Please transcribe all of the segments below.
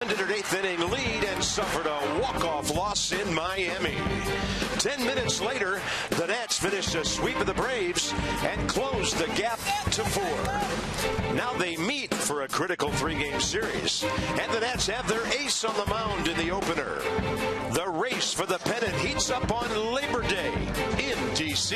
Ended an eighth-inning lead and suffered a walk-off loss in Miami. 10 minutes later, the Nats finished a sweep of the Braves and closed the gap to 4. Now they meet for a critical 3-game series, and the Nats have their ace on the mound in the opener. The race for the pennant heats up on Labor Day in D.C.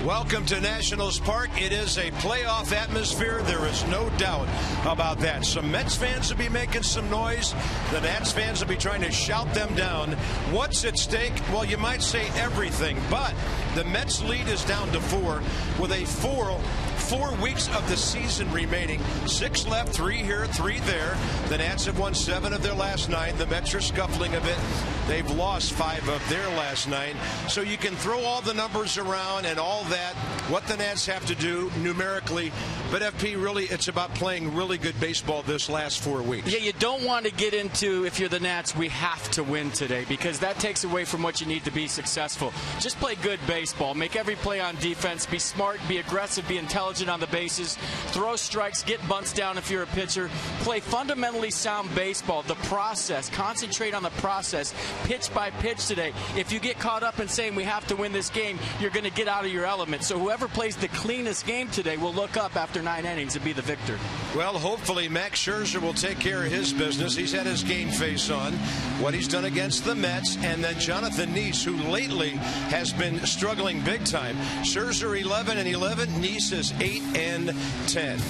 Welcome to Nationals Park. It is a playoff atmosphere. There is no doubt about that. Some Mets fans will be making some noise. The Nats fans will be trying to shout them down. What's at stake? Well, you might say everything, but the Mets lead is down to 4 with a 4 weeks of the season remaining. 6 left, 3 here, 3 there. The Nats have won 7 of their last 9. The Mets are scuffling a bit. They've lost 5 of their last 9. So you can throw all the numbers around and all that, what the Nats have to do numerically. But FP, really, it's about playing really good baseball this last 4 weeks. Yeah, you don't want to get into, if you're the Nats, we have to win today, because that takes away from what you need to be successful. Just play good baseball. Make every play on defense. Be smart, be aggressive, be intelligent on the bases. Throw strikes, get bunts down if you're a pitcher. Play fundamentally sound baseball. The process. Concentrate on the process. Pitch by pitch today. If you get caught up in saying we have to win this game, you're going to get out of your element. So whoever plays the cleanest game today will look up after 9 innings and be the victor. Well, hopefully Max Scherzer will take care of his business. He's had his game face on, what he's done against the Mets, and then Jonathan Neese, who lately has been struggling big time. Scherzer 11-11, Neese is 8-10.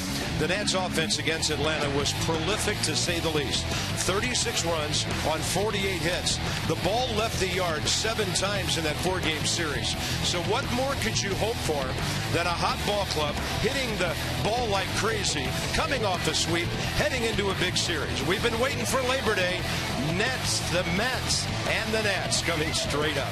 The Nats offense against Atlanta was prolific, to say the least. 36 runs on 48 hits. The ball left the yard 7 times in that 4-game series. So what more could you hope for than a hot ball club hitting the ball like crazy, coming off a sweep, heading into a big series? We've been waiting for Labor Day. Nets, the Mets, and the Nats coming straight up.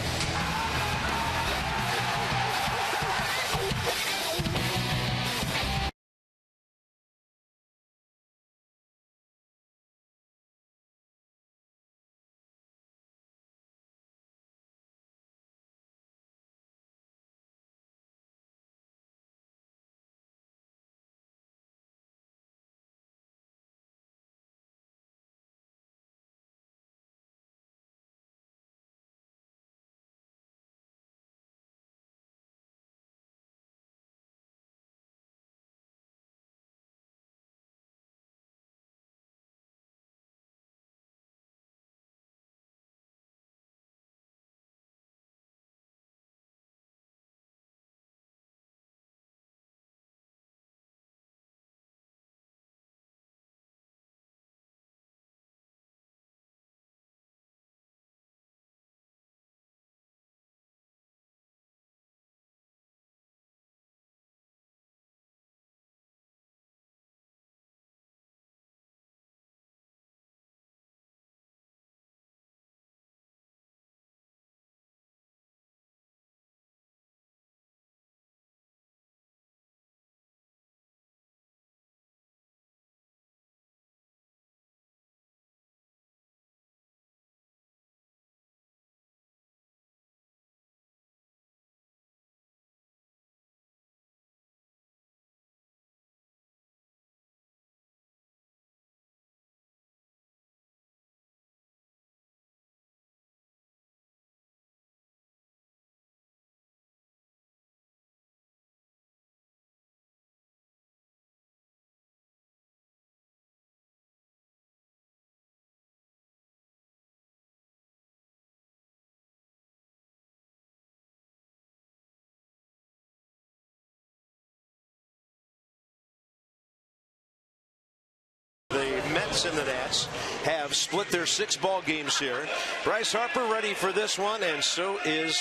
The Mets and the Nats have split their 6 ball games here. Bryce Harper ready for this one, and so is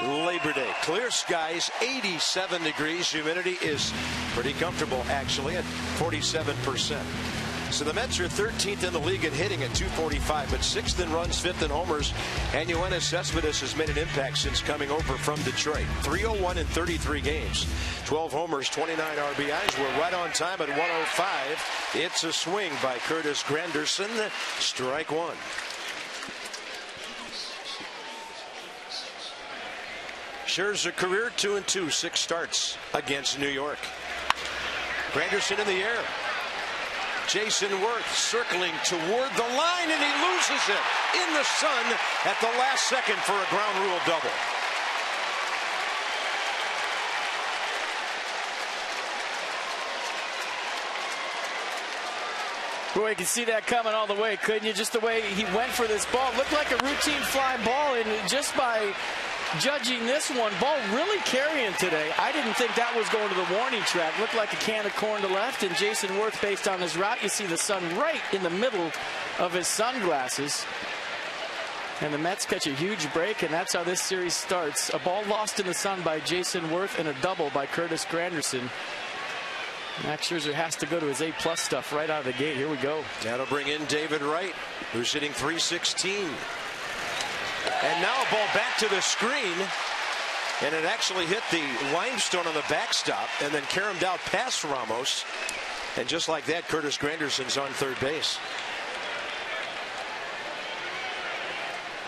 Labor Day. Clear skies, 87 degrees. Humidity is pretty comfortable, actually, at 47%. So the Mets are 13th in the league in hitting at 245, but 6th in runs, 5th in homers. And NYN AT WAS has made an impact since coming over from Detroit. 301 in 33 games. 12 homers, 29 RBIs. We're right on time at 105. It's a swing by Curtis Granderson. Strike one. Scherzer career 2-2, 6 starts against New York. Granderson in the air. Jason Worth circling toward the line, and he loses it in the sun at the last second for a ground rule double. Boy, you can see that coming all the way, couldn't you? Just the way he went for this ball. Looked like a routine fly ball, and just by judging this one, ball really carrying today. I didn't think that was going to the warning track. Looked like a can of corn to left, and Jason Worth, based on his route, you see the sun right in the middle of his sunglasses. And the Mets catch a huge break, and that's how this series starts. A ball lost in the sun by Jason Worth and a double by Curtis Granderson. Max Scherzer has to go to his A+ stuff right out of the gate. Here we go. That'll bring in David Wright, who's hitting .316. And now a ball back to the screen, and it actually hit the limestone on the backstop and then caromed out past Ramos. And just like that, Curtis Granderson's on third base.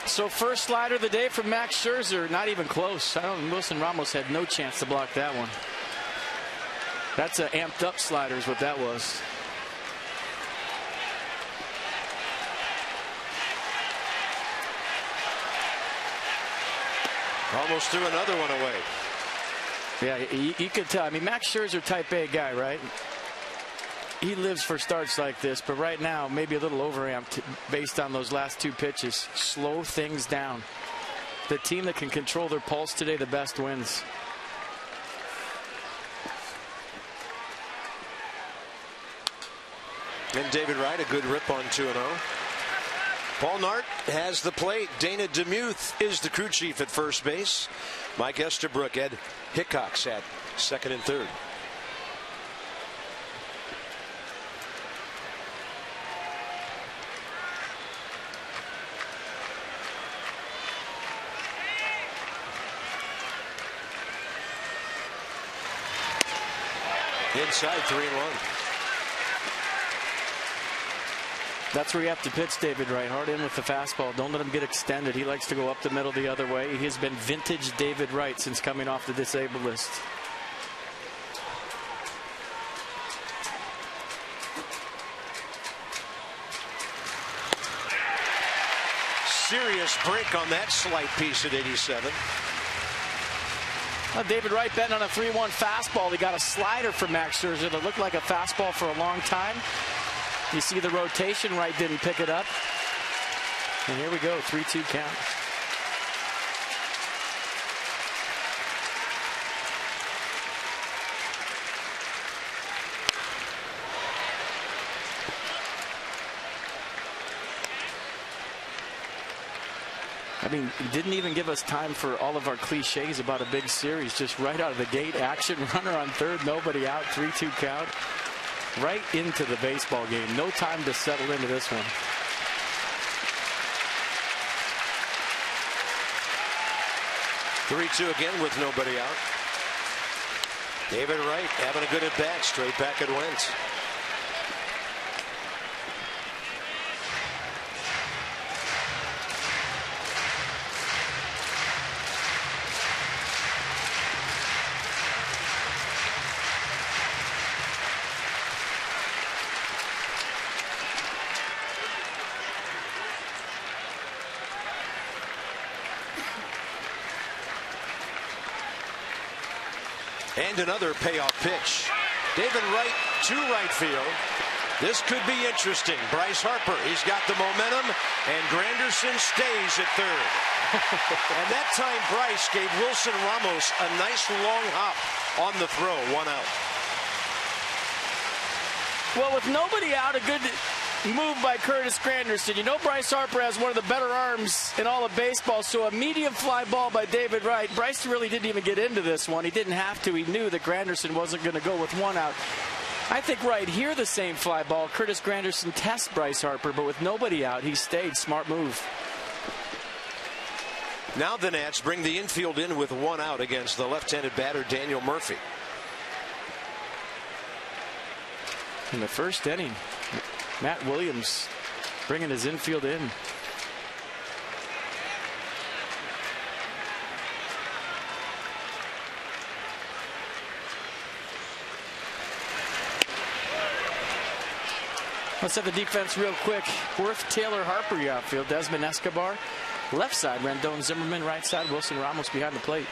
So first slider of the day from Max Scherzer, not even close. Wilson Ramos had no chance to block that one. That's an amped up slider is what that was. Almost threw another one away. Yeah, you could tell. I mean, Max Scherzer, type A guy, right? He lives for starts like this, but right now, maybe a little overamped based on those last 2 pitches. Slow things down. The team that can control their pulse today, the best wins. And David Wright, a good rip on 2-0. Paul Nart has the plate. Dana DeMuth is the crew chief at first base. Mike Estabrook, Ed Hickox at second and third. Inside 3-1. That's where you have to pitch David Wright. Hard in with the fastball. Don't let him get extended. He likes to go up the middle the other way. He has been vintage David Wright since coming off the disabled list. Serious break on that slight piece at 87. David Wright betting on a 3-1 fastball. He got a slider from Max Scherzer that looked like a fastball for a long time. You see the rotation. Wright didn't pick it up. And here we go, 3-2 count. I mean, didn't even give us time for all of our cliches about a big series. Just right out of the gate, action, runner on third, nobody out, 3-2 count. Right into the baseball game. No time to settle into this one. (3-2) again with nobody out. David Wright having a good at bat. Straight back at Wentz. And another payoff pitch. David Wright to right field. This could be interesting. Bryce Harper, he's got the momentum, and Granderson stays at third. And that time Bryce gave Wilson Ramos a nice long hop on the throw. 1 out. Well, with nobody out, a good move by Curtis Granderson. You know Bryce Harper has one of the better arms in all of baseball, so a medium fly ball by David Wright. Bryce really didn't even get into this one. He didn't have to. He knew that Granderson wasn't going to go with 1 out. I think right here the same fly ball. Curtis Granderson tests Bryce Harper, but with nobody out, he stayed. Smart move. Now the Nats bring the infield in with one out against the left-handed batter Daniel Murphy. In the first inning, Matt Williams bringing his infield in. Let's have the defense real quick. Worth, Taylor, Harper, your outfield. Desmond Escobar. Left side, Rendon, Zimmerman. Right side, Wilson Ramos behind the plate.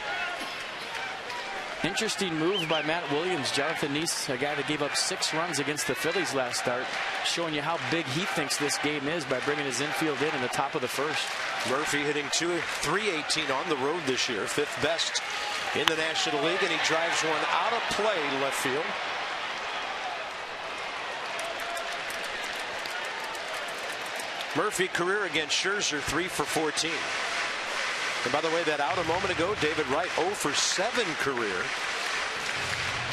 Interesting move by Matt Williams. Jonathan Neese, a guy that gave up 6 runs against the Phillies last start, showing you how big he thinks this game is by bringing his infield in the top of the first. Murphy hitting .318 on the road this year, 5th best in the National League, and he drives one out of play left field. Murphy career against Scherzer 3 for 14. And by the way, that out a moment ago, David Wright 0 for 7 career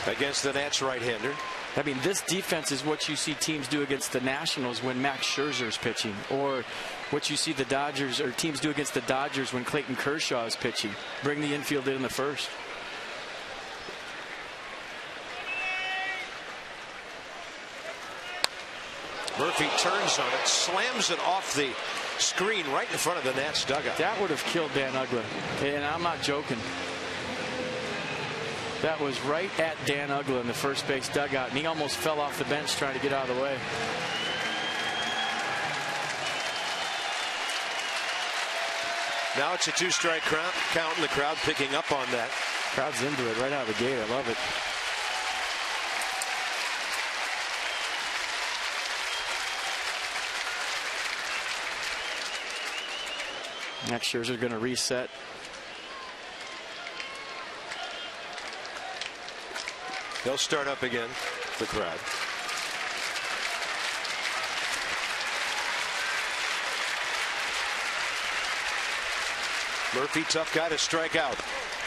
against the Nats right-hander. I mean, this defense is what you see teams do against the Nationals when Max Scherzer is pitching, or what you see the Dodgers or teams do against the Dodgers when Clayton Kershaw is pitching. Bring the infield in the first. Murphy turns on it, slams it off the screen right in front of the Nats dugout. That would have killed Dan Uggla, and I'm not joking. That was right at Dan Uggla in the first base dugout, and he almost fell off the bench trying to get out of the way. Now it's a 2-strike count, and the crowd picking up on that. Crowd's into it right out of the gate. I love it. Next year's are going to reset. They'll start up again, the crowd. Murphy, tough guy to strike out.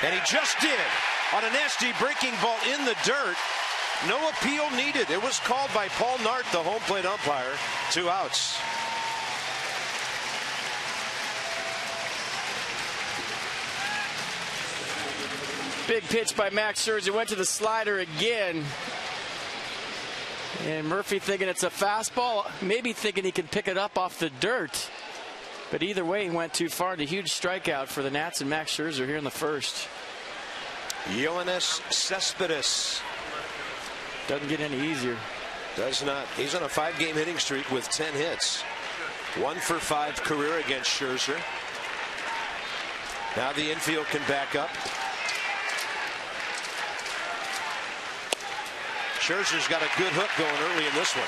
And he just did on a nasty breaking ball in the dirt. No appeal needed. It was called by Paul Nart, the home plate umpire. 2 outs. Big pitch by Max Scherzer. Went to the slider again. And Murphy thinking it's a fastball. Maybe thinking he can pick it up off the dirt. But either way, he went too far. A huge strikeout for the Nats and Max Scherzer here in the first. Yoenis Cespedes. Doesn't get any easier. Does not. He's on a 5-game hitting streak with 10 hits. 1 for 5 career against Scherzer. Now the infield can back up. Scherzer's got a good hook going early in this one.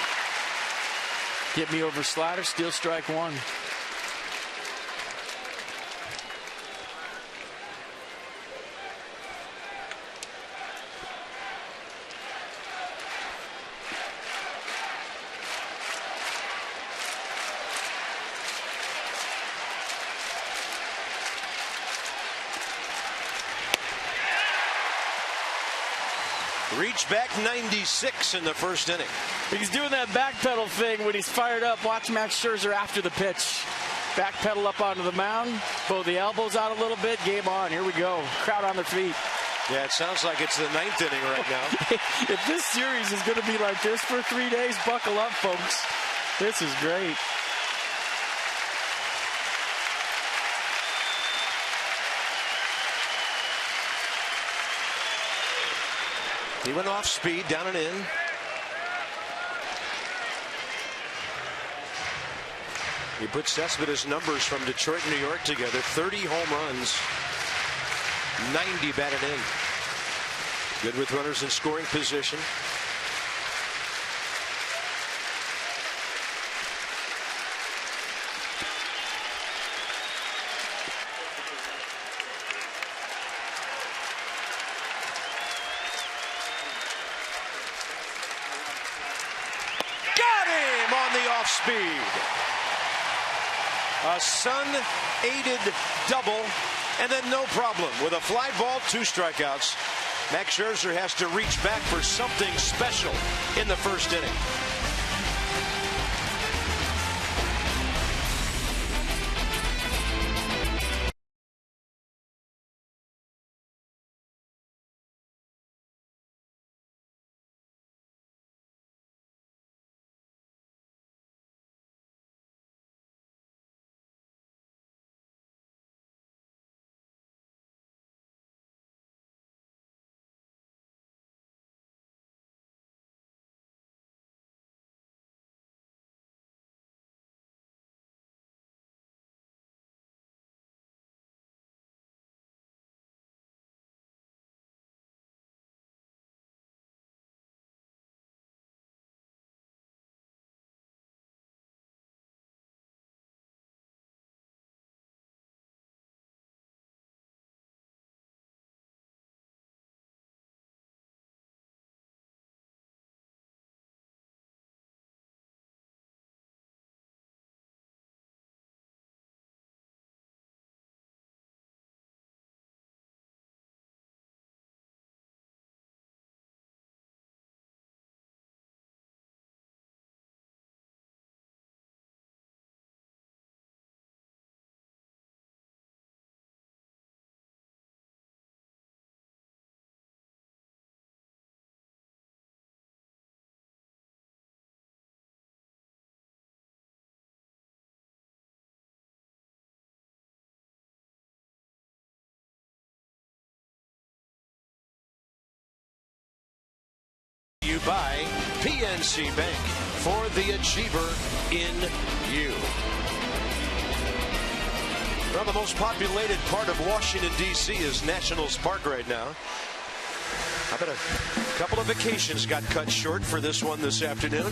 Get me over slider, steal strike 1. Reached back 96 in the first inning. He's doing that backpedal thing when he's fired up. Watch Max Scherzer after the pitch. Backpedal up onto the mound. Bow the elbows out a little bit. Game on. Here we go. Crowd on their feet. Yeah, it sounds like it's the 9th inning right now. If this series is going to be like this for 3 days, buckle up, folks. This is great. He went off speed, down and in. He put Cespedes' numbers from Detroit and New York together. 30 home runs, 90 batted in. Good with runners in scoring position. Speed. A Sun-aided double, and then no problem with a fly ball, 2 strikeouts Max Scherzer has to reach back for something special in the first inning. You by PNC Bank, for the achiever in you. Well, the most populated part of Washington, D.C. is Nationals Park right now. I bet a couple of vacations got cut short for this one this afternoon.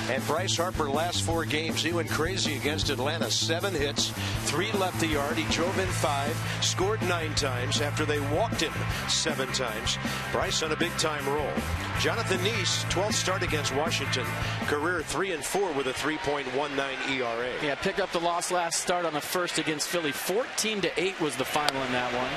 And Bryce Harper, last 4 games, he went crazy against Atlanta. 7 hits, 3 left the yard. He drove in 5, scored 9 times after they walked him 7 times. Bryce on a big-time roll. Jonathan Neese, 12th start against Washington. Career 3-4 with a 3.19 ERA. Yeah, picked up the loss last start on the first against Philly. 14-8 was the final in that one.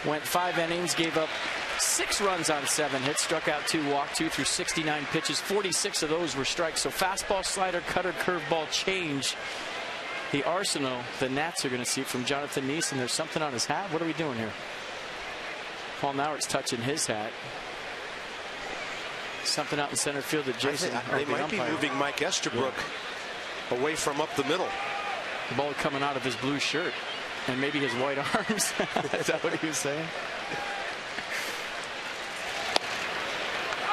Went 5 innings, gave up 6 runs on 7 hits, struck out 2, walked 2 through 69 pitches. 46 of those were strikes. So fastball, slider, cutter, curveball change. The arsenal the Nats are going to see from Jonathan Neese, and there's something on his hat. What are we doing here? Paul Nauert's touching his hat. Something out in center field that Jason. They might be moving Mike Estabrook away from up the middle. The ball coming out of his blue shirt and maybe his white arms. Is that what he was saying?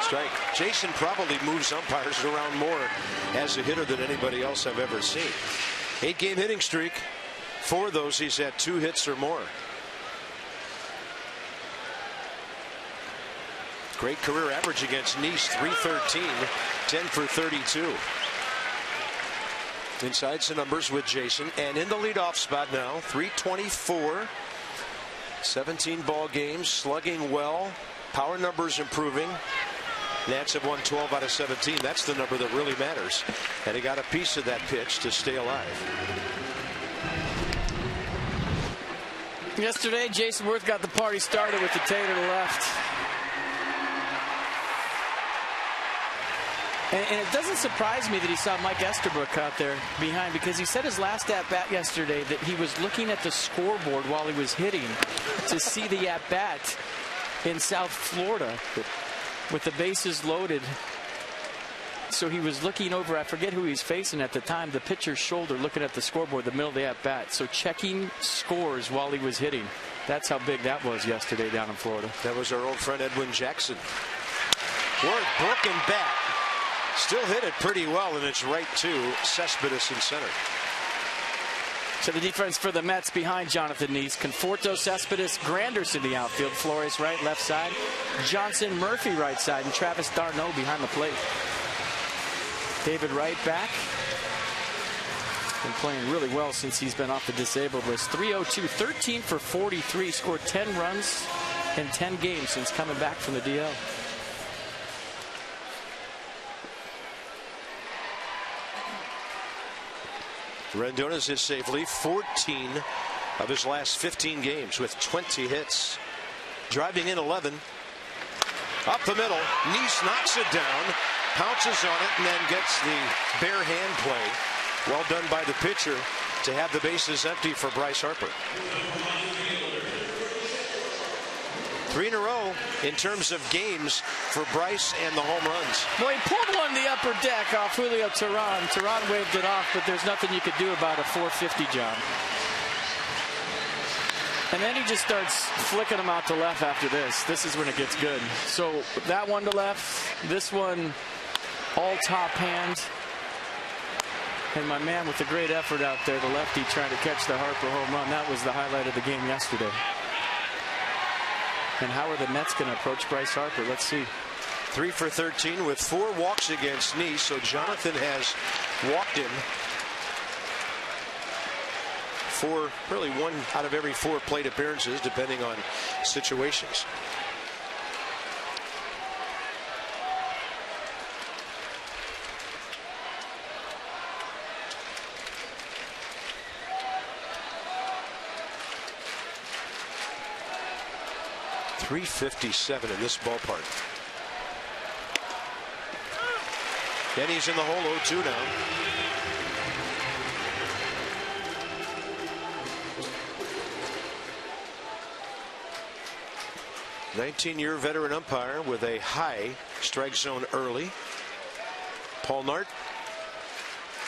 Strike. Jason probably moves umpires around more as a hitter than anybody else I've ever seen. 8-game hitting streak. 4 of those he's had 2 hits or more. Great career average against Neese, 313, 10 for 32. Inside some numbers with Jason, and in the leadoff spot now, 324, 17 ball games, slugging well, power numbers improving. Nats have won 12 out of 17. That's the number that really matters. And he got a piece of that pitch to stay alive. Yesterday, Jason Worth got the party started with the tater to left. And it doesn't surprise me that he saw Mike Estabrook out there behind, because he said his last at-bat yesterday that he was looking at the scoreboard while he was hitting to see the at-bat in South Florida with the bases loaded. So he was looking over, I forget who he was facing at the time, the pitcher's shoulder, looking at the scoreboard, the middle of the at-bat. So checking scores while he was hitting. That's how big that was yesterday down in Florida. That was our old friend Edwin Jackson. Worth, broken bat. Still hit it pretty well, and it's right to Cespedes in center. So the defense for the Mets behind Jonathan Neese. Conforto, Cespedes, Granderson the outfield. Flores right, left side. Johnson, Murphy right side, and Travis d'Arnaud behind the plate. David Wright back. Been playing really well since he's been off the disabled list. 302, 13 for 43. Scored 10 runs in 10 games since coming back from the DL. Rendon is hit safely 14 of his last 15 games with 20 hits. Driving in 11. Up the middle, Neese knocks it down, pounces on it, and then gets the bare hand play. Well done by the pitcher to have the bases empty for Bryce Harper. 3 in a row in terms of games for Bryce and the home runs. Well, he pulled one the upper deck off Julio Teheran. Teheran waved it off, but there's nothing you could do about a 450 job. And then he just starts flicking them out to left after this. This is when it gets good. So that one to left, this one all top hand. And my man with a great effort out there, the lefty trying to catch the Harper home run. That was the highlight of the game yesterday. And how are the Mets going to approach Bryce Harper? Let's see. 3 for 13 with 4 walks against Neese. So Jonathan has walked him. 4, really 1 out of every 4 plate appearances, depending on situations. .357 in this ballpark. Denny's in the hole, 0-2 now. '19-year veteran umpire with a high strike zone early. Paul Nart.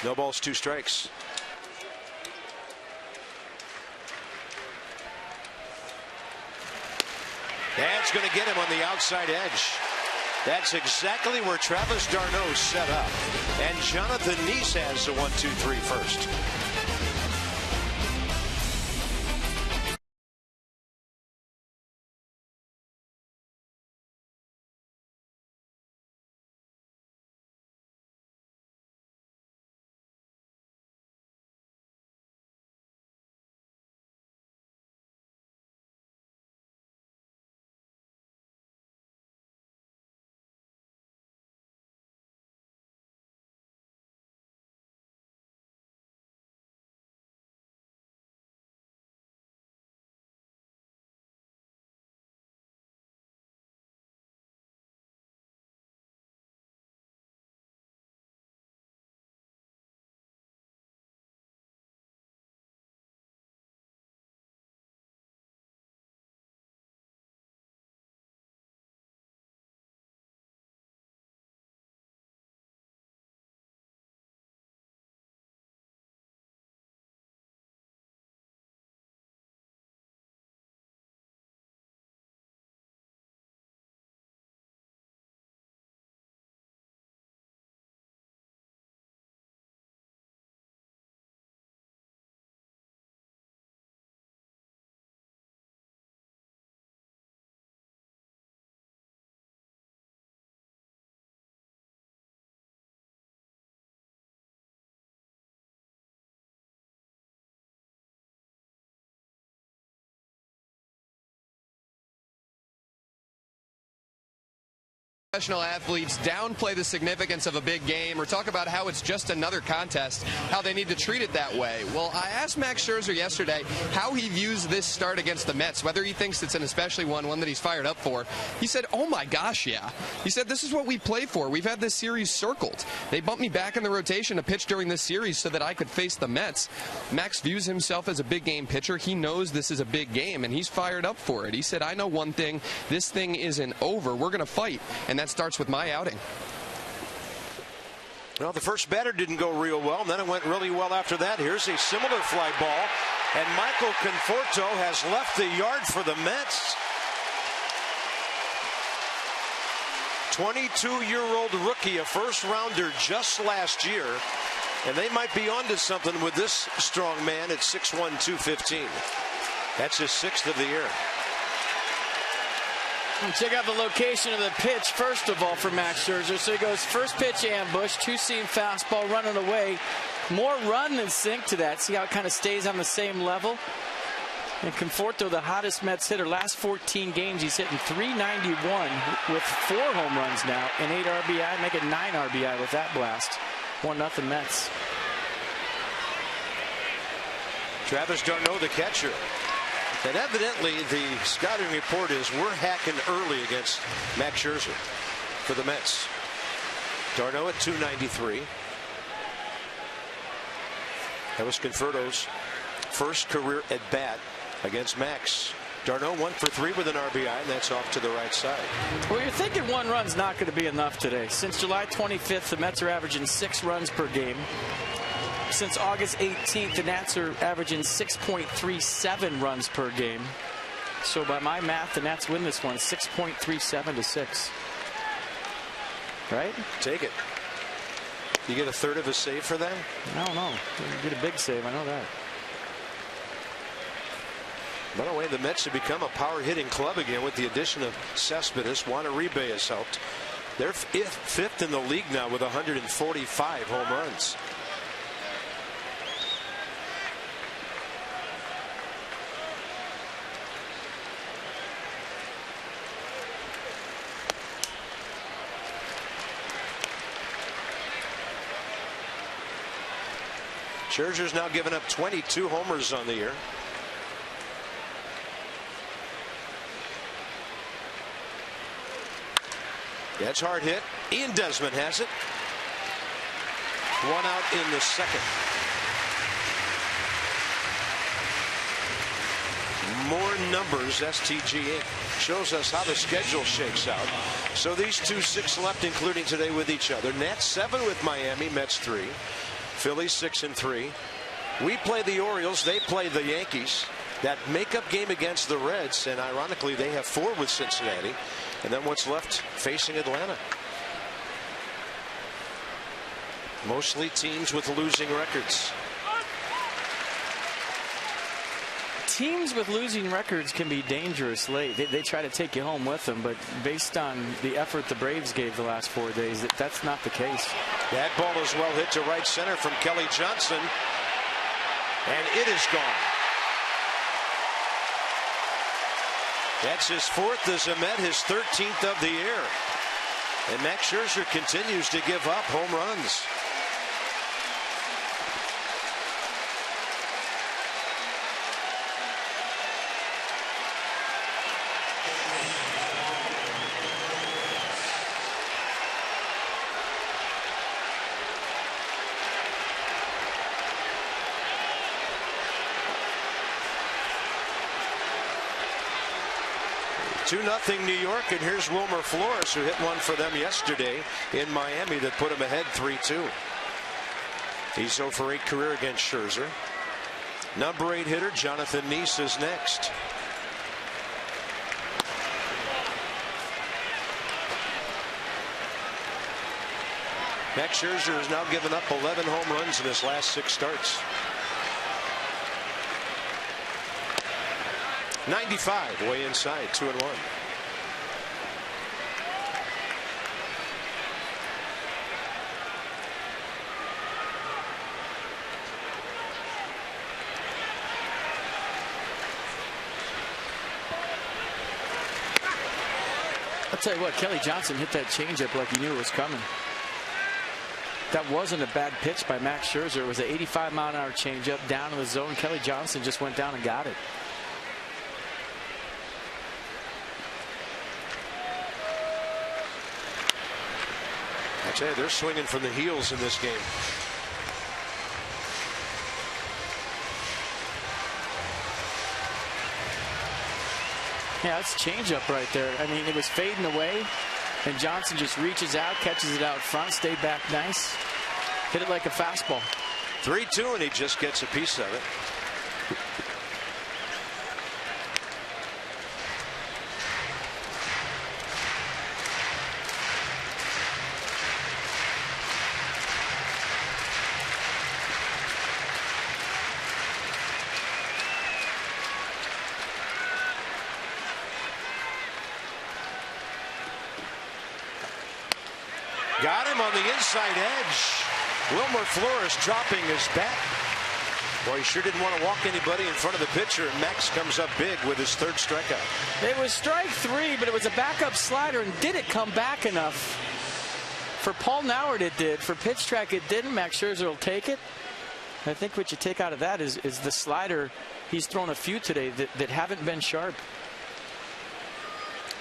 No balls, 2 strikes. That's going to get him on the outside edge. That's exactly where Travis d'Arnaud set up. And Jonathan Neese has the 1-2-3 first. Professional athletes downplay the significance of a big game or talk about how it's just another contest, how they need to treat it that way. Well, I asked Max Scherzer yesterday how he views this start against the Mets, whether he thinks it's an especially one that he's fired up for. He said, oh my gosh, yeah. He said, this is what we play for. We've had this series circled. They bumped me back in the rotation to pitch during this series so that I could face the Mets. Max views himself as a big game pitcher. He knows this is a big game, and he's fired up for it. He said, I know one thing. This thing isn't over. We're going to fight. And that starts with my outing. Well, the first batter didn't go real well, and then it went really well after that. Here's a similar fly ball, and Michael Conforto has left the yard for the Mets. 22-year-old rookie, a first-rounder just last year, and they might be onto something with this strong man at 6'1", 215. That's his 6th of the year. Check out the location of the pitch, first of all, for Max Scherzer. So he goes first pitch ambush, 2-seam fastball running away. More run than sink to that. See how it kind of stays on the same level? And Conforto, the hottest Mets hitter, last 14 games, he's hitting .391 with 4 home runs now and 8 RBI, make it 9 RBI with that blast. 1-0 Mets. Travis d'Arnaud, the catcher. And evidently the scouting report is we're hacking early against Max Scherzer for the Mets. d'Arnaud at 293. That was Conforto's first career at bat against Max. d'Arnaud 1 for 3 with an RBI, and that's off to the right side. Well, you're thinking 1 run's not going to be enough today. Since July 25th, the Mets are averaging 6 runs per game. Since August 18th, the Nats are averaging 6.37 runs per game. So by my math, the Nats win this one 6.37 to 6. Right? Take it. You get a third of a save for that? I don't know. You get a big save. I know that. By the way, the Mets have become a power hitting club again with the addition of Cespedes. Juan Uribe has helped. They're fifth in the league now with 145 home runs. Scherzer's now given up 22 homers on the year. That's hard hit. Ian Desmond has it. 1 out in the second. More numbers. STG Inc. shows us how the schedule shakes out. So these 2 6 left, including today with each other. Nats 7 with Miami. Mets 3. Phillies 6 and 3. We play the Orioles. They play the Yankees. That makeup game against the Reds, and ironically they have 4 with Cincinnati. And then what's left facing Atlanta? Mostly teams with losing records. Teams with losing records can be dangerous late. They try to take you home with them, but based on the effort the Braves gave the last 4 days, that's not the case. That ball is well hit to right center from Kelly Johnson, and it is gone. That's his 4th as a Met, his 13th of the year. And Max Scherzer continues to give up home runs. Two 2-0 New York, and here's Wilmer Flores, who hit one for them yesterday in Miami that put him ahead 3-2. He's 0 for 8 career against Scherzer. Number 8 hitter Jonathan Neese is next. Max Scherzer has now given up 11 home runs in his last 6 starts. 95 way inside, 2-1. I'll tell you what, Kelly Johnson hit that changeup like he knew it was coming. That wasn't a bad pitch by Max Scherzer. It was an 85-mile-an-hour changeup down in the zone. Kelly Johnson just went down and got it. I tell you, they're swinging from the heels in this game. Yeah, that's changeup right there. I mean, it was fading away, and Johnson just reaches out, catches it out front, stayed back nice, hit it like a fastball. 3-2, and he just gets a piece of it. Got him on the inside edge. Wilmer Flores dropping his bat. Boy, he sure didn't want to walk anybody in front of the pitcher, and Max comes up big with his 3rd strikeout. It was strike 3, but it was a backup slider, and did it come back enough? For Paul Nauert it did. For Pitch Track it didn't. Max Scherzer will take it. I think what you take out of that is the slider he's thrown a few today that haven't been sharp.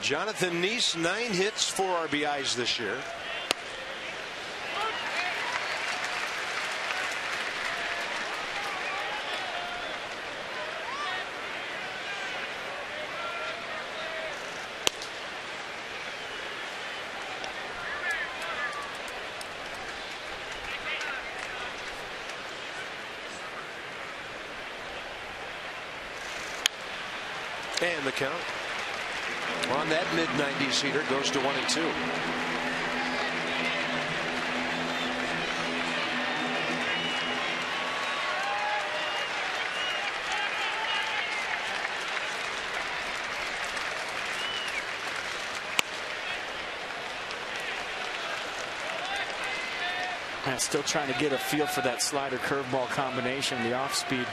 Jonathan Neese, 9 hits, 4 RBIs this year. And the count on that mid-90s heater goes to 1-2. I'm still trying to get a feel for that slider curveball combination, the off speed.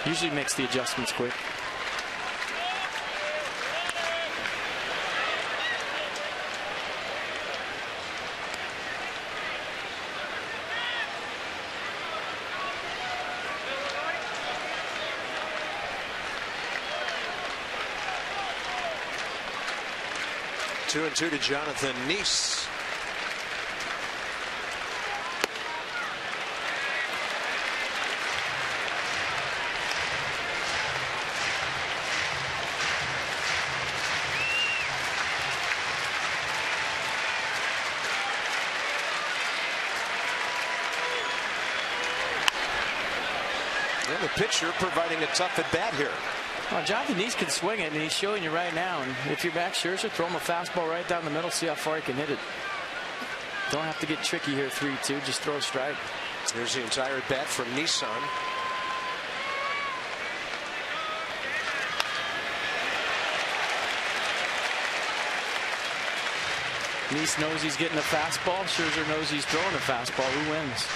Usually makes the adjustments quick. Two and two to Jonathan Neese. And the pitcher providing a tough at bat here. Well, Jonathan Neese can swing it, and he's showing you right now. And if you're back Scherzer, throw him a fastball right down the middle, see how far he can hit it. Don't have to get tricky here, 3-2. Just throw a strike. Here's the entire at bat from Nissan. Neese knows he's getting a fastball. Scherzer knows he's throwing a fastball. Who wins?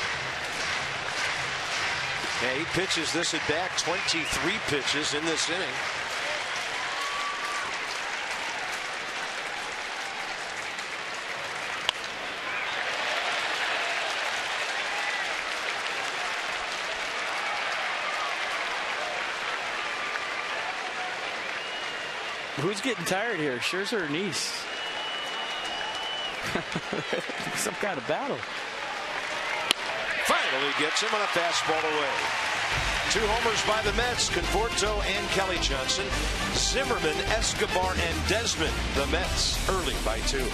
Yeah, he pitches this at bat, 23 pitches in this inning. Who's getting tired here, Scherzer or Neese? Some kind of battle. Finally gets him on a fastball away. 2 homers by the Mets, Conforto and Kelly Johnson. Zimmerman, Escobar, and Desmond, the Mets, early by 2.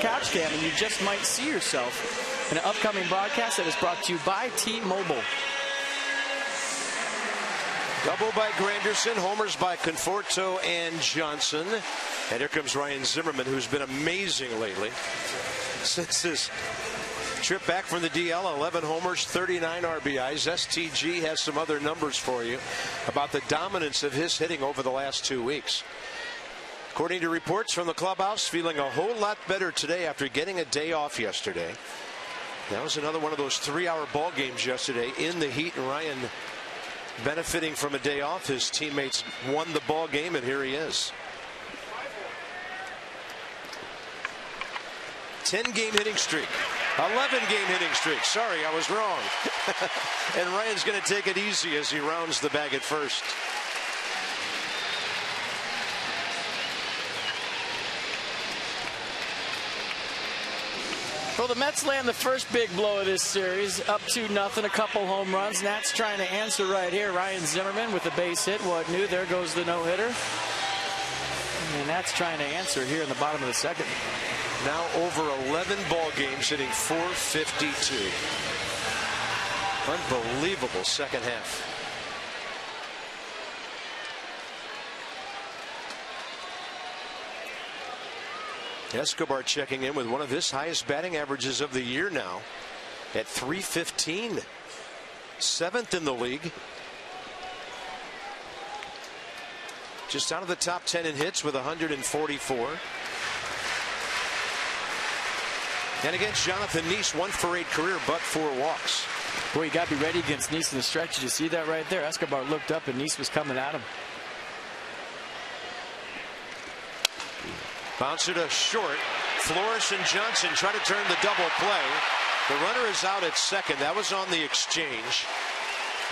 Couch Cam, and you just might see yourself in an upcoming broadcast that is brought to you by T-Mobile. Double by Granderson, homers by Conforto and Johnson. And here comes Ryan Zimmerman, who's been amazing lately. Since his trip back from the DL, 11 homers, 39 RBIs. STG has some other numbers for you about the dominance of his hitting over the last 2 weeks. According to reports from the clubhouse, feeling a whole lot better today after getting a day off yesterday. That was another one of those 3-hour ball games yesterday in the heat, and Ryan benefiting from a day off. His teammates won the ball game, and here he is. 10-game hitting streak. 11-game hitting streak. Sorry, I was wrong. And Ryan's going to take it easy as he rounds the bag at first. Well, the Mets land the first big blow of this series, up 2-0, a couple home runs. Nats trying to answer right here. Ryan Zimmerman with a base hit. What new? There goes the no-hitter. And Nats trying to answer here in the bottom of the second. Now over 11 ball games, hitting .452. Unbelievable second half. Escobar checking in with one of his highest batting averages of the year now at .315. 7th in the league. Just out of the top 10 in hits with 144. And against Jonathan Neese, 1 for 8 career, but 4 walks. Boy, you got to be ready against Neese in the stretch. Did you see that right there? Escobar looked up and Neese was coming at him. Bouncer to short. Flores and Johnson try to turn the double play. The runner is out at second. That was on the exchange.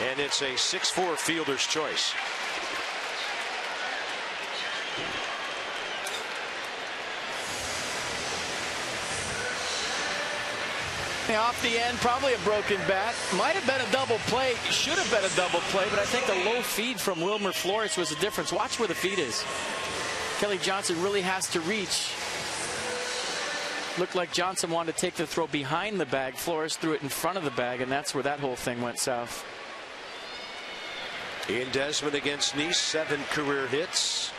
And it's a 6-4 fielder's choice. Off the end, probably a broken bat. Might have been a double play. Should have been a double play, but I think the low feed from Wilmer Flores was the difference. Watch where the feed is. Kelly Johnson really has to reach. Looked like Johnson wanted to take the throw behind the bag. Flores threw it in front of the bag, and that's where that whole thing went south. Ian Desmond against Neese, 7 career hits.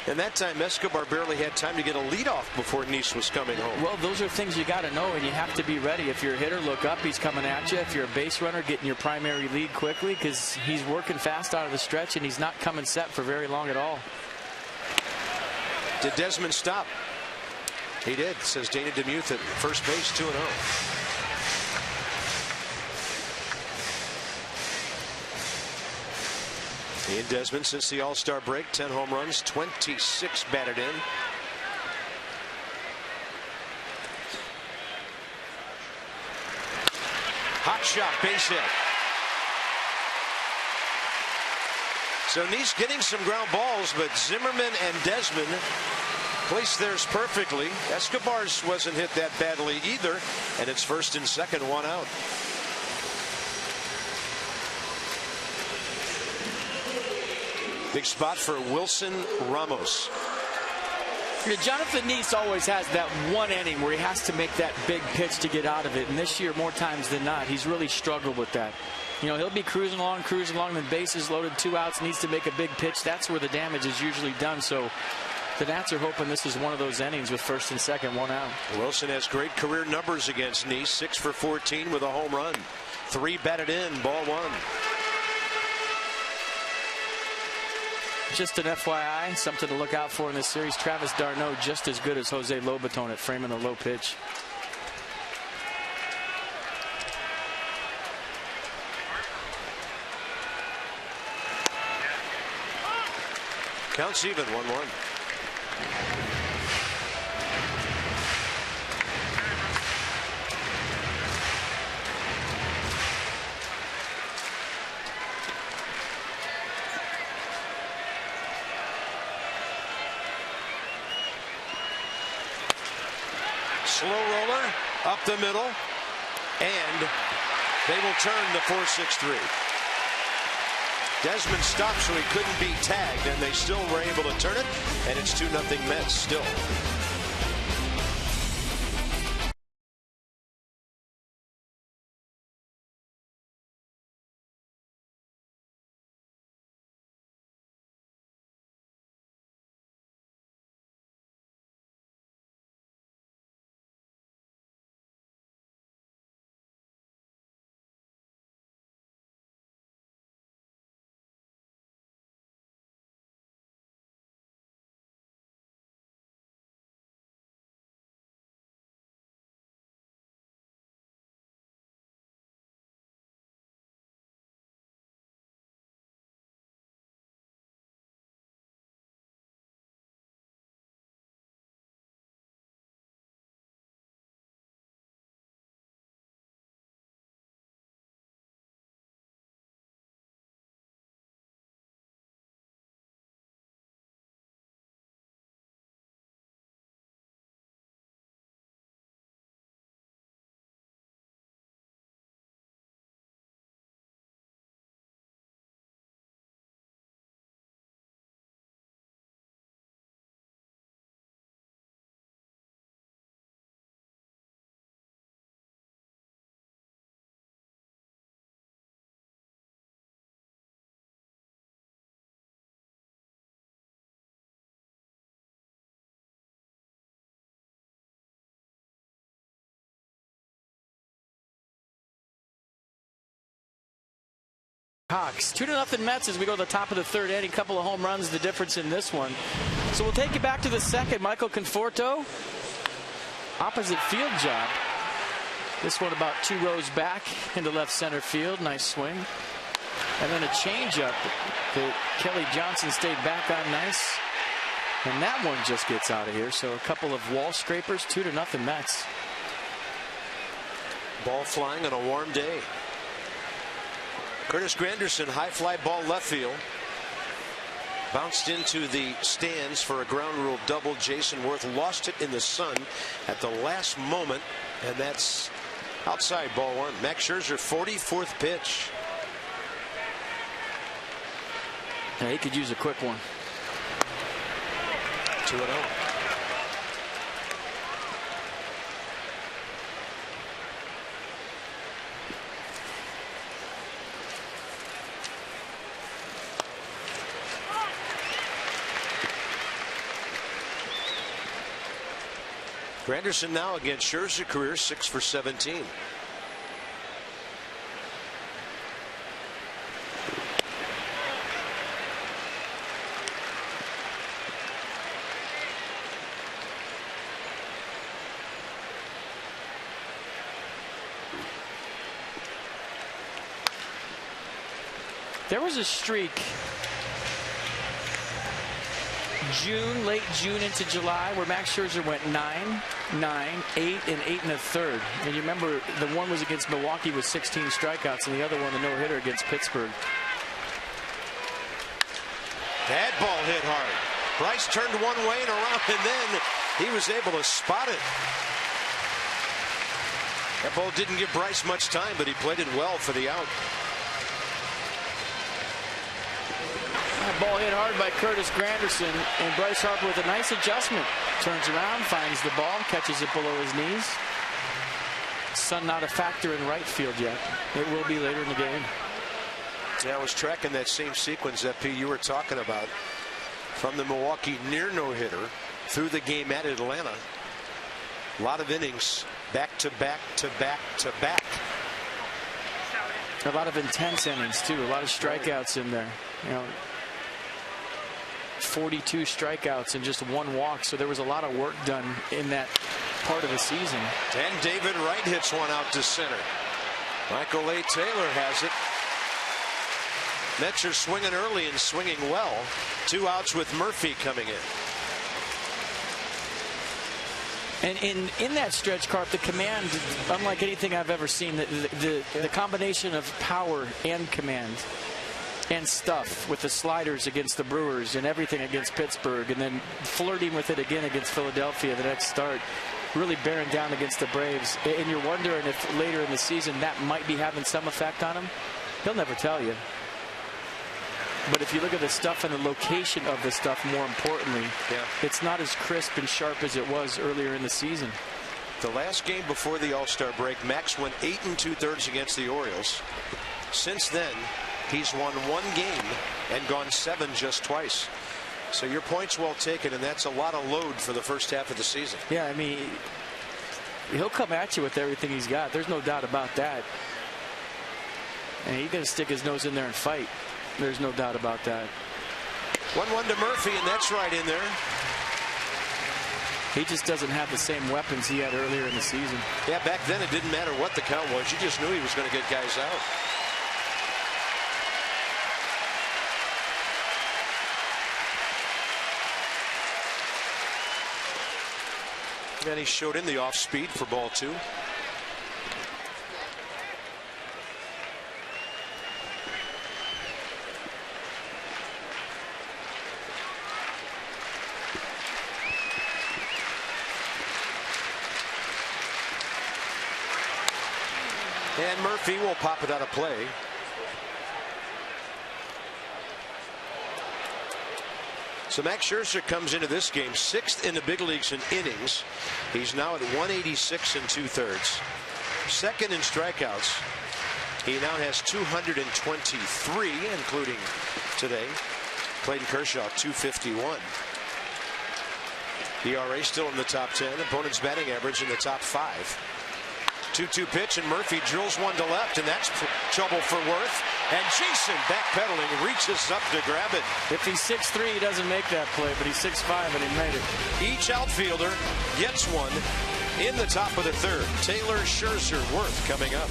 And that time, Escobar barely had time to get a leadoff before Neese was coming home. Well, those are things you got to know, and you have to be ready. If you're a hitter, look up. He's coming at you. If you're a base runner, get in your primary lead quickly because he's working fast out of the stretch, and he's not coming set for very long at all. Did Desmond stop? He did, says Dana DeMuth at first base, 2-0. Ian Desmond, since the All-Star break, 10 home runs, 26 batted in. Hot shot, base hit. So Neese getting some ground balls, but Zimmerman and Desmond placed theirs perfectly. Escobar's wasn't hit that badly either, and it's first and second, 1 out. Big spot for Wilson Ramos. Jonathan Neese always has that one inning where he has to make that big pitch to get out of it. And this year, more times than not, he's really struggled with that. You know, he'll be cruising along, then bases loaded, 2 outs, needs to make a big pitch. That's where the damage is usually done. So the Nats are hoping this is one of those innings with first and second, 1 out. Wilson has great career numbers against Neese, 6 for 14 with a home run. 3 batted in, ball 1. Just an FYI, something to look out for in this series. Travis d'Arnaud just as good as Jose Lobaton at framing the low pitch. Counts even, 1-1. Slow roller up the middle, and they will turn the 4-6-3. Desmond stopped so he couldn't be tagged, and they still were able to turn it, and it's 2-0 Mets still. Hawks. 2-0 Mets as we go to the top of the third inning. Couple of home runs, the difference in this one. So we'll take you back to the second. Michael Conforto, opposite field job. This one about 2 rows back into left center field. Nice swing. And then a changeup that Kelly Johnson stayed back on nice. And that one just gets out of here. So a couple of wall scrapers. 2-0 Mets. Ball flying on a warm day. Curtis Granderson, high fly ball left field. Bounced into the stands for a ground rule double. Jason Worth lost it in the sun at the last moment, and that's outside, ball 1. Max Scherzer, 44th pitch. Yeah, he could use a quick one. 2-0. Granderson now against Scherzer, career 6 for 17. There was a streak late June into July where Max Scherzer went 9, 8, and 8 1/3. And you remember the one was against Milwaukee with 16 strikeouts, and the other one the no-hitter against Pittsburgh. That ball hit hard. Bryce turned one way and around, and then he was able to spot it. That ball didn't give Bryce much time, but he played it well for the out. That ball hit hard by Curtis Granderson, and Bryce Harper with a nice adjustment. Turns around, finds the ball, catches it below his knees. Sun not a factor in right field yet. It will be later in the game. Yeah, I was tracking that same sequence that P you were talking about from the Milwaukee near no-hitter through the game at Atlanta. A lot of innings, back to back to back to back. A lot of intense innings too. A lot of strikeouts in there. You know, 42 strikeouts and just 1 walk. So there was a lot of work done in that part of the season. And David Wright hits one out to center. Michael A. Taylor has it. Mets are swinging early and swinging well. 2 outs with Murphy coming in. And in that stretch, Carp, the command, unlike anything I've ever seen, the combination of power and command and stuff with the sliders against the Brewers and everything against Pittsburgh, and then flirting with it again against Philadelphia the next start, really bearing down against the Braves. And you're wondering if later in the season that might be having some effect on him. He'll never tell you. But if you look at the stuff and the location of the stuff, more importantly, it's not as crisp and sharp as it was earlier in the season. The last game before the All-Star break, Max went 8 2/3 against the Orioles. Since then, he's won 1 game and gone 7 just twice. So your point's well taken, and that's a lot of load for the first half of the season. Yeah, I mean, he'll come at you with everything he's got. There's no doubt about that. And he's going to stick his nose in there and fight. There's no doubt about that. 1-1 to Murphy, and that's right in there. He just doesn't have the same weapons he had earlier in the season. Yeah, back then it didn't matter what the count was. You just knew he was going to get guys out. And he showed in the off speed for ball 2. And Murphy will pop it out of play. So Max Scherzer comes into this game 6th in the big leagues in innings. He's now at 186 2/3. 2nd in strikeouts. He now has 223, including today. Clayton Kershaw 251. ERA still in the top 10. Opponent's batting average in the top 5. 2-2 pitch, and Murphy drills one to left, and that's trouble for Worth. And Jason backpedaling, reaches up to grab it. If he's 6'3", he doesn't make that play, but he's 6'5", and he made it. Each outfielder gets one in the top of the third. Taylor, Scherzer, Worth coming up.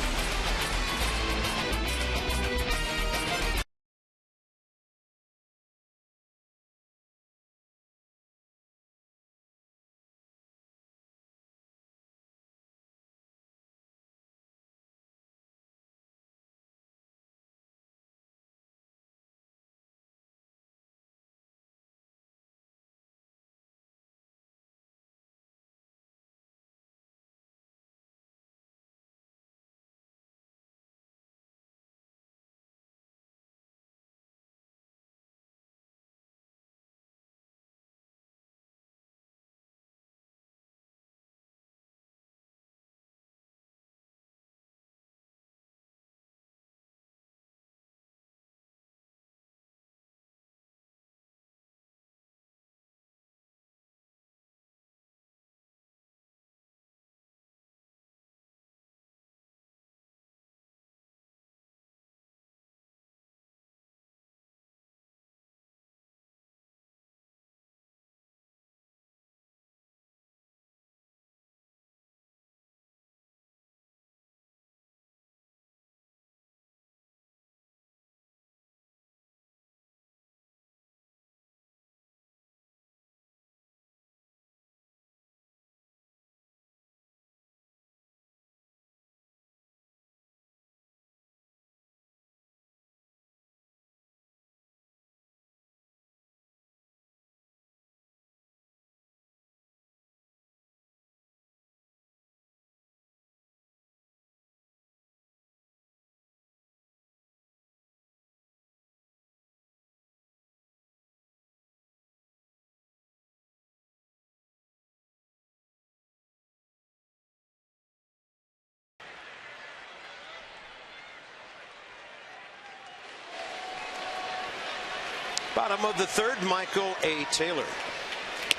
Bottom of the third, Michael A. Taylor.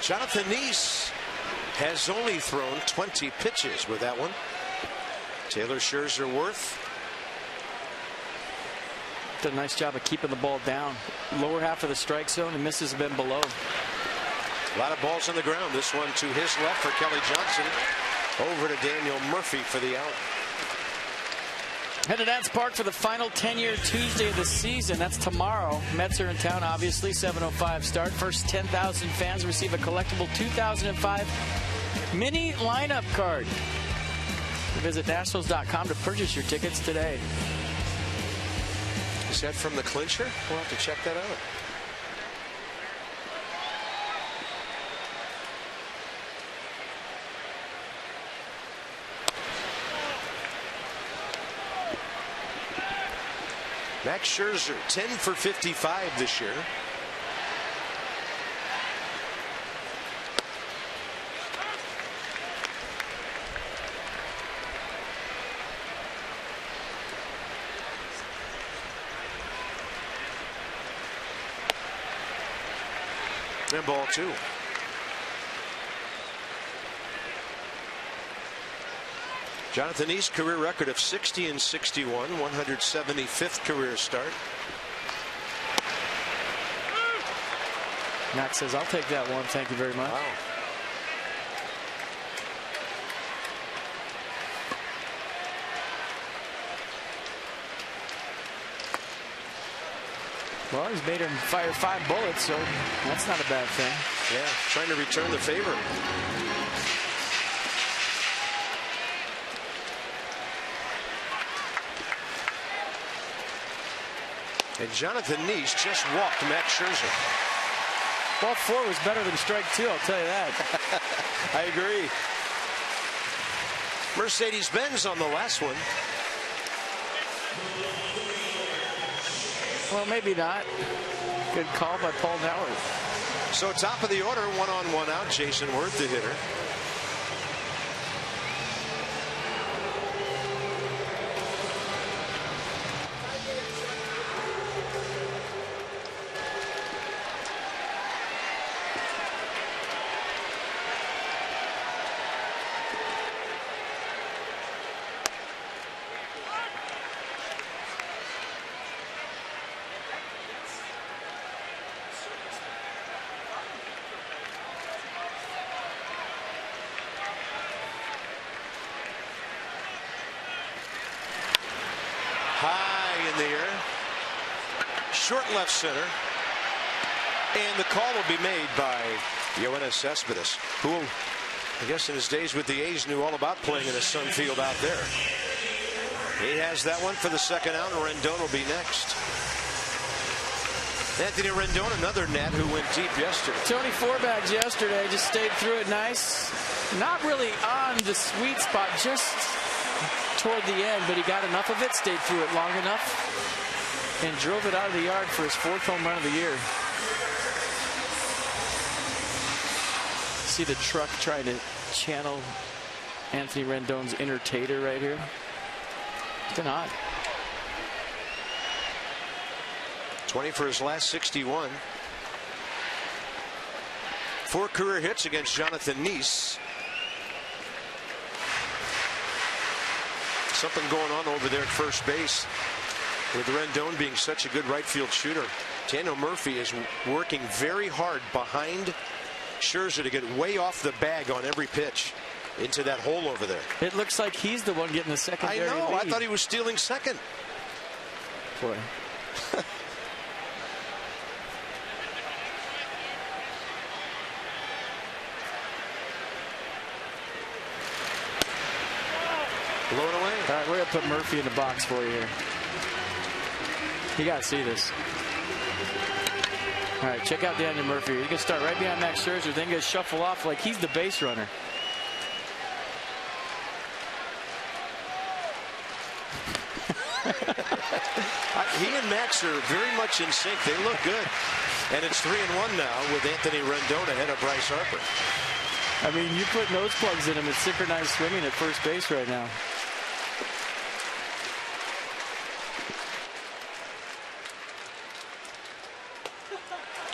Jonathan Neese has only thrown 20 pitches with that one. Taylor, Scherzer, Worth. Did a nice job of keeping the ball down. Lower half of the strike zone, and misses have been below. A lot of balls on the ground. This one to his left for Kelly Johnson. Over to Daniel Murphy for the out. Headed to Nats Park for the final 10-year Tuesday of the season. That's tomorrow. Mets are in town, obviously. 7:05 start. First 10,000 fans receive a collectible 2005 mini lineup card. Visit Nationals.com to purchase your tickets today. Is that from the clincher? We'll have to check that out. Max Scherzer, 10 for 55 this year. And ball two. Jonathan Neese, career record of 60 and 61, 175th career start. Max says, I'll take that one. Thank you very much. Wow. Well, he's made him fire 5 bullets, so that's not a bad thing. Yeah, trying to return the favor. And Jonathan Neese just walked Max Scherzer. Ball 4 was better than strike 2, I'll tell you that. I agree. Mercedes-Benz on the last one. Well, maybe not. Good call by Paul Nauert. So top of the order, 1 on 1 out. Jason Worth, the hitter. high in the air. Short left center. And the call will be made by Yoenis Cespedes, who, I guess in his days with the A's, knew all about playing in a sun field out there. He has that one for the second out, and Rendon will be next. Anthony Rendon, another Nat who went deep yesterday. Tony Fourbags yesterday just stayed through it nice. Not really on the sweet spot, just toward the end, but he got enough of it, stayed through it long enough, and drove it out of the yard for his 4th home run of the year. See the truck trying to channel Anthony Rendon's inner tater right here. It's been odd. 20 for his last 61. 4 career hits against Jonathan Neese. Something going on over there at first base with Rendon being such a good right field shooter. Daniel Murphy is working very hard behind Scherzer to get way off the bag on every pitch into that hole over there. It looks like he's the one getting the secondary lead. I know. I thought he was stealing second. Boy. Blown away. All right, we're going to put Murphy in the box for you here. You got to see this. All right, check out Daniel Murphy. He can start right behind Max Scherzer, then going to shuffle off like he's the base runner. He and Max are very much in sync. They look good. And it's 3-1 now with Anthony Rendon ahead of Bryce Harper. I mean, you put nose plugs in him. It's synchronized swimming at first base right now.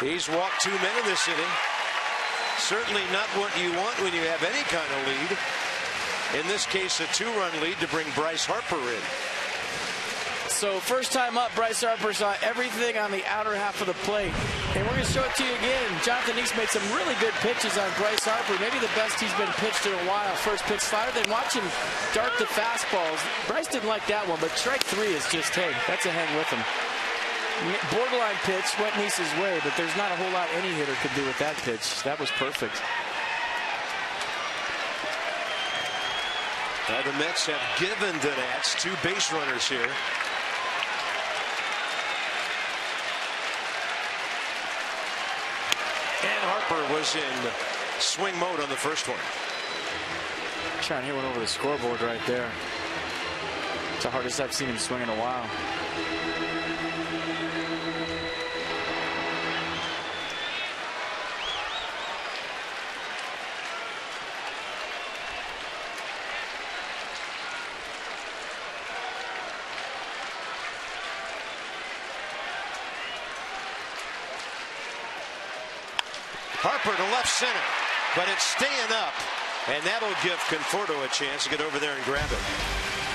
He's walked 2 men in this inning. Certainly not what you want when you have any kind of lead. In this case, a 2-run lead to bring Bryce Harper in. So first time up, Bryce Harper saw everything on the outer half of the plate. And we're going to show it to you again. Jonathan Neese made some really good pitches on Bryce Harper. Maybe the best he's been pitched in a while. First pitch slider, then watch him dart the fastballs. Bryce didn't like that one, but strike 3 is just, hey, that's a hang with him. Borderline pitch went Neese's way, but there's not a whole lot any hitter could do with that pitch. That was perfect. Now the Mets have given the Nats 2 base runners here. And Harper was in swing mode on the first one. Trying to hit one over the scoreboard right there. It's the hardest I've seen him swing in a while. Harper to left center, but it's staying up, and that'll give Conforto a chance to get over there and grab it.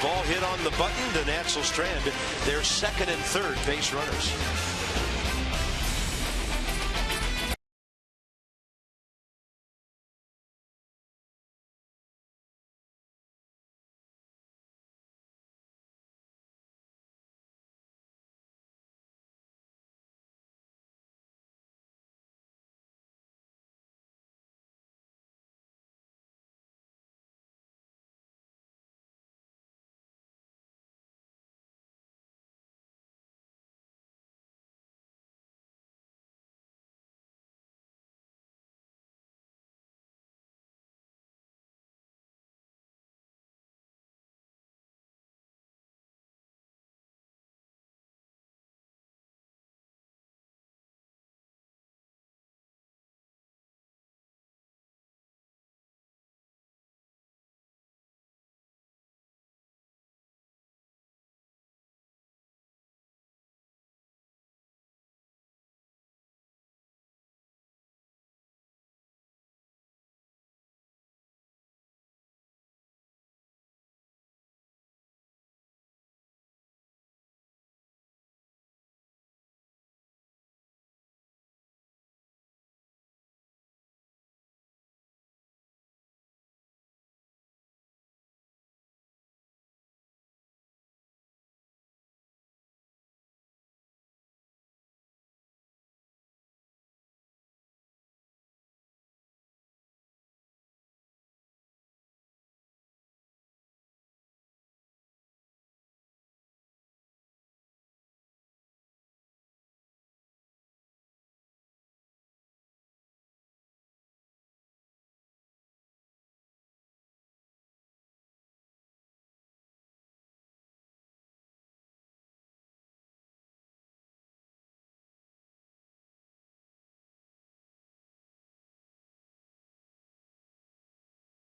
Ball hit on the button. The Nats will strand their second and third base runners.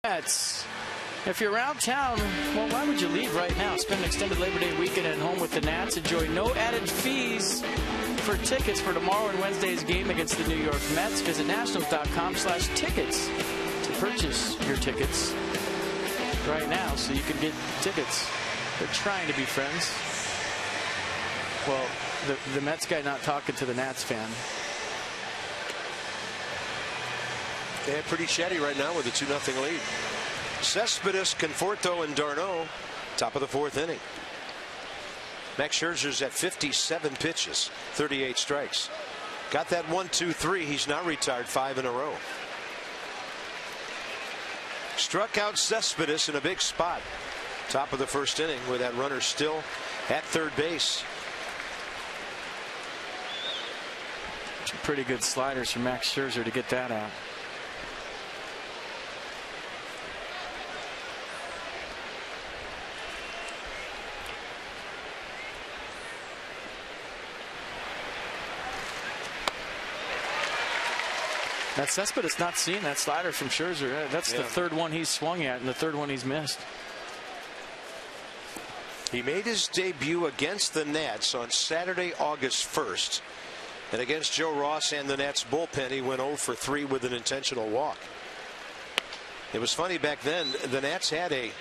Mets. If you're around town, well, why would you leave right now? Spend an extended Labor Day weekend at home with the Nats. Enjoy no added fees for tickets for tomorrow and Wednesday's game against the New York Mets. Visit nationals.com/tickets to purchase your tickets right now so you can get tickets. They're trying to be friends. Well, the Mets guy not talking to the Nats fan. They're pretty chatty right now with a 2-0 lead. Cespedes, Conforto, and d'Arnaud, top of the 4th inning. Max Scherzer's at 57 pitches, 38 strikes. Got that 1-2-3. He's now retired 5 in a row. Struck out Cespedes in a big spot. Top of the 1st inning with that runner still at 3rd base. Some pretty good sliders from Max Scherzer to get that out. That Cespedes not seeing that slider from Scherzer. That's the 3rd one he's swung at and the 3rd one he's missed. He made his debut against the Nats on Saturday, August 1st. And against Joe Ross and the Nats bullpen, he went 0 for 3 with an intentional walk. It was funny back then, the Nats had a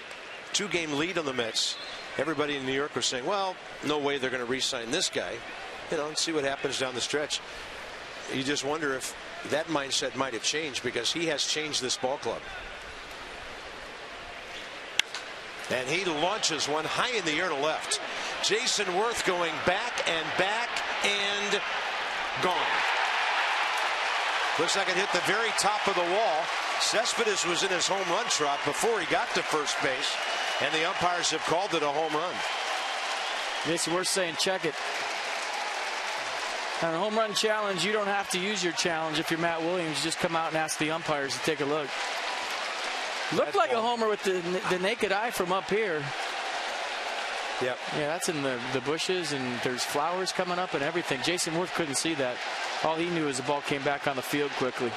2-game lead on the Mets. Everybody in New York was saying, well, no way they're going to re-sign this guy. You know, and see what happens down the stretch. You just wonder if that mindset might have changed, because he has changed this ball club. And he launches one high in the air to left. Jason Worth going back and gone. Looks like it hit the very top of the wall. Cespedes was in his home run trot before he got to first base, and the umpires have called it a home run. Jason Worth saying check it. On a home run challenge, you don't have to use your challenge. If you're Matt Williams, just come out and ask the umpires to take a look. Looked like a homer with the naked eye from up here. Yep. Yeah, that's in the bushes, and there's flowers coming up and everything. Jason Worth couldn't see that. All he knew is the ball came back on the field quickly.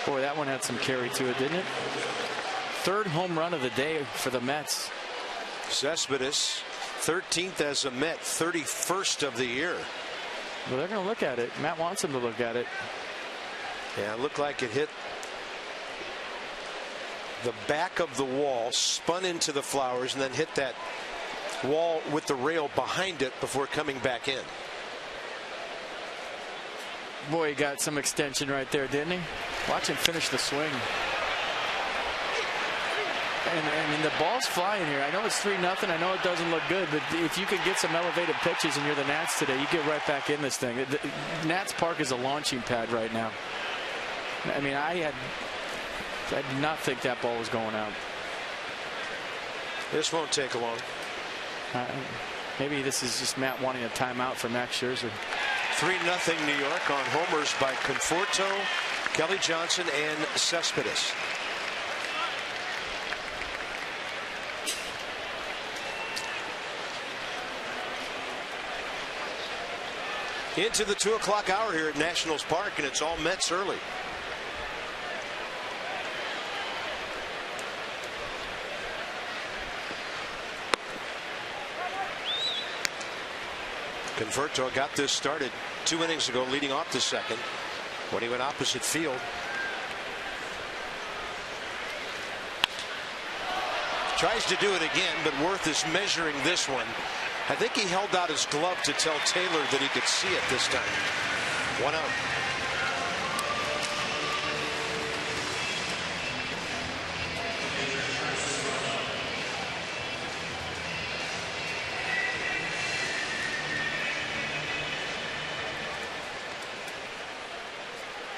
Boy, that one had some carry to it, didn't it? 3rd home run of the day for the Mets. Cespedes, 13th as a Met, 31st of the year. Well, they're going to look at it. Matt wants them to look at it. Yeah, it looked like it hit the back of the wall, spun into the flowers, and then hit that wall with the rail behind it before coming back in. Boy, he got some extension right there, didn't he? Watch him finish the swing. And the ball's flying here. I know it's 3-0. I know it doesn't look good, but if you can get some elevated pitches and you're the Nats today, you get right back in this thing. Nats Park is a launching pad right now. I mean, I did not think that ball was going out. This won't take long. Maybe this is just Matt wanting a timeout for Max Scherzer. 3-0 New York on homers by Conforto, Kelly Johnson, and Cespedes. Into the 2 o'clock hour here at Nationals Park, and it's all Mets early. Conforto got this started 2 innings ago, leading off the 2nd when he went opposite field. Tries to do it again, but Worth is measuring this one. I think he held out his glove to tell Taylor that he could see it this time. 1 out.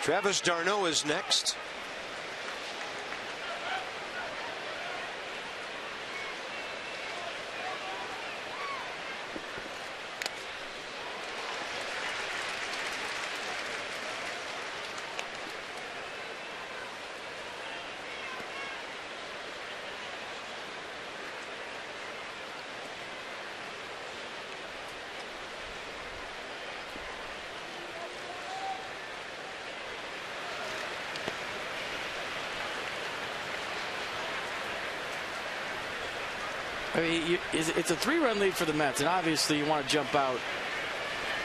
Travis d'Arnaud is next. I mean, it's a 3-run lead for the Mets, and obviously you want to jump out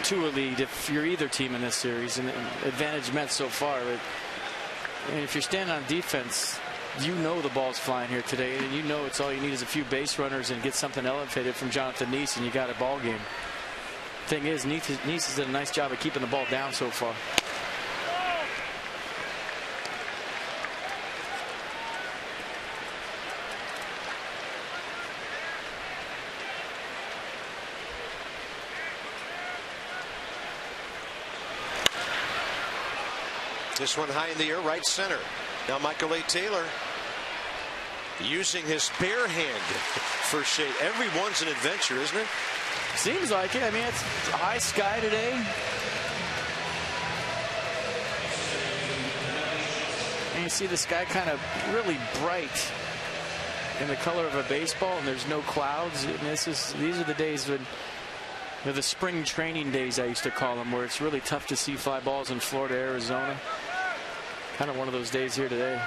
to a lead if you're either team in this series, and advantage Mets so far. And if you're standing on defense, you know the ball's flying here today, and you know it's all you need is a few base runners and get something elevated from Jonathan Neese, and you got a ball game. Thing is, Neese has done a nice job of keeping the ball down so far. This one high in the air, right center. Now Michael A. Taylor using his bare hand for shade. Everyone's an adventure, isn't it? Seems like it. I mean, it's high sky today. And you see the sky kind of really bright in the color of a baseball, and there's no clouds. And these are the days when, the spring training days, I used to call them, where it's really tough to see fly balls in Florida, Arizona. Kind of one of those days here today.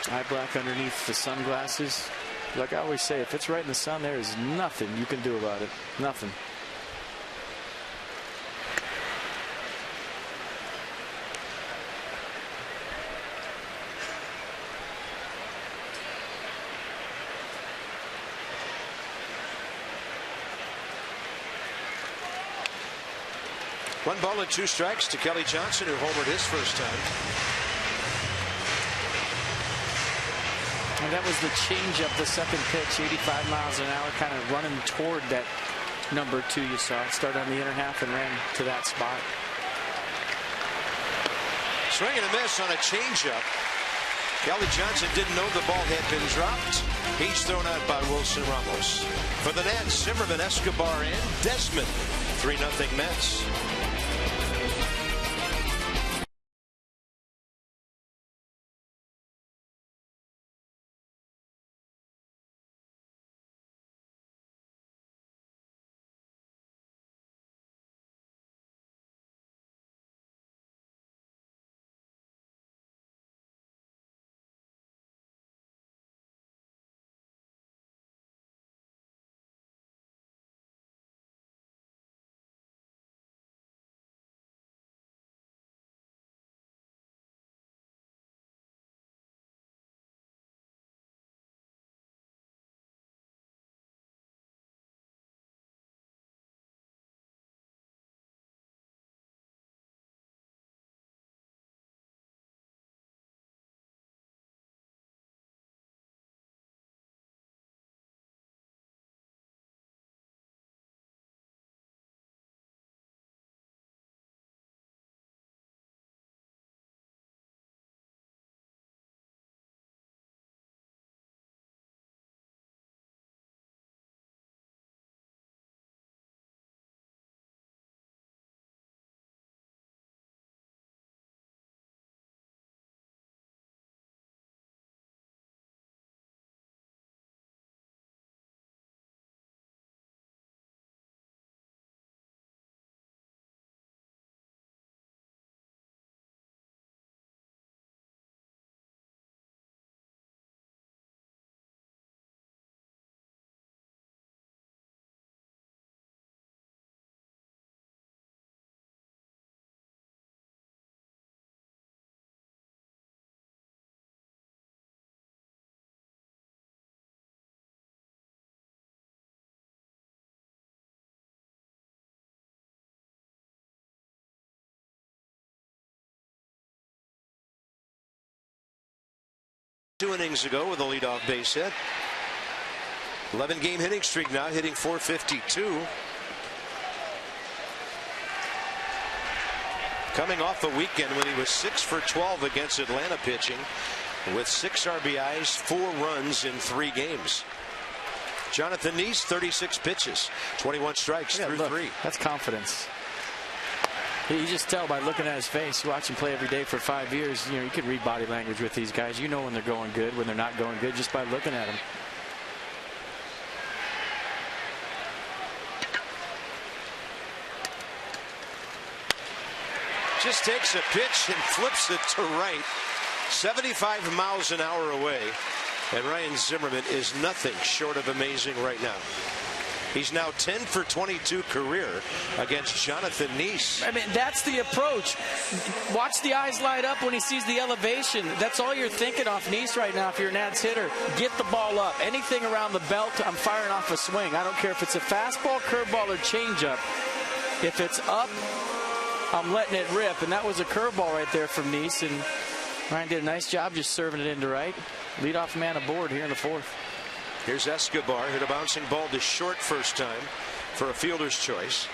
Eye black underneath the sunglasses. Like I always say, if it's right in the sun, there is nothing you can do about it. Nothing. One ball and 2 strikes to Kelly Johnson, who homered his first time. And that was the changeup, the second pitch, 85 miles an hour, kind of running toward that number 2 you saw. It started on the inner half and ran to that spot. Swing and a miss on a changeup. Kelly Johnson didn't know the ball had been dropped. He's thrown out by Wilson Ramos. For the Nats, Zimmerman, Escobar, and Desmond. 3-0 Mets. Two innings ago with a leadoff base hit. 11-game hitting streak now, hitting .452. Coming off a weekend when he was 6 for 12 against Atlanta pitching, with 6 RBIs, 4 runs in 3 games. Jonathan Neese, 36 pitches, 21 strikes through 3. That's confidence. You just tell by looking at his face. You watch him play every day for 5 years. You can read body language with these guys. You know when they're going good, when they're not going good, just by looking at them. just takes a pitch and flips it to right. 75 miles an hour away. And Ryan Zimmerman is nothing short of amazing right now. He's now 10 for 22 career against Jonathan Neese. I mean, that's the approach. Watch the eyes light up when he sees the elevation. That's all you're thinking off Neese right now if you're an Nats hitter. Get the ball up. Anything around the belt, I'm firing off a swing. I don't care if it's a fastball, curveball, or changeup. If it's up, I'm letting it rip. And that was a curveball right there from Neese. And Ryan did a nice job just serving it into right. Leadoff man aboard here in the fourth. Here's Escobar, hit a bouncing ball to short first time for a fielder's choice.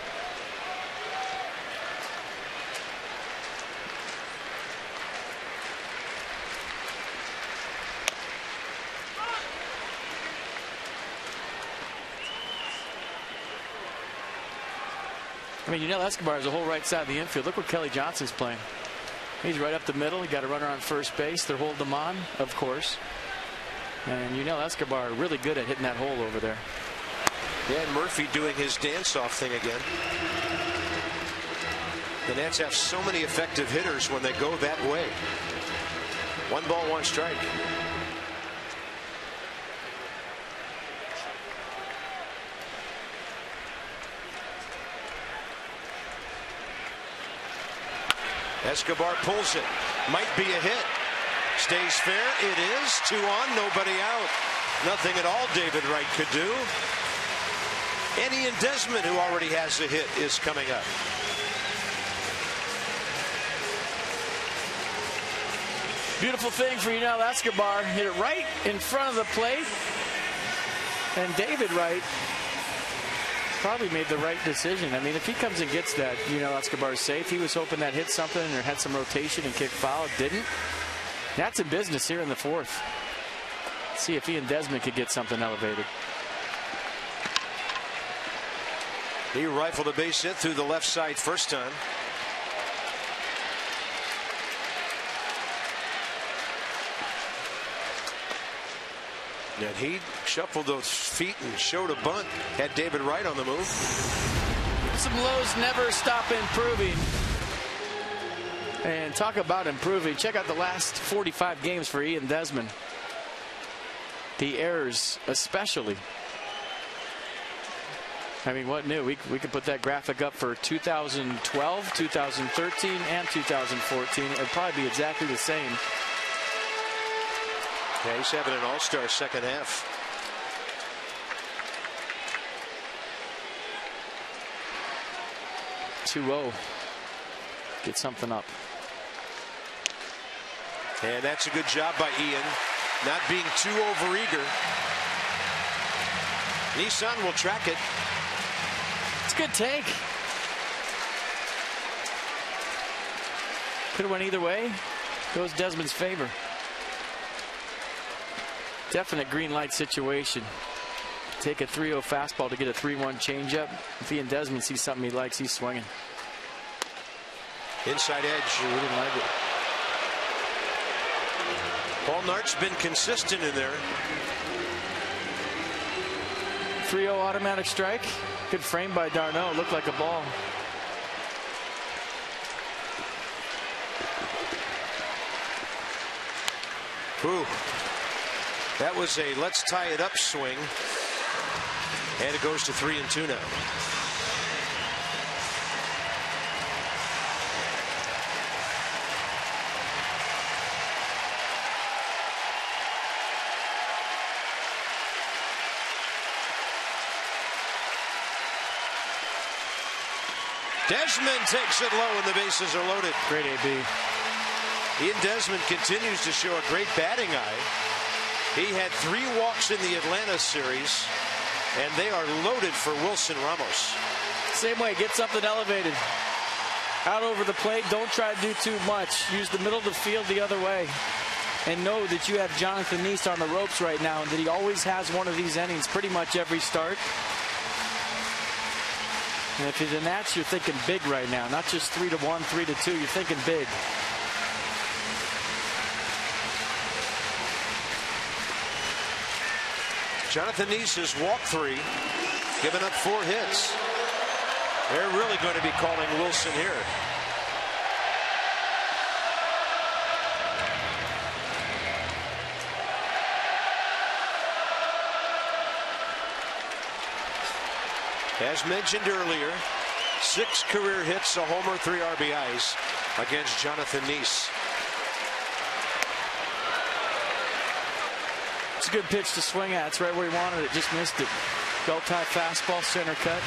I mean, Escobar has the whole right side of the infield. Look where Kelly Johnson's playing. He's right up the middle. He got a runner on first base. They're holding him on, of course. And Escobar really good at hitting that hole over there. Yeah, and Murphy doing his dance-off thing again. The Nats have so many effective hitters when they go that way. 1 ball, 1 strike. Escobar pulls it. Might be a hit. Stays fair. It is. 2 on, nobody out. Nothing at all David Wright could do. And Ian Desmond, who already has a hit, is coming up. Beautiful thing for Escobar. Hit it right in front of the plate. And David Wright probably made the right decision. I mean, if he comes and gets that, Escobar's safe. He was hoping that hit something or had some rotation and kick foul. It didn't. That's in business here in the fourth. Let's see if Ian Desmond could get something elevated. He rifled a base hit through the left side first time. And he shuffled those feet and showed a bunt. Had David Wright on the move. Some lows never stop improving. And talk about improving. Check out the last 45 games for Ian Desmond. The errors especially. I mean, what new? We could put that graphic up for 2012, 2013, and 2014. It would probably be exactly the same. Yeah, he's having an all-star second half. (2-0). Get something up. And that's a good job by Ian, not being too overeager. Nissan will track it. It's a good take. Could have went either way. Goes Desmond's favor. Definite green light situation. Take a 3-0 fastball to get a 3-1 changeup. If Ian Desmond sees something he likes, he's swinging. Inside edge. He didn't like it. Paul Nart's been consistent in there. 3-0 automatic strike. Good frame by Darno. Looked like a ball. Ooh. That was a let's tie it up swing. And it goes to 3-2 now. Desmond takes it low and the bases are loaded. Great AB. Ian Desmond continues to show a great batting eye. He had 3 walks in the Atlanta series, and they are loaded for Wilson Ramos. Same way, get something elevated. Out over the plate, don't try to do too much. Use the middle of the field the other way. And know that you have Jonathan Neese on the ropes right now, and that he always has one of these innings pretty much every start. And if you're the Nats, you're thinking big right now. Not just 3-1, 3-2. You're thinking big. Jonathan Neese has walked 3, given up 4 hits. They're really going to be calling Wilson here. As mentioned earlier, 6 career hits, a homer, 3 RBIs against Jonathan Neese. It's a good pitch to swing at. It's right where he wanted it. Just missed it. Belt-tie fastball, center cut.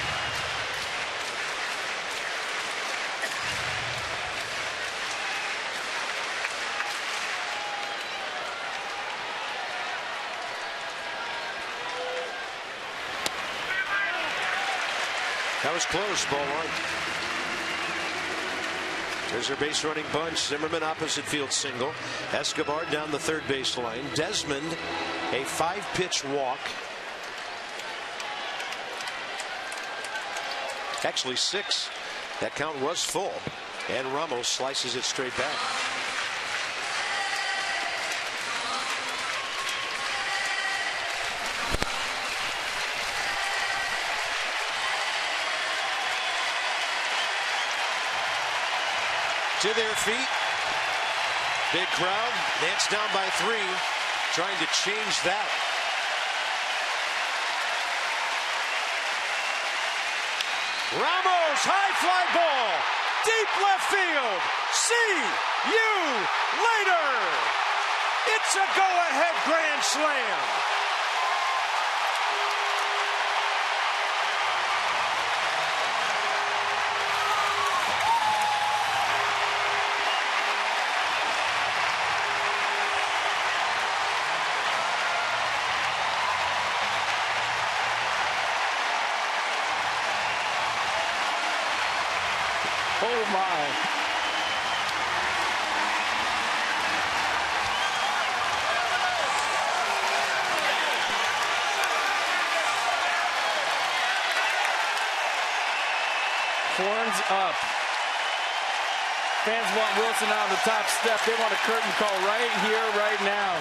That was close, ball 1. There's their base running bunch. Zimmerman opposite field single. Escobar down the third base line. Desmond, a 5-pitch walk. Actually 6. That count was full. And Ramos slices it straight back. To their feet. Big crowd. Nats down by 3. Trying to change that. Ramos, high fly ball. Deep left field. See you later. It's a go-ahead grand slam. Oh my. Horns up. Fans want Wilson on the top step. They want a curtain call right here, right now.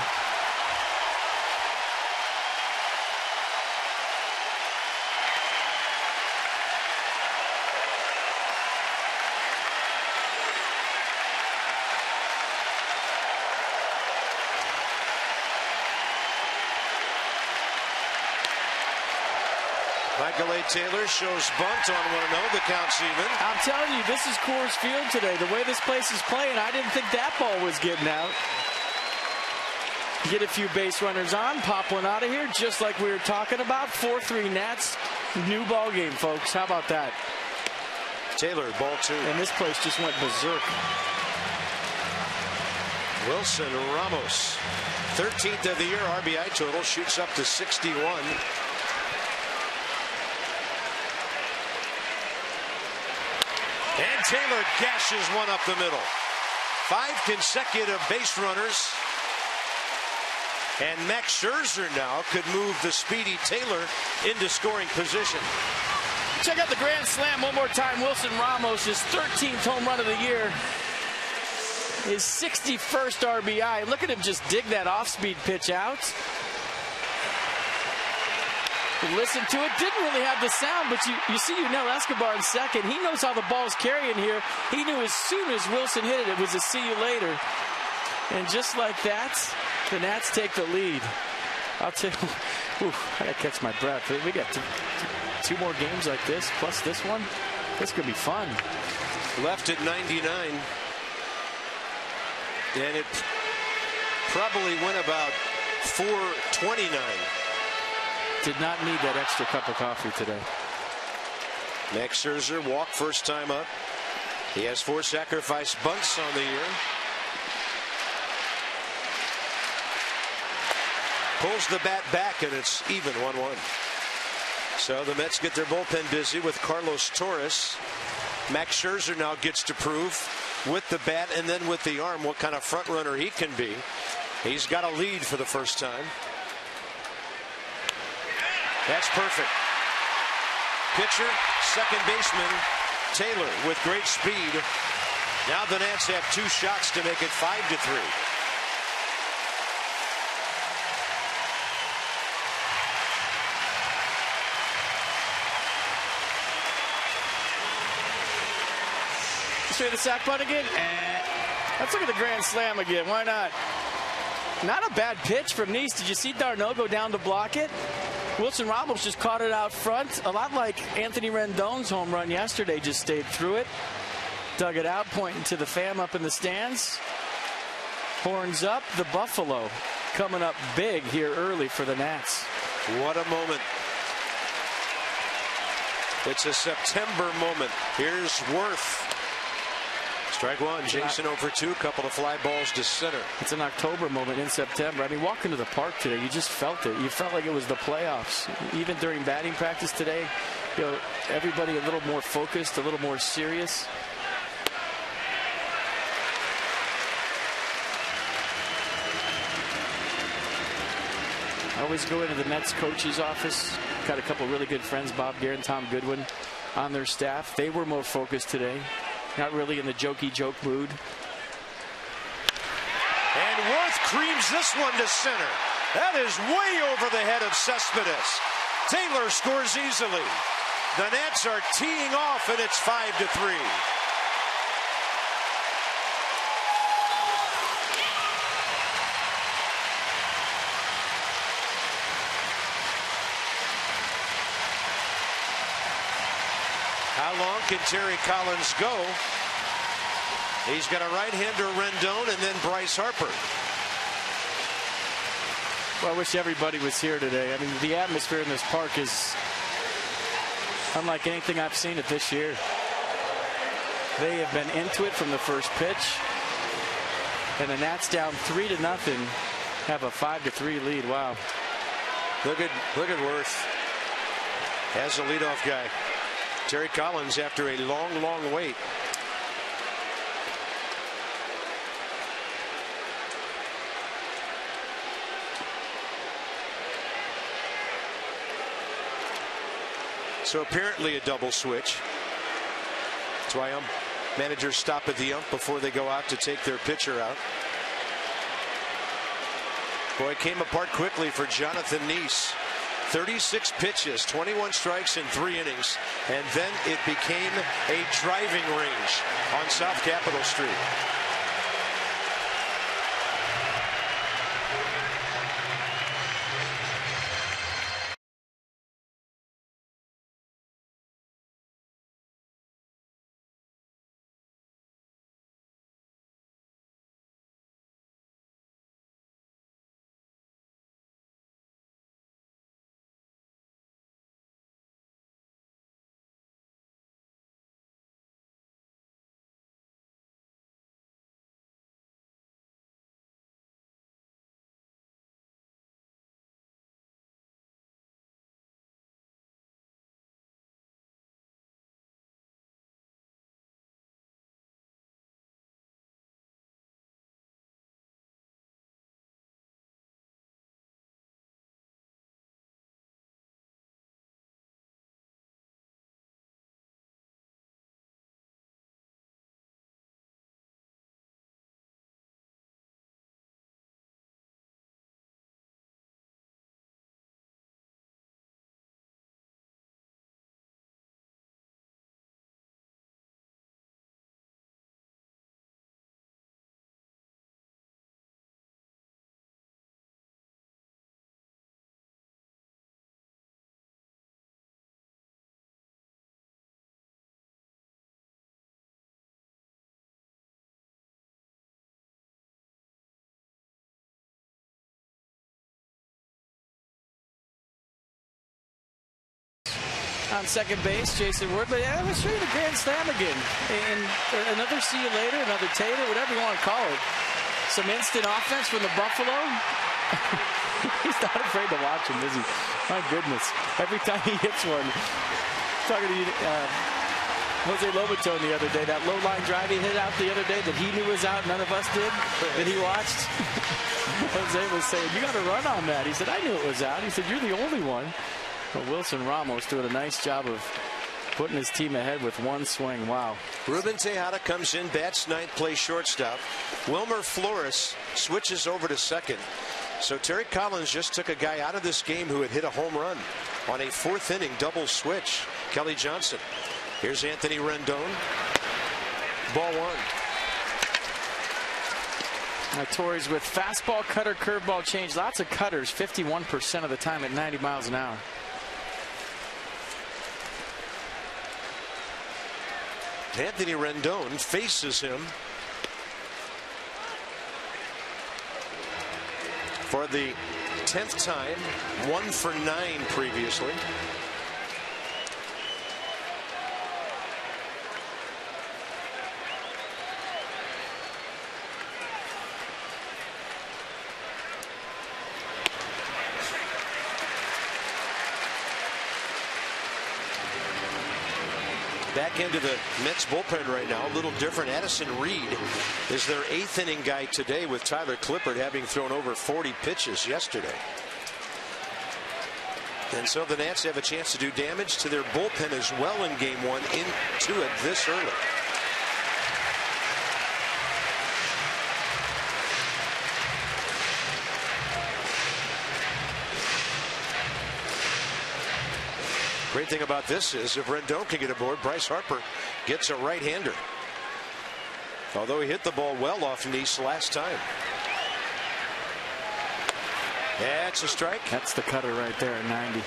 Michael A. Taylor shows bunt on 1-0. The count's even. I'm telling you, this is Coors Field today. The way this place is playing, I didn't think that ball was getting out. Get a few base runners on, pop one out of here, just like we were talking about. 4-3 Nats, new ball game, folks. How about that? Taylor, ball 2. And this place just went berserk. Wilson Ramos, 13th of the year RBI total, shoots up to 61. And Taylor gashes one up the middle. 5 consecutive base runners. And Max Scherzer now could move the speedy Taylor into scoring position. Check out the grand slam one more time. Wilson Ramos, his 13th home run of the year. His 61st RBI. Look at him just dig that off-speed pitch out. Listen to it. Didn't really have the sound, but you see Escobar in second. He knows how the ball's carrying here. He knew as soon as Wilson hit it, it was a see you later. And just like that, the Nats take the lead. I'll tell you, I got to catch my breath. We got two more games like this, plus this one. This could be fun. Left at 99. And it probably went about 4:29. Did not need that extra cup of coffee today. Max Scherzer walked first time up. He has 4 sacrifice bunts on the year. Pulls the bat back, and it's even 1-1. So the Mets get their bullpen busy with Carlos Torres. Max Scherzer now gets to prove with the bat and then with the arm what kind of front runner he can be. He's got a lead for the first time. That's perfect. Pitcher, second baseman, Taylor with great speed. Now the Nats have 2 shots to make it 5-3. Straight the sack bunt again. Let's look at the grand slam again. Why not? Not a bad pitch from Neese. Did you see Darno go down to block it? Wilson Ramos just caught it out front, a lot like Anthony Rendon's home run yesterday. Just stayed through it, dug it out, pointing to the fam up in the stands. Horns up, the Buffalo coming up big here early for the Nats. What a moment. It's a September moment. Here's Worth. Strike one. Jason over 2. Couple of fly balls to center. It's an October moment in September. I mean, walking to the park today, you just felt it. You felt like it was the playoffs. Even during batting practice today, you know, everybody a little more focused, a little more serious. I always go into the Mets coach's office. Got a couple really good friends, Bob Gare and Tom Goodwin, on their staff. They were more focused today. Not really in the jokey joke mood. And Worth creams this one to center. That is way over the head of Cespedes. Taylor scores easily. The Nats are teeing off, and it's 5-3. How long can Terry Collins go? He's got a right-hander, Rendon, and then Bryce Harper. Well, I wish everybody was here today. I mean, the atmosphere in this park is unlike anything I've seen it this year. They have been into it from the first pitch. And the Nats down 3-0, have a 5-3 lead. Wow. Look at Worth as a leadoff guy. Terry Collins after a long wait. So apparently a double switch. That's why managers stop at the ump before they go out to take their pitcher out. Boy, it came apart quickly for Jonathan Neese. 36 pitches, 21 strikes in 3 innings, and then it became a driving range on South Capitol Street. On second base, Jason Ward, but yeah, let's show you the grand slam again. And another see you later, another Taylor, whatever you want to call it. Some instant offense from the Buffalo. He's not afraid to watch him, is he? My goodness. Every time he hits one. Talking to you, Jose Lobaton the other day, that low line drive he hit out the other day that he knew was out, none of us did, that he watched. Jose was saying, you got to run on that. He said, I knew it was out. He said, you're the only one. But Wilson Ramos doing a nice job of putting his team ahead with one swing. Wow. Reuben Tejada comes in, bats ninth, plays shortstop. Wilmer Flores switches over to second. So Terry Collins just took a guy out of this game who had hit a home run on a 4th inning double switch. Kelly Johnson. Here's Anthony Rendon. Ball 1. Torres with fastball, cutter, curveball change. Lots of cutters, 51% of the time at 90 miles an hour. Anthony Rendon faces him for the 10th time, 1 for 9 previously. Back into the Mets bullpen right now, a little different. Addison Reed is their 8th inning guy today, with Tyler Clippard having thrown over 40 pitches yesterday. And so the Nats have a chance to do damage to their bullpen as well in game 1, into it this early. Great thing about this is if Rendon can get aboard, Bryce Harper gets a right-hander. Although he hit the ball well off Neese last time. That's a strike. That's the cutter right there at 90.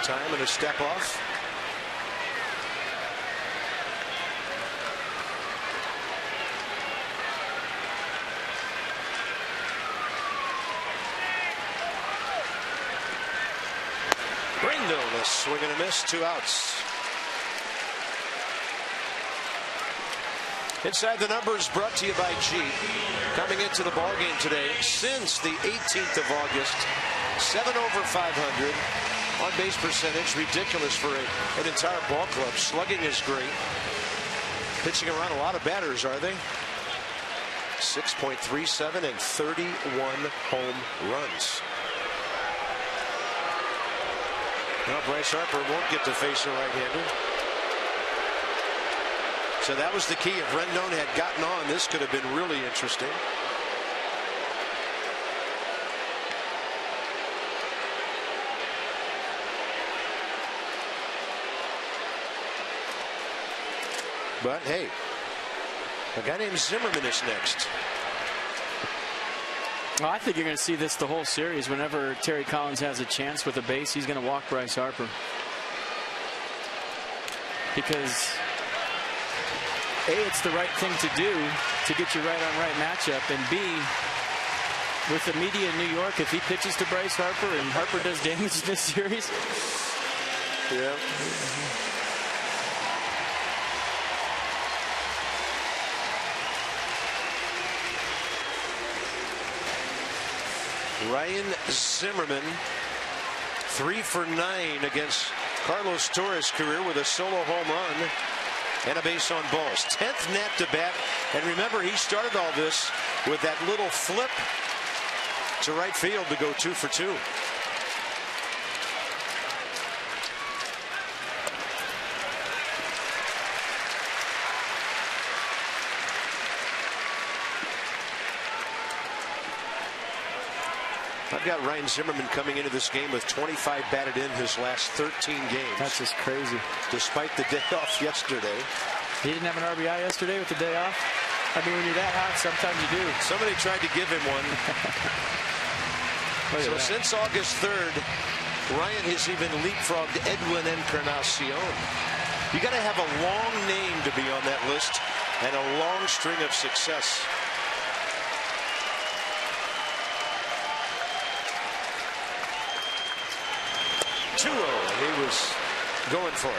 Time and a step off. Rendon, a swing and a miss, 2 outs. Inside the Numbers brought to you by Jeep. Coming into the ballgame today since the 18th of August, 7 over 500. On base percentage, ridiculous for an entire ball club. Slugging is great. Pitching around a lot of batters, are they? 6.37 and 31 home runs. Well, Bryce Harper won't get to face a right-hander. So that was the key. If Rendon had gotten on, this could have been really interesting. But hey, a guy named Zimmerman is next. Well, I think you're going to see this the whole series. Whenever Terry Collins has a chance with a base, he's going to walk Bryce Harper. Because A, it's the right thing to do to get your right-on-right matchup, and B, with the media in New York, if he pitches to Bryce Harper and Harper does damage in this series. Yeah. Ryan Zimmerman, 3 for 9 against Carlos Torres' career with a solo home run and a base on balls. 10th Nat to bat. And remember, he started all this with that little flip to right field to go 2 for 2. I've got Ryan Zimmerman coming into this game with 25 batted in his last 13 games. That's just crazy. Despite the day off yesterday. He didn't have an RBI yesterday with the day off? I mean, when you're that hot, sometimes you do. Somebody tried to give him one. So since August 3rd, Ryan has even leapfrogged Edwin Encarnacion. You got to have a long name to be on that list and a long string of success. He was going for it.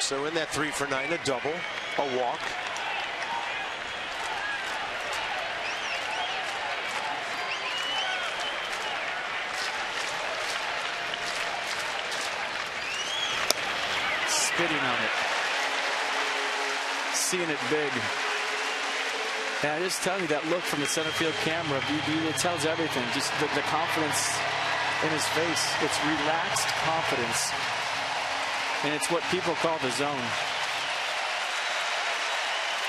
So in that 3 for 9, a double, a walk. Spitting on it. Seeing it big. And I just tell you that look from the center field camera, it tells everything. Just the confidence in his face. It's relaxed confidence. And it's what people call the zone.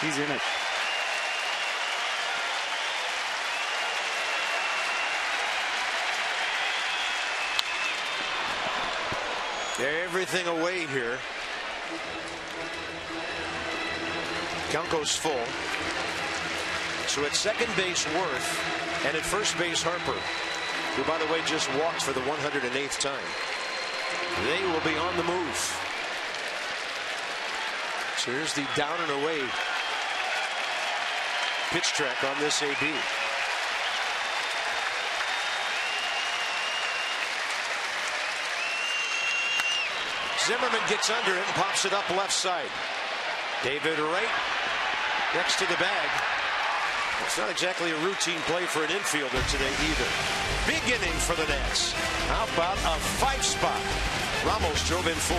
He's in it. Everything away here. Count goes full. So at second base, Worth, and at first base, Harper, who, by the way, just walked for the 108th time. They will be on the move. So here's the down and away pitch track on this AB. Zimmerman gets under it and pops it up left side. David Wright next to the bag. It's not exactly a routine play for an infielder today either. Big inning for the Nats. How about a 5-spot? Ramos drove in 4.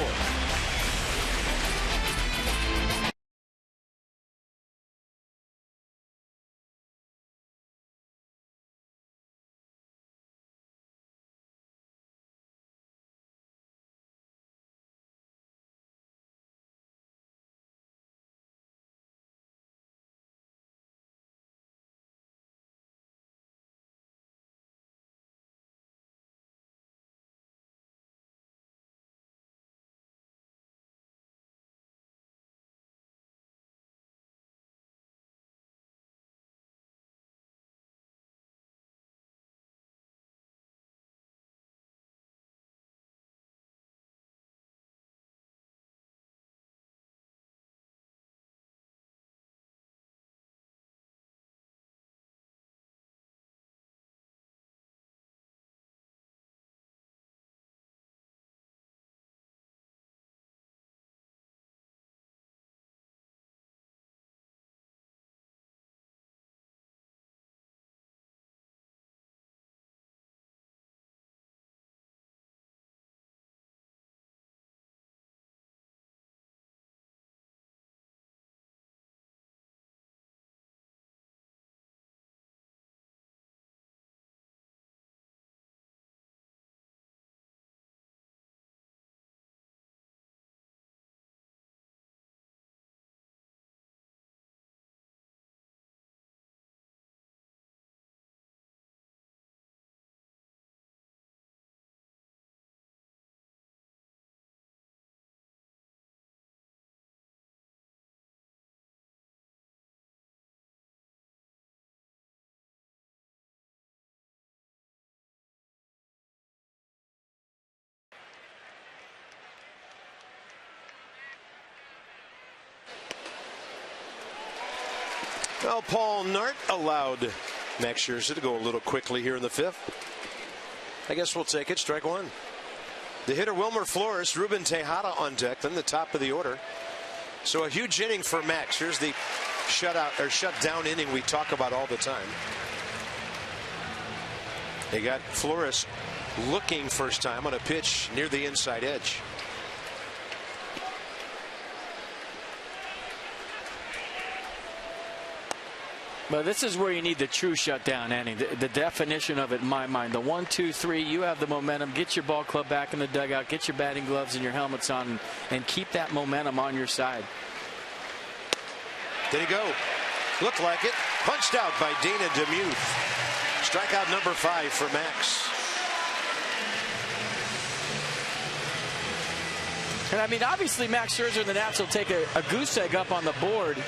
Well, Paul Nart allowed Max Scherzer to go a little quickly here in the 5th. I guess we'll take it. Strike 1. The hitter Wilmer Flores, Reuben Tejada on deck, then the top of the order. So a huge inning for Max. Here's the shutout or shutdown inning we talk about all the time. They got Flores looking first time on a pitch near the inside edge. But this is where you need the true shutdown inning. The definition of it in my mind. The 1, 2, 3, you have the momentum. Get your ball club back in the dugout. Get your batting gloves and your helmets on and keep that momentum on your side. Did he go? Looked like it. Punched out by Dana DeMuth. Strikeout number 5 for Max. And I mean, obviously Max Scherzer and the Nats will take a goose egg up on the board.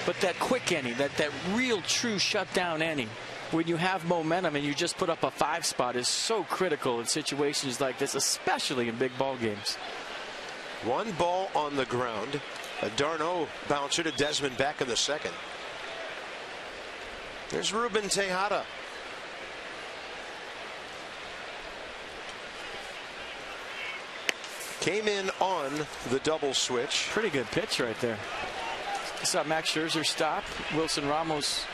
But that quick inning, that real true shutdown inning, when you have momentum and you just put up a 5-spot, is so critical in situations like this, especially in big ball games. 1 ball on the ground. A Darno bouncer to Desmond back in the 2nd. There's Reuben Tejada. Came in on the double switch. Pretty good pitch right there. Saw Max Scherzer stop. Wilson Ramos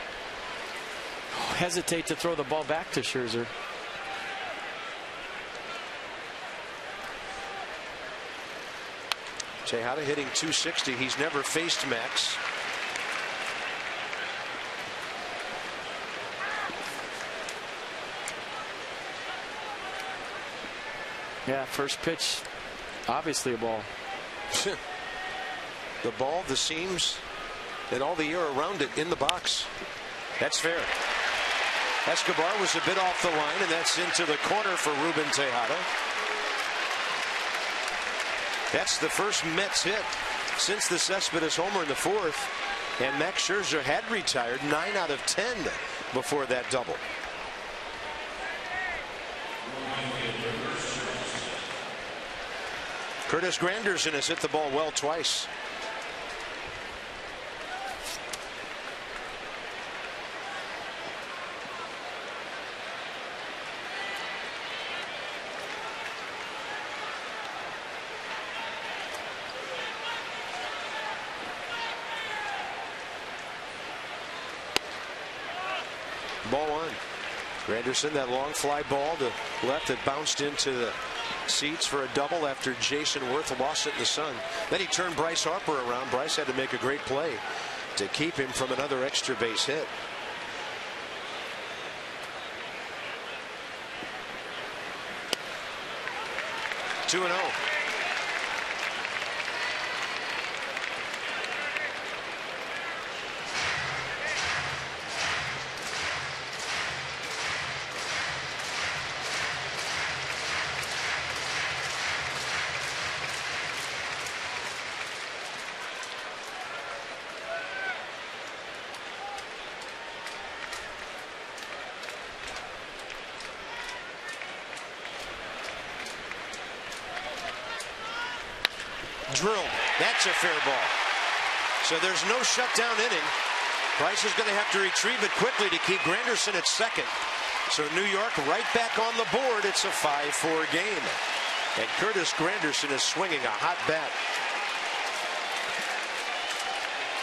hesitate to throw the ball back to Scherzer. Tejada hitting .260. He's never faced Max. Yeah, first pitch, obviously a ball. The ball, the seams, and all the air around it in the box. That's fair. Escobar was a bit off the line, and that's into the corner for Reuben Tejada. That's the first Mets hit since the Cespedes homer in the fourth. And Max Scherzer had retired 9 out of 10 before that double. Curtis Granderson has hit the ball well twice. Ball one. Granderson, that long fly ball to left that bounced into the seats for a double after Jason Worth lost it in the sun. Then he turned Bryce Harper around. Bryce had to make a great play to keep him from another extra base hit. Two and 0. Drilled. That's a fair ball. So there's no shutdown inning. Bryce is going to have to retrieve it quickly to keep Granderson at second. So New York right back on the board. It's a 5-4 game. And Curtis Granderson is swinging a hot bat.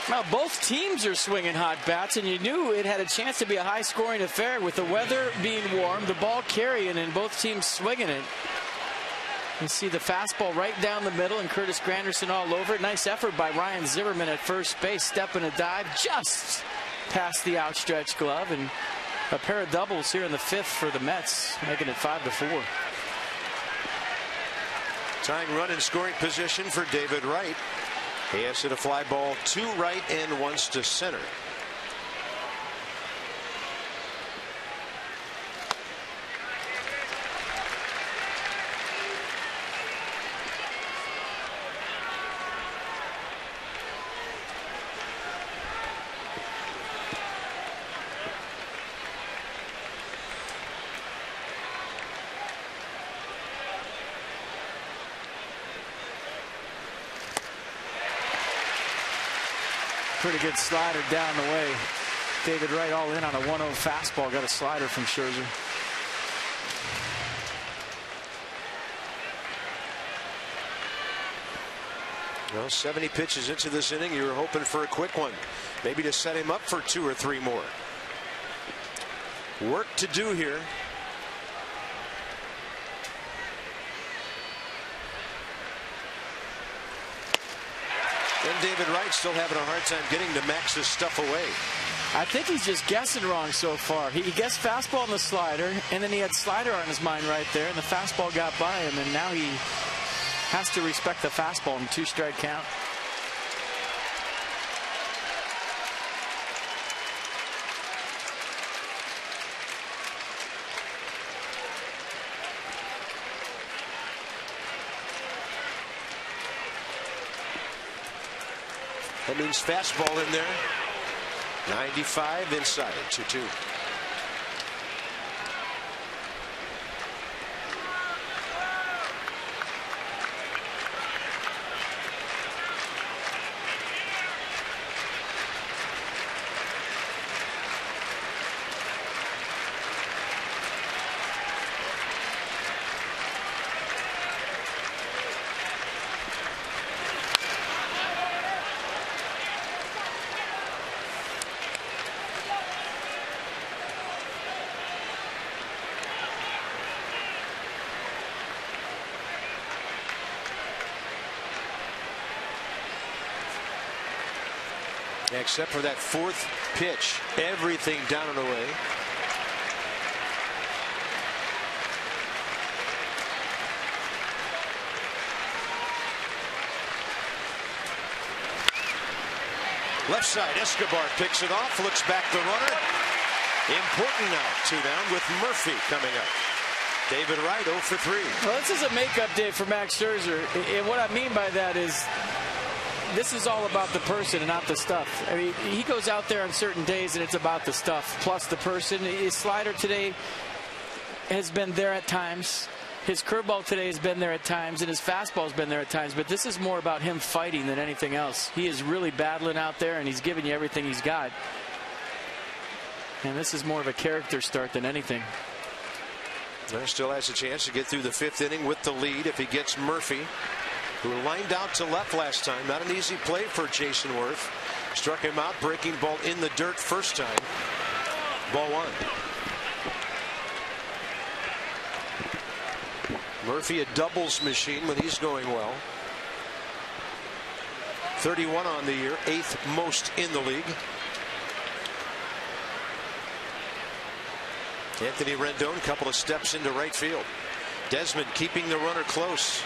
Well, both teams are swinging hot bats, and you knew it had a chance to be a high-scoring affair with the weather being warm, the ball carrying, and both teams swinging it. You see the fastball right down the middle and Curtis Granderson all over it. Nice effort by Ryan Zimmerman at first base. Step and a dive just past the outstretched glove. And a pair of doubles here in the fifth for the Mets, making it 5-4. Tying run in scoring position for David Wright. He has hit a fly ball to right and once to center. Pretty good slider down the way. David Wright all in on a 1-0 fastball. Got a slider from Scherzer. Well, 70 pitches into this inning. You were hoping for a quick one. Maybe to set him up for 2 or 3 more. Work to do here. And David Wright still having a hard time getting to Max's stuff away. I think he's just guessing wrong so far. He guessed fastball on the slider, and then he had slider on his mind right there, and the fastball got by him, and now he has to respect the fastball in 2-strike count. That means fastball in there. 95 inside, 2-2. Except for that fourth pitch, everything down and away. Left side, Escobar picks it off, looks back the runner. Important now, 2 down with Murphy coming up. David Wright 0 for 3. Well, this is a makeup day for Max Scherzer, and what I mean by that is this is all about the person and not the stuff. I mean, he goes out there on certain days and it's about the stuff plus the person. His slider today has been there at times. His curveball today has been there at times, and his fastball has been there at times. But this is more about him fighting than anything else. He is really battling out there, and he's giving you everything he's got. And this is more of a character start than anything. Still has a chance to get through the 5th inning with the lead if he gets Murphy, who lined out to left last time. Not an easy play for Jason Worth. Struck him out, breaking ball in the dirt first time. Ball 1. Murphy a doubles machine when he's going well. 31 on the year, 8th most in the league. Anthony Rendon, couple of steps into right field. Desmond keeping the runner close.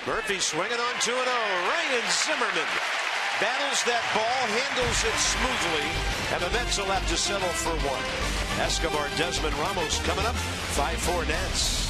Murphy swinging on 2-0. Ryan Zimmerman battles that ball, handles it smoothly, and the Mets will have to settle for 1. Escobar, Desmond, Ramos coming up. 5-4 Nats.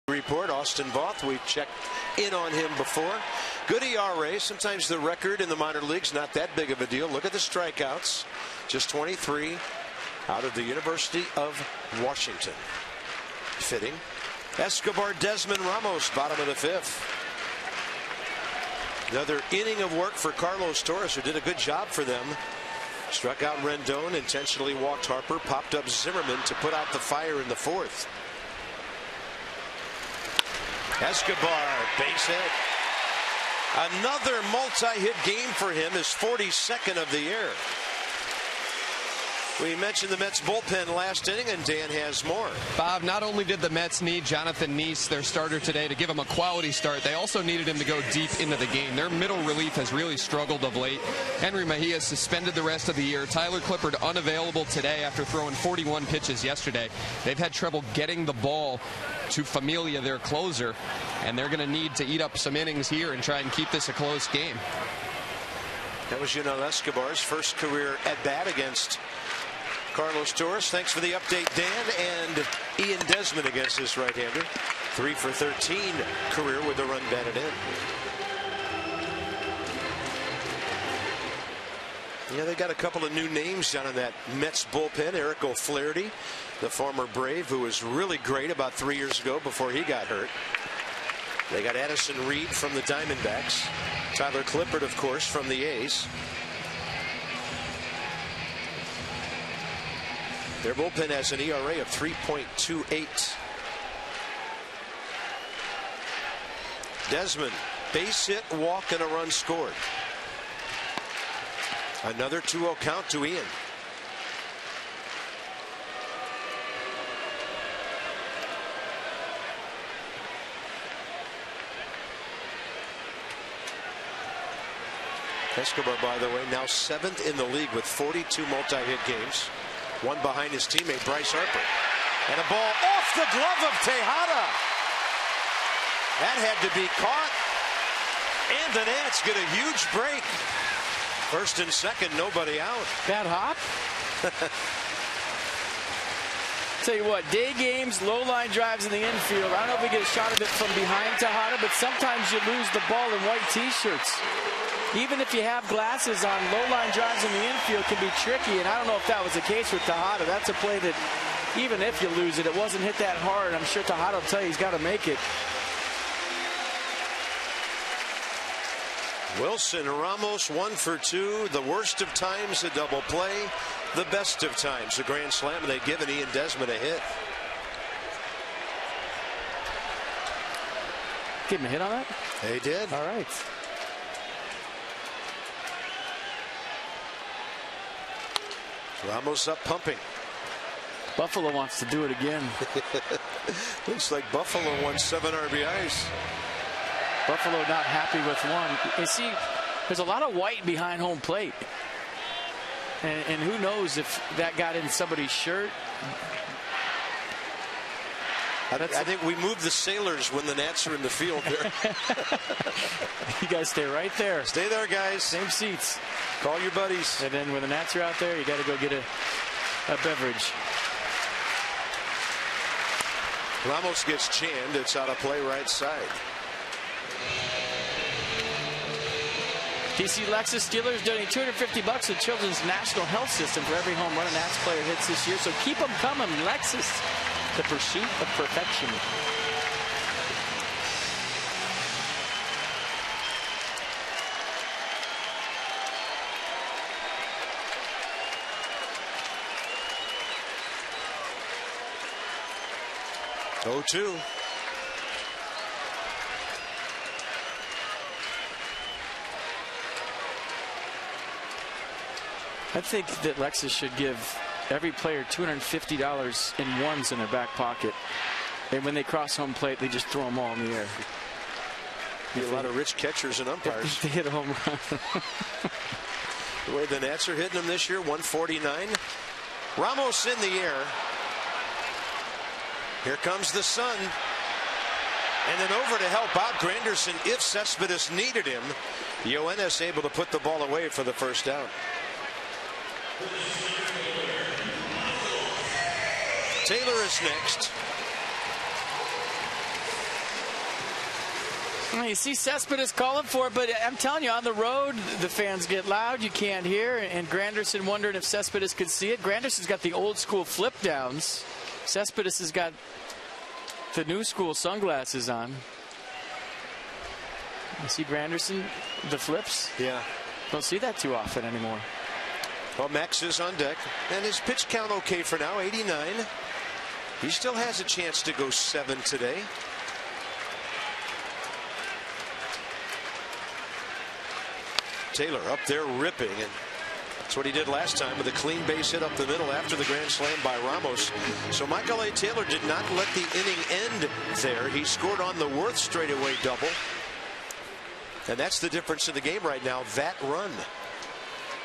Report, Austin Voth, we've checked in on him before. Good ERA. Sometimes the record in the minor leagues not that big of a deal. Look at the strikeouts. Just 23 out of the University of Washington. Fitting. Escobar, Desmond, Ramos, bottom of the 5th. Another inning of work for Carlos Torres, who did a good job for them. Struck out Rendon, intentionally walked Harper, popped up Zimmerman to put out the fire in the 4th. Escobar, base hit. Another multi-hit game for him, his 42nd of the year. We mentioned the Mets bullpen last inning, and Dan has more. Bob, not only did the Mets need Jonathan Neese, their starter today, to give him a quality start, they also needed him to go deep into the game. Their middle relief has really struggled of late. Henry Mejia suspended the rest of the year. Tyler Clippard unavailable today after throwing 41 pitches yesterday. They've had trouble getting the ball to Familia, their closer, and they're going to need to eat up some innings here and try and keep this a close game. That was Escobar's first career at bat against Carlos Torres. Thanks for the update, Dan. And Ian Desmond against this right-hander. 3 for 13 career with the run batted in. Yeah, they got a couple of new names down in that Mets bullpen. Eric O'Flaherty, the former Brave, who was really great about 3 years ago before he got hurt. They got Addison Reed from the Diamondbacks. Tyler Clippard, of course, from the A's. Their bullpen has an ERA of 3.28. Desmond, base hit, walk, and a run scored. Another 2-0 count to Ian. Escobar, by the way, now 7th in the league with 42 multi-hit games. One behind his teammate Bryce Harper. And a ball off the glove of Tejada. That had to be caught. And the Nats get a huge break. First and second, nobody out. That hot? Tell you what, day games, low line drives in the infield. I don't know if we get a shot of it from behind Tejada, but sometimes you lose the ball in white t-shirts. Even if you have glasses on, low line drives in the infield can be tricky, and I don't know if that was the case with Tejada. That's a play that even if you lose it, it wasn't hit that hard. I'm sure Tejada will tell you he's got to make it. Wilson Ramos 1 for 2. The worst of times a double play. The best of times a grand slam. They've given Ian Desmond a hit. Give him a hit on that? They did. All right. Ramos up pumping. Buffalo wants to do it again. Looks like Buffalo won 7 RBIs. Buffalo not happy with one. You see, there's a lot of white behind home plate. And who knows if that got in somebody's shirt. I think we moved the sailors when the Nats are in the field there. You guys stay right there. Stay there, guys. Same seats. Call your buddies. And then when the Nats are out there, you got to go get a beverage. Ramos gets jammed. It's out of play right side. DC Lexus Steelers donate $250 to Children's National Health System for every home run a Nats player hits this year. So keep them coming. Lexus, the pursuit of perfection. Oh, 2. I think that Lexus should give every player $250 in ones in their back pocket. And when they cross home plate, they just throw them all in the air. Be a lot of rich catchers and umpires. They hit a home run. The way the Nats are hitting them this year, 149. Ramos in the air. Here comes the sun. And then over to help out Granderson if Cespedes needed him. Yoenis able to put the ball away for the first down. Taylor is next. You see Cespedes calling for it, but I'm telling you, on the road, the fans get loud. You can't hear. And Granderson wondering if Cespedes could see it. Granderson's got the old school flip downs. Cespedes has got the new school sunglasses on. You see Granderson, the flips? Yeah. Don't see that too often anymore. Well, Max is on deck, and his pitch count okay for now, 89. He still has a chance to go 7 today. Taylor up there ripping, and That's what he did last time with a clean base hit up the middle after the grand slam by Ramos. So Michael A. Taylor did not let the inning end there. He scored on the Worth straightaway double. And that's the difference in the game right now, that run.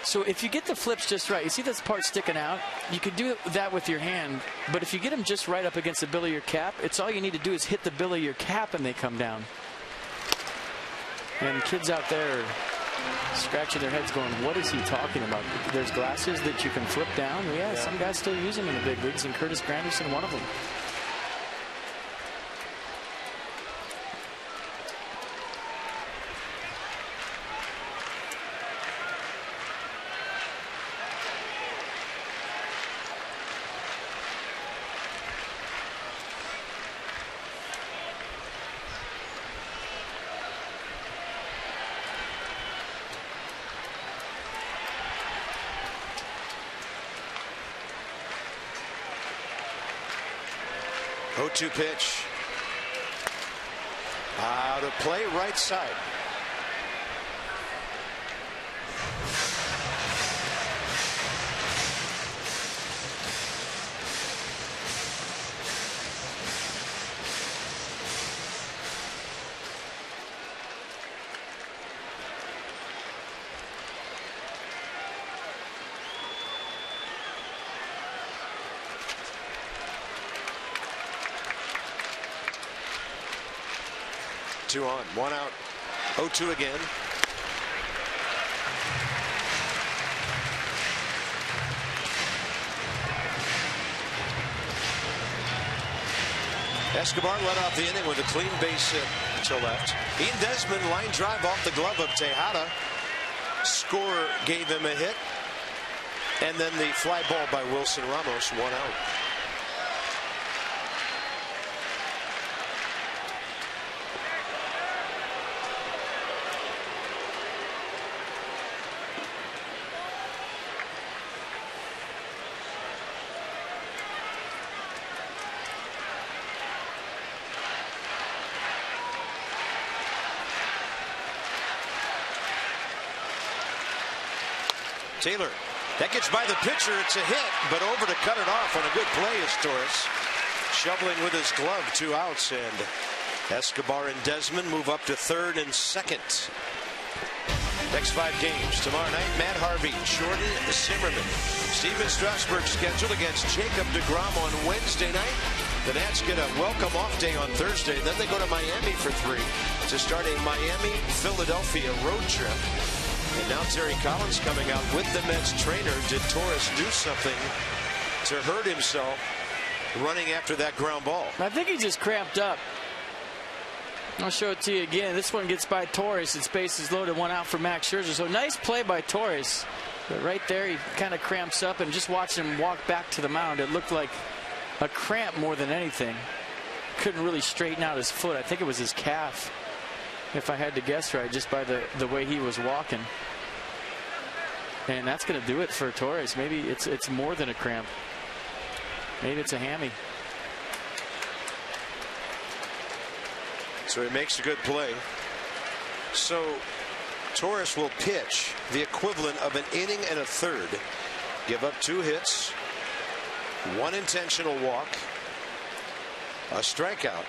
So if you get the flips just right, you see this part sticking out? You can do that with your hand, but if you get them just right up against the bill of your cap, it's all you need to do is hit the bill of your cap and they come down. And kids out there scratching their heads going, what is he talking about? There's glasses that you can flip down. Yeah, some guys still use them in the big leagues, and Curtis Granderson, one of them. Oh-2 pitch. Out of play, right side. Two on, one out. 0-2 again. Escobar led off the inning with a clean base hit to left. Ian Desmond line drive off the glove of Tejada. Scorer gave him a hit. And then the fly ball by Wilson Ramos, one out. Taylor, that gets by the pitcher. It's a hit, but over to cut it off on a good play is Torres. Shoveling with his glove, 2 outs, and Escobar and Desmond move up to third and second. Next 5 games. Tomorrow night, Matt Harvey, Jordan Zimmerman. Steven Strasburg scheduled against Jacob deGrom on Wednesday night. The Nats get a welcome off day on Thursday. Then they go to Miami for 3 to start a Miami-Philadelphia road trip. And now Terry Collins coming out with the Mets trainer. Did Torres do something to hurt himself running after that ground ball? I think he just cramped up. I'll show it to you again. This one gets by Torres. Its base is loaded, 1 out for Max Scherzer. So nice play by Torres. But right there, he kind of cramps up, and just watching him walk back to the mound, it looked like a cramp more than anything. Couldn't really straighten out his foot. I think it was his calf, if I had to guess right, just by the way he was walking. And that's going to do it for Torres. Maybe it's more than a cramp. Maybe it's a hammy. So he makes a good play. So Torres will pitch the equivalent of an inning and a third. Give up 2 hits, 1 intentional walk, a strikeout.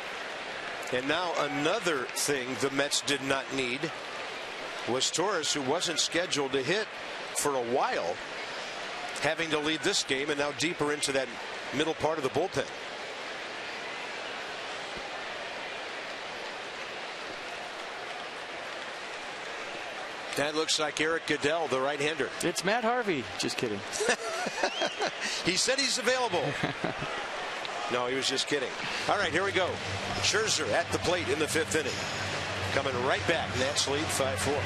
And now another thing the Mets did not need was Torres, who wasn't scheduled to hit for a while, having to lead this game and now deeper into that middle part of the bullpen. That looks like Eric Goodell, the right-hander. It's Matt Harvey. Just kidding. He said he's available. No, he was just kidding. All right, here we go. Scherzer at the plate in the 5th inning. Coming right back. Nats lead 5-4.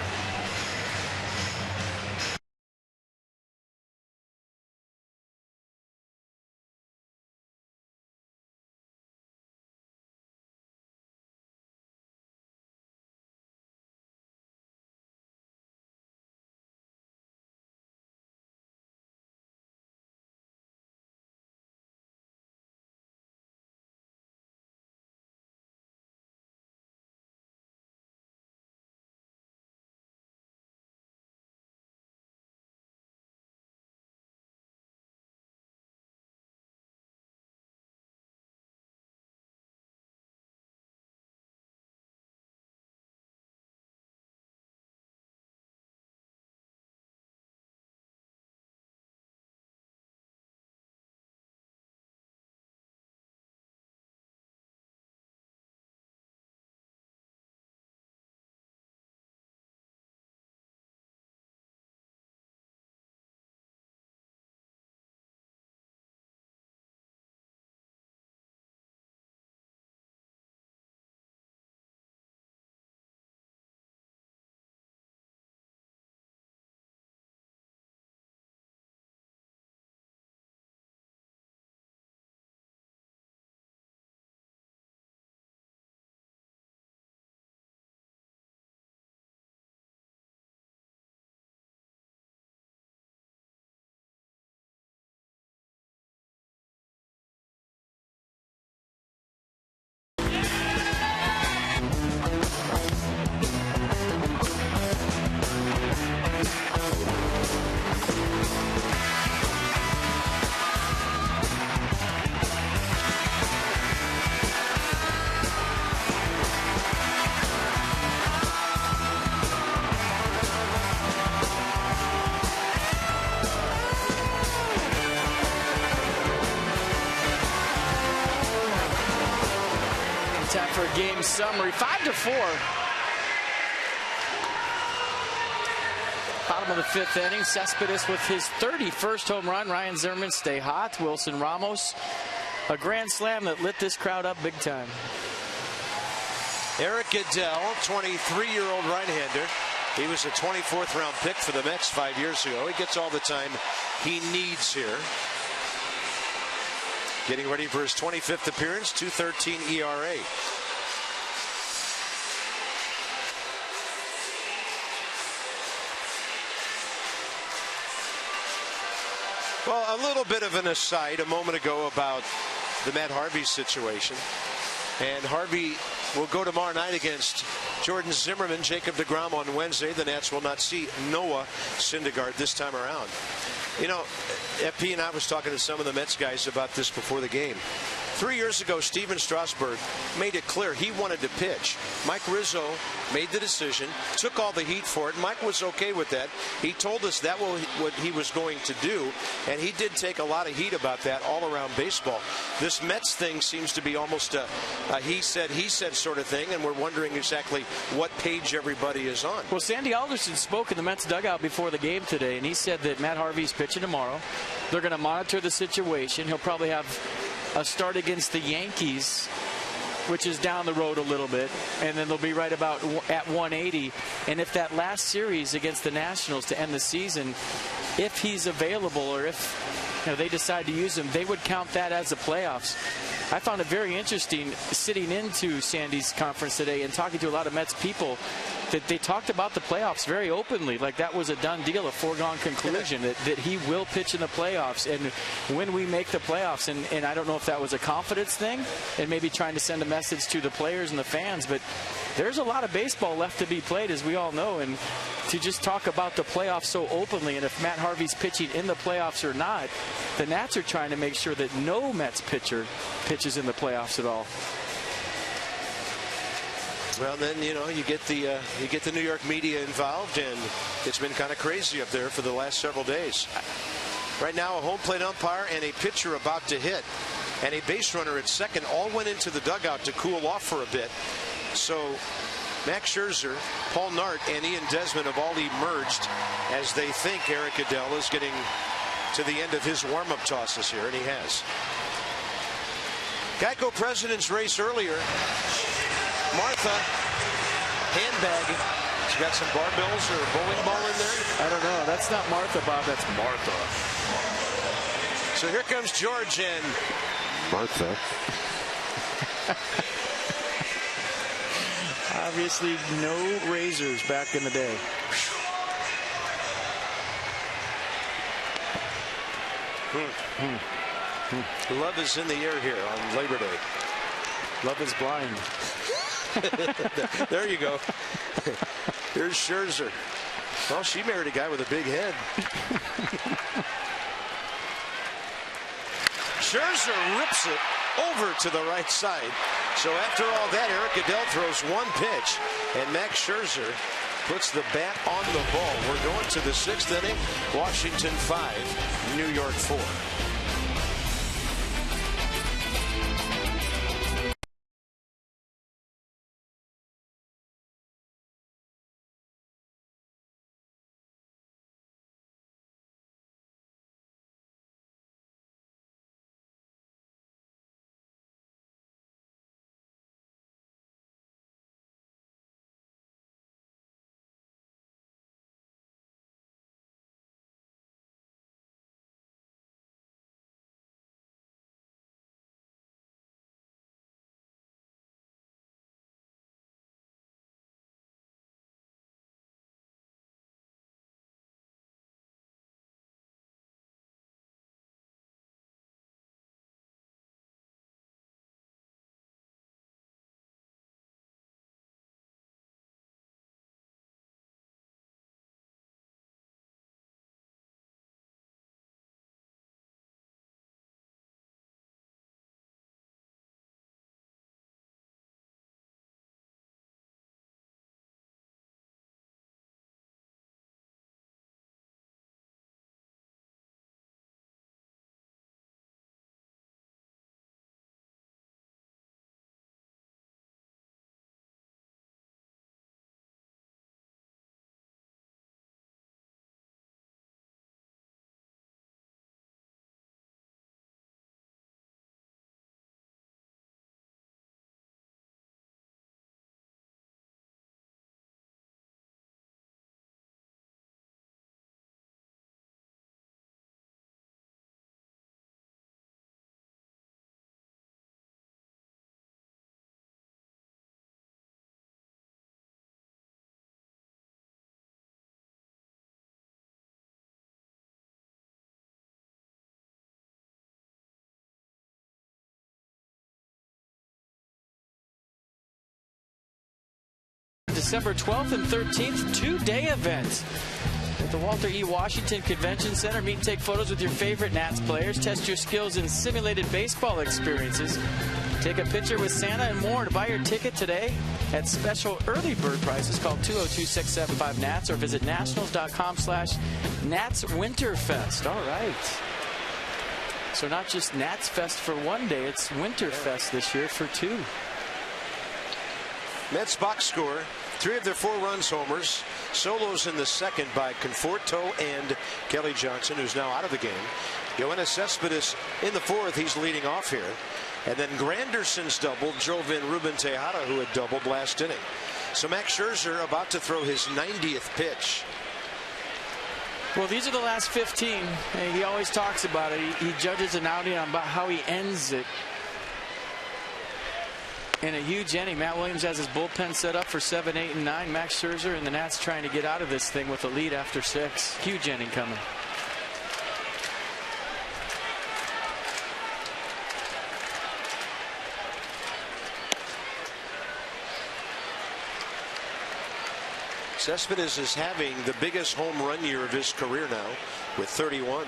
game summary. 5-4. Bottom of the 5th inning. Cespedes with his 31st home run. Ryan Zimmerman stay hot. Wilson Ramos, a grand slam that lit this crowd up big time. Eric Goodell, 23-year-old right-hander. He was a 24th round pick for the Mets 5 years ago. He gets all the time he needs here. Getting ready for his 25th appearance, 2.13 ERA. Well, a little bit of an aside a moment ago about the Matt Harvey situation. And Harvey will go tomorrow night against Jordan Zimmerman, Jacob deGrom on Wednesday. The Nats will not see Noah Syndergaard this time around. You know, FP and I was talking to some of the Mets guys about this before the game. 3 years ago, Steven Strasburg made it clear he wanted to pitch. Mike Rizzo made the decision, took all the heat for it. Mike was okay with that. He told us that what he was going to do, and he did take a lot of heat about that all around baseball. This Mets thing seems to be almost a he said sort of thing, and we're wondering exactly what page everybody is on. Well, Sandy Alderson spoke in the Mets dugout before the game today, and he said that Matt Harvey's pitching tomorrow. They're going to monitor the situation. He'll probably have a start against the Yankees, which is down the road a little bit, and then they'll be right about at 180. And if that last series against the Nationals to end the season, if he's available or if they decide to use him, they would count that as the playoffs. I found it very interesting sitting into Sandy's conference today and talking to a lot of Mets people that they talked about the playoffs very openly, like that was a done deal, a foregone conclusion, that he will pitch in the playoffs. And when we make the playoffs, and I don't know if that was a confidence thing and maybe trying to send a message to the players and the fans, but there's a lot of baseball left to be played, as we all know, and to just talk about the playoffs so openly, and if Matt Harvey's pitching in the playoffs or not, the Nats are trying to make sure that no Mets pitcher pitches in the playoffs at all. Well, then you get the New York media involved, and it's been kind of crazy up there for the last several days. Right now, a home plate umpire and a pitcher about to hit, and a base runner at second all went into the dugout to cool off for a bit. So Max Scherzer, Paul Nart, and Ian Desmond have all emerged as they think Eric Goodell is getting to the end of his warm-up tosses here, and he has. Geico President's race earlier. Martha, handbag. She got some barbells or a bowling ball in there? I don't know. That's not Martha, Bob. That's Martha. So here comes George and Martha. Obviously, no razors back in the day. Love is in the air here on Labor Day. Love is blind. There you go. Here's Scherzer. Well, she married a guy with a big head. Scherzer rips it over to the right side. So after all that, Eric Goodell throws one pitch, and Max Scherzer puts the bat on the ball. We're going to the 6th inning. Washington 5, New York 4. December 12th and 13th, two-day event at the Walter E. Washington Convention Center. Meet and take photos with your favorite Nats players. Test your skills in simulated baseball experiences. Take a picture with Santa and more. To buy your ticket today at special early bird prices, call 202-675-NATS or visit nationals.com/NatsWinterfest. All right. So not just Nats Fest for one day, it's Winterfest this year for two. Mets box score, 3 of their 4 runs homers. Solos in the second by Conforto and Kelly Johnson, who's now out of the game. Yoenis Cespedes in the 4th. He's leading off here. And then Granderson's double drove in Reuben Tejada, who had doubled last inning. So Max Scherzer about to throw his 90th pitch. Well, these are the last 15. And he always talks about it. He judges an outing on about how he ends it. In a huge inning, Matt Williams has his bullpen set up for 7, 8, and 9. Max Scherzer and the Nats trying to get out of this thing with a lead after 6. Huge inning coming. Cespedes is having the biggest home run year of his career now with 31.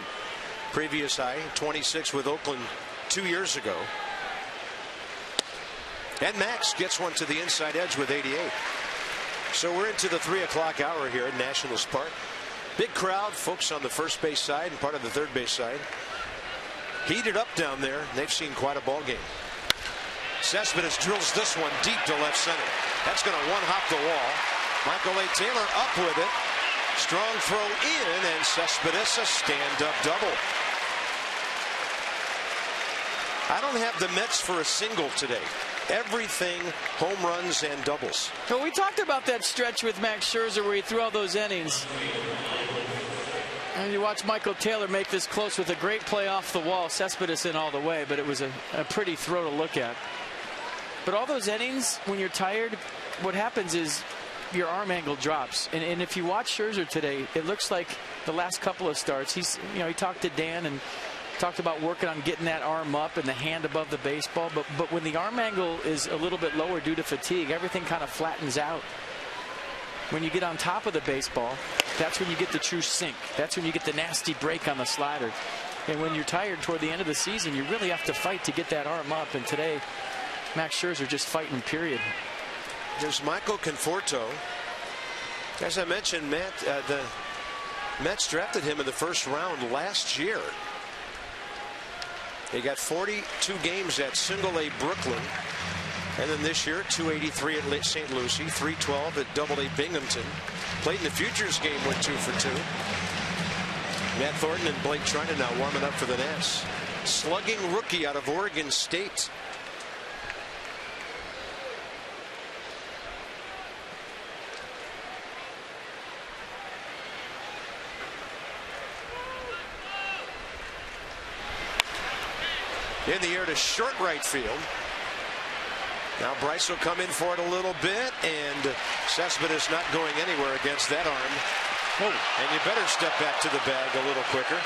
Previous high, 26 with Oakland 2 years ago. And Max gets one to the inside edge with 88. So we're into the 3 o'clock hour here at Nationals Park. Big crowd, folks on the first base side and part of the third base side. Heated up down there. They've seen quite a ball game. Cespedes drills this one deep to left center. That's going to one-hop the wall. Michael A. Taylor up with it. Strong throw in, and Cespedes a stand-up double. I don't have the Mets for a single today. Everything home runs and doubles. Well, we talked about that stretch with Max Scherzer where he threw all those innings. And you watch Michael Taylor make this close with a great play off the wall. Cespedes in all the way, but it was a pretty throw to look at. But all those innings, when you're tired, what happens is your arm angle drops. And if you watch Scherzer today, it looks like the last couple of starts, he talked to Dan and talked about working on getting that arm up and the hand above the baseball. But when the arm angle is a little bit lower due to fatigue, everything kind of flattens out. When you get on top of the baseball, that's when you get the true sink. That's when you get the nasty break on the slider. And when you're tired toward the end of the season, you really have to fight to get that arm up. And today, Max Scherzer just fighting, period. There's Michael Conforto. As I mentioned, the Mets drafted him in the first round last year. He got 42 games at Single-A Brooklyn. And then this year, 283 at St. Lucie, 312 at Double-A Binghamton. Played in the Futures game, went 2 for 2. Matt Thornton and Blake Trinan now warming up for the Nats. Slugging rookie out of Oregon State. In the air to short right field. Now Bryce will come in for it a little bit, and Cespedes not going anywhere against that arm. Oh, and you better step back to the bag a little quicker.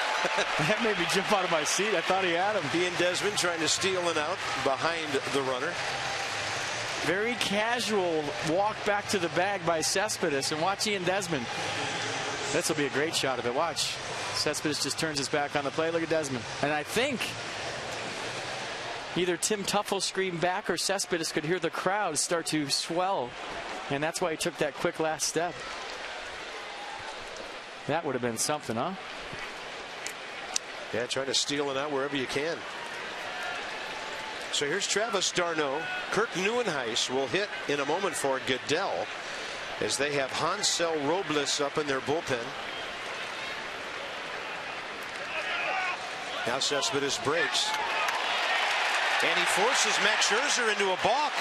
That made me jump out of my seat. I thought he had him. He and Desmond trying to steal it out behind the runner. Very casual walk back to the bag by Cespedes, and watch Ian Desmond. This will be a great shot of it. Watch. Cespedes just turns his back on the play. Look at Desmond. And I think either Tim Tuffle screamed back or Cespedes could hear the crowd start to swell. And that's why he took that quick last step. That would have been something, huh? Yeah, trying to steal it out wherever you can. So here's Travis d'Arnaud. Kirk Neuenhuis will hit in a moment for Goodell as they have Hansel Robles up in their bullpen. Now Cespedes breaks. And he forces Max Scherzer into a balk.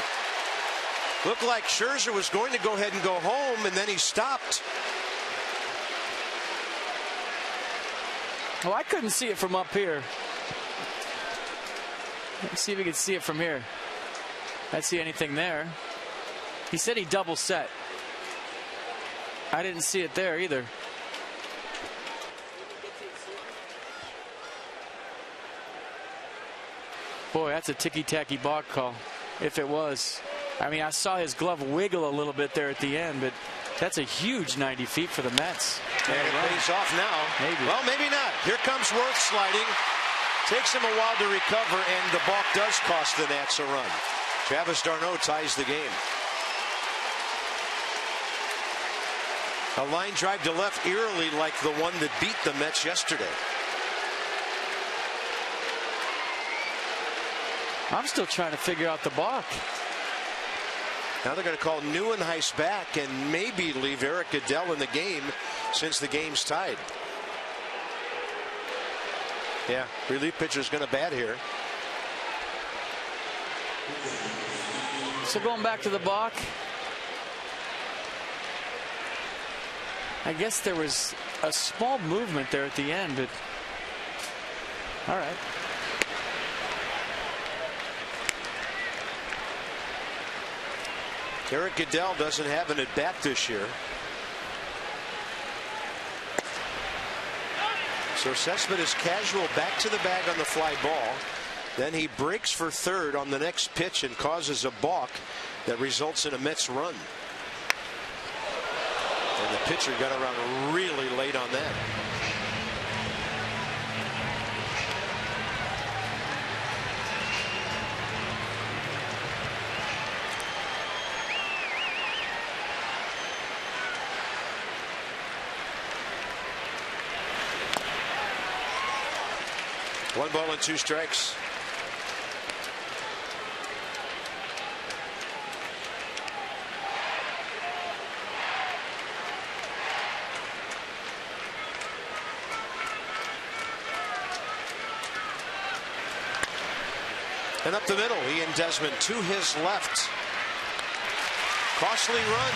Looked like Scherzer was going to go ahead and go home, and then he stopped. Well, I couldn't see it from up here. Let's see if we can see it from here. I didn't see anything there. He said he double set. I didn't see it there either. Boy, that's a ticky-tacky balk call, if it was. I mean, I saw his glove wiggle a little bit there at the end, but that's a huge 90 feet for the Mets. And it pays off now. Maybe. Well, maybe not. Here comes Worth sliding. Takes him a while to recover, and the balk does cost the Nats a run. Travis d'Arnaud ties the game. A line drive to left, eerily like the one that beat the Mets yesterday. I'm still trying to figure out the balk. Now they're going to call Neuenhuis back and maybe leave Eric Goodell in the game since the game's tied. Yeah, relief pitcher's going to bat here. So going back to the balk, I guess there was a small movement there at the end, but all right. Eric Goodell doesn't have an at-bat this year. So Sessman is casual back to the bag on the fly ball. Then he breaks for third on the next pitch and causes a balk that results in a Mets run. And the pitcher got around really late on that. One ball and two strikes. And up the middle, he and Desmond to his left. Costly run.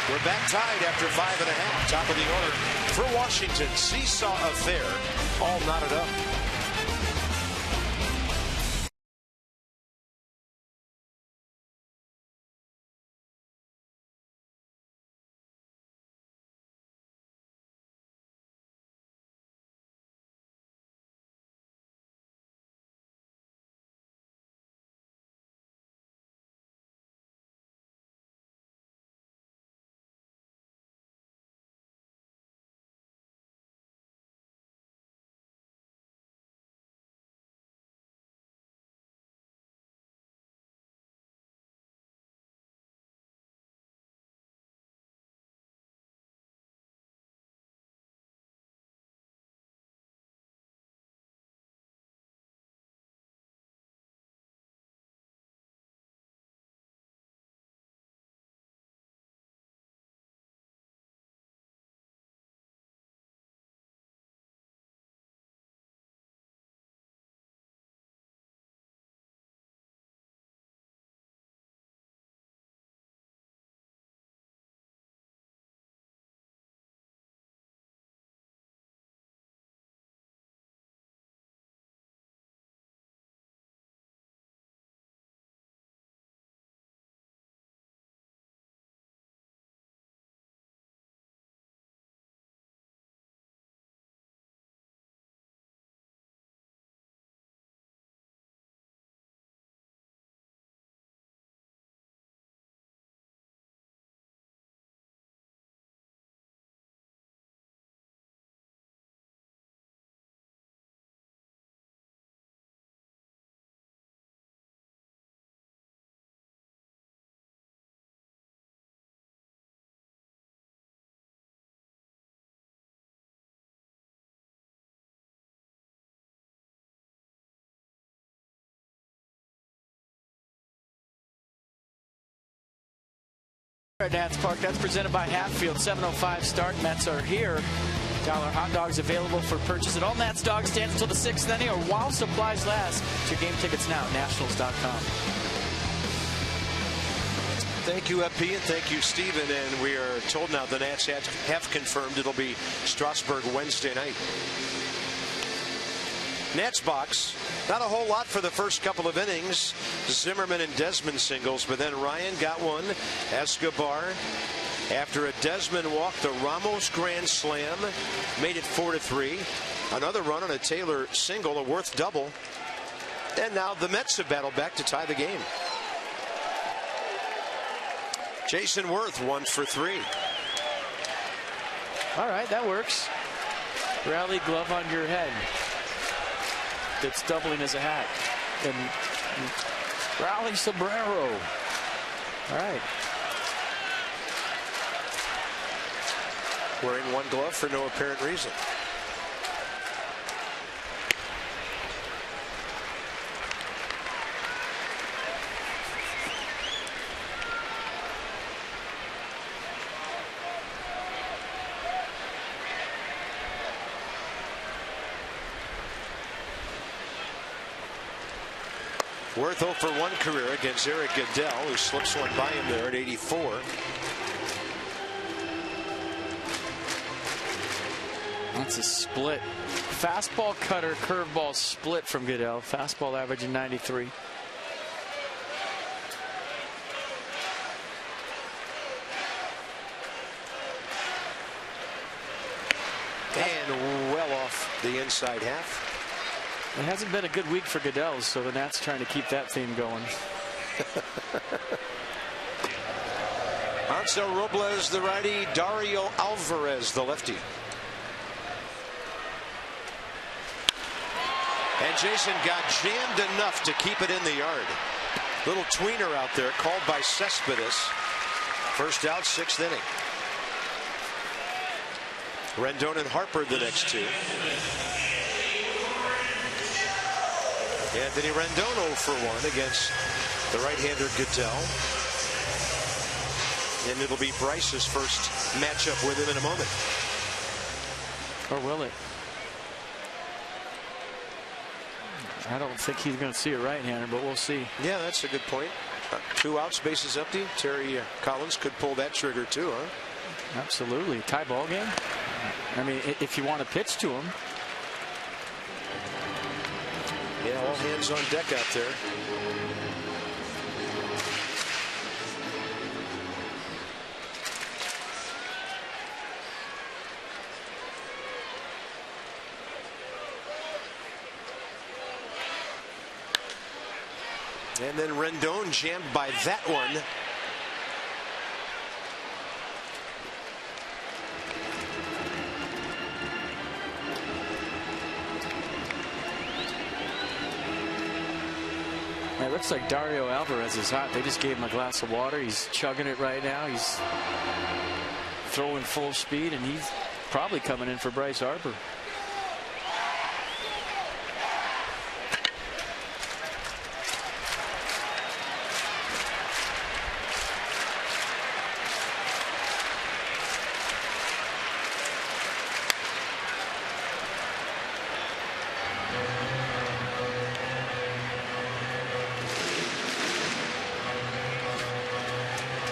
We're back tied after 5.5. Top of the order for Washington. Seesaw affair, all knotted up. At Nats Park, that's presented by Hatfield. 7:05 start. Mets are here. $1 hot dogs available for purchase at all Nats dog stands until the 6th inning or while supplies last. Get your game tickets now at nationals.com. Thank you, FP, and thank you, Steven. And we are told now the Nats have confirmed it'll be Strasburg Wednesday night. Nats box, not a whole lot for the first couple of innings. Zimmerman and Desmond singles, but then Ryan got one. Escobar, after a Desmond walk, the Ramos grand slam, made it 4-3. Another run on a Taylor single, a Worth double. And now the Mets have battled back to tie the game. Jason Worth 1 for 3. All right, that works. Rally glove on your head. It's doubling as a hat. And rally sombrero. All right. Wearing one glove for no apparent reason. Worth 0 for 1 career against Eric Goodell, who slips one by him there at 84. That's a split. Fastball, cutter, curveball split from Goodell. Fastball averaging 93. And well off the inside half. It hasn't been a good week for Goodell, so the Nats trying to keep that theme going. Hansel Robles, the righty. Dario Alvarez, the lefty. And Jason got jammed enough to keep it in the yard. Little tweener out there called by Cespedes. First out, 6th inning. Rendon and Harper the next two. Anthony Rendon 0 for 1 against the right-hander Goodell. And it'll be Bryce's first matchup with him in a moment. Or will it? I don't think he's going to see a right-hander, but we'll see. Yeah, that's a good point. 2 outs, bases empty. Terry Collins could pull that trigger too, huh? Absolutely. Tie ball game. I mean, if you want to pitch to him. Yeah, all hands on deck out there. And then Rendon jammed by that one. It looks like Dario Alvarez is hot. They just gave him a glass of water. He's chugging it right now. He's throwing full speed, and he's probably coming in for Bryce Harper.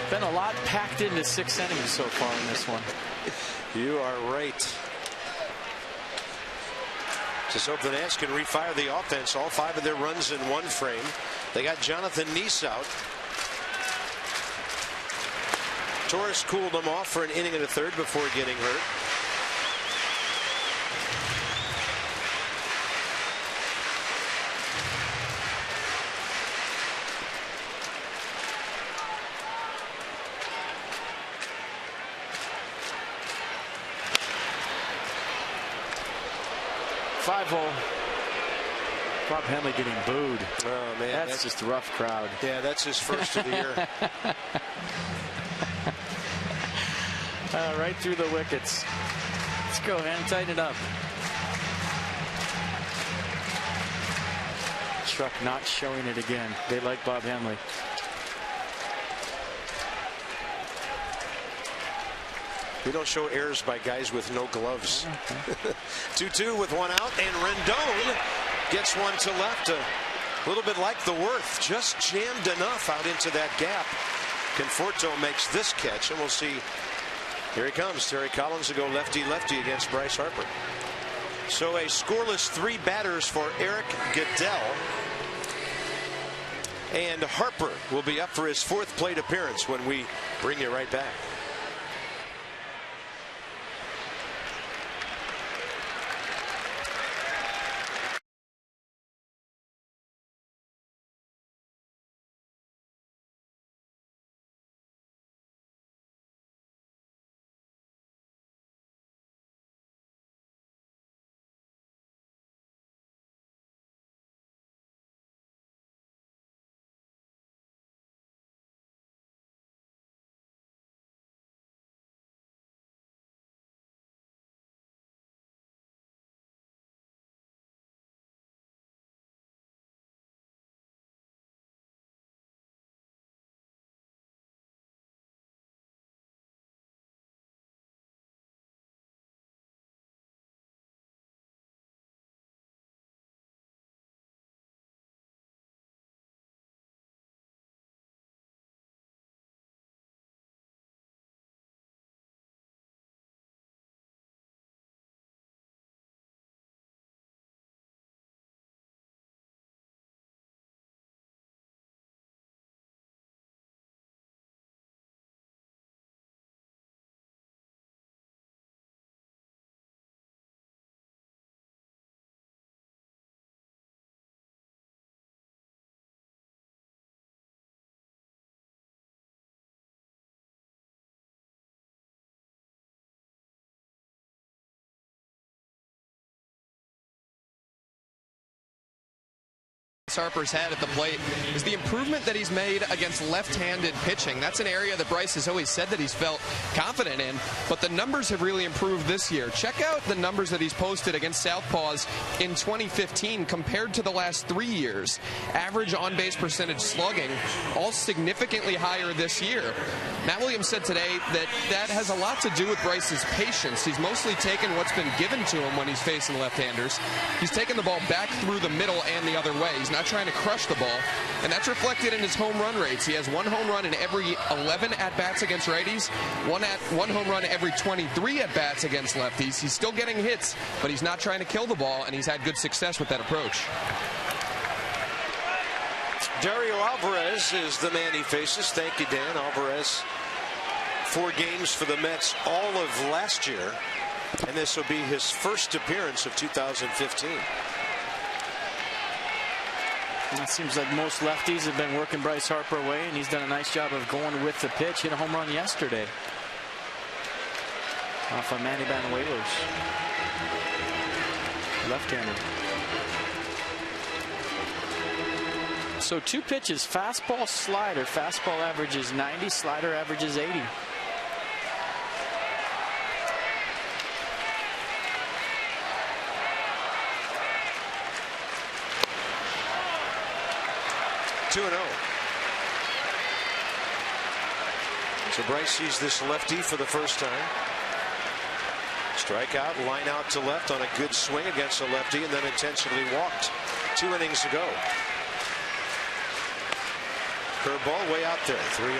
Been a lot packed into 6 innings so far in this one. You are right. Just hope the Nats can refire the offense. All 5 of their runs in one frame. They got Jonathan Neese out. Torres cooled them off for an inning and a third before getting hurt. Bob Henley getting booed. Oh man, that's just a rough crowd. Yeah, that's his first of the year. Right through the wickets. Let's go ahead and tighten it up. Truck not showing it again. They like Bob Henley. We don't show errors by guys with no gloves. 2-2 with 1 out, and Rendon gets one to left. A little bit like the Worth, just jammed enough out into that gap. Conforto makes this catch, and we'll see. Here he comes. Terry Collins to go lefty-lefty against Bryce Harper. So a scoreless 3 batters for Eric Goodell. And Harper will be up for his 4th plate appearance when we bring you right back. Bryce Harper's had at the plate is the improvement that he's made against left-handed pitching. That's an area that Bryce has always said that he's felt confident in, but the numbers have really improved this year. Check out the numbers that he's posted against southpaws in 2015 compared to the last 3 years. Average on-base percentage slugging, all significantly higher this year. Matt Williams said today that that has a lot to do with Bryce's patience. He's mostly taken what's been given to him when he's facing left-handers. He's taken the ball back through the middle and the other way. He's not trying to crush the ball, and that's reflected in his home run rates. He has 1 home run in every 11 at-bats against righties, one home run every 23 at-bats against lefties. He's still getting hits, but he's not trying to kill the ball, and he's had good success with that approach. Dario Alvarez is the man he faces. Thank you, Dan. Alvarez, 4 games for the Mets all of last year, and this will be his first appearance of 2015. It seems like most lefties have been working Bryce Harper away, and he's done a nice job of going with the pitch. Hit a home run yesterday off of Manny Banuelos. Left-hander. So 2 pitches, fastball, slider. Fastball averages 90, slider averages 80. Two and 0. So Bryce sees this lefty for the first time. Strikeout, line out to left on a good swing against a lefty, and then intentionally walked 2 innings ago. Curveball way out there, 3-0.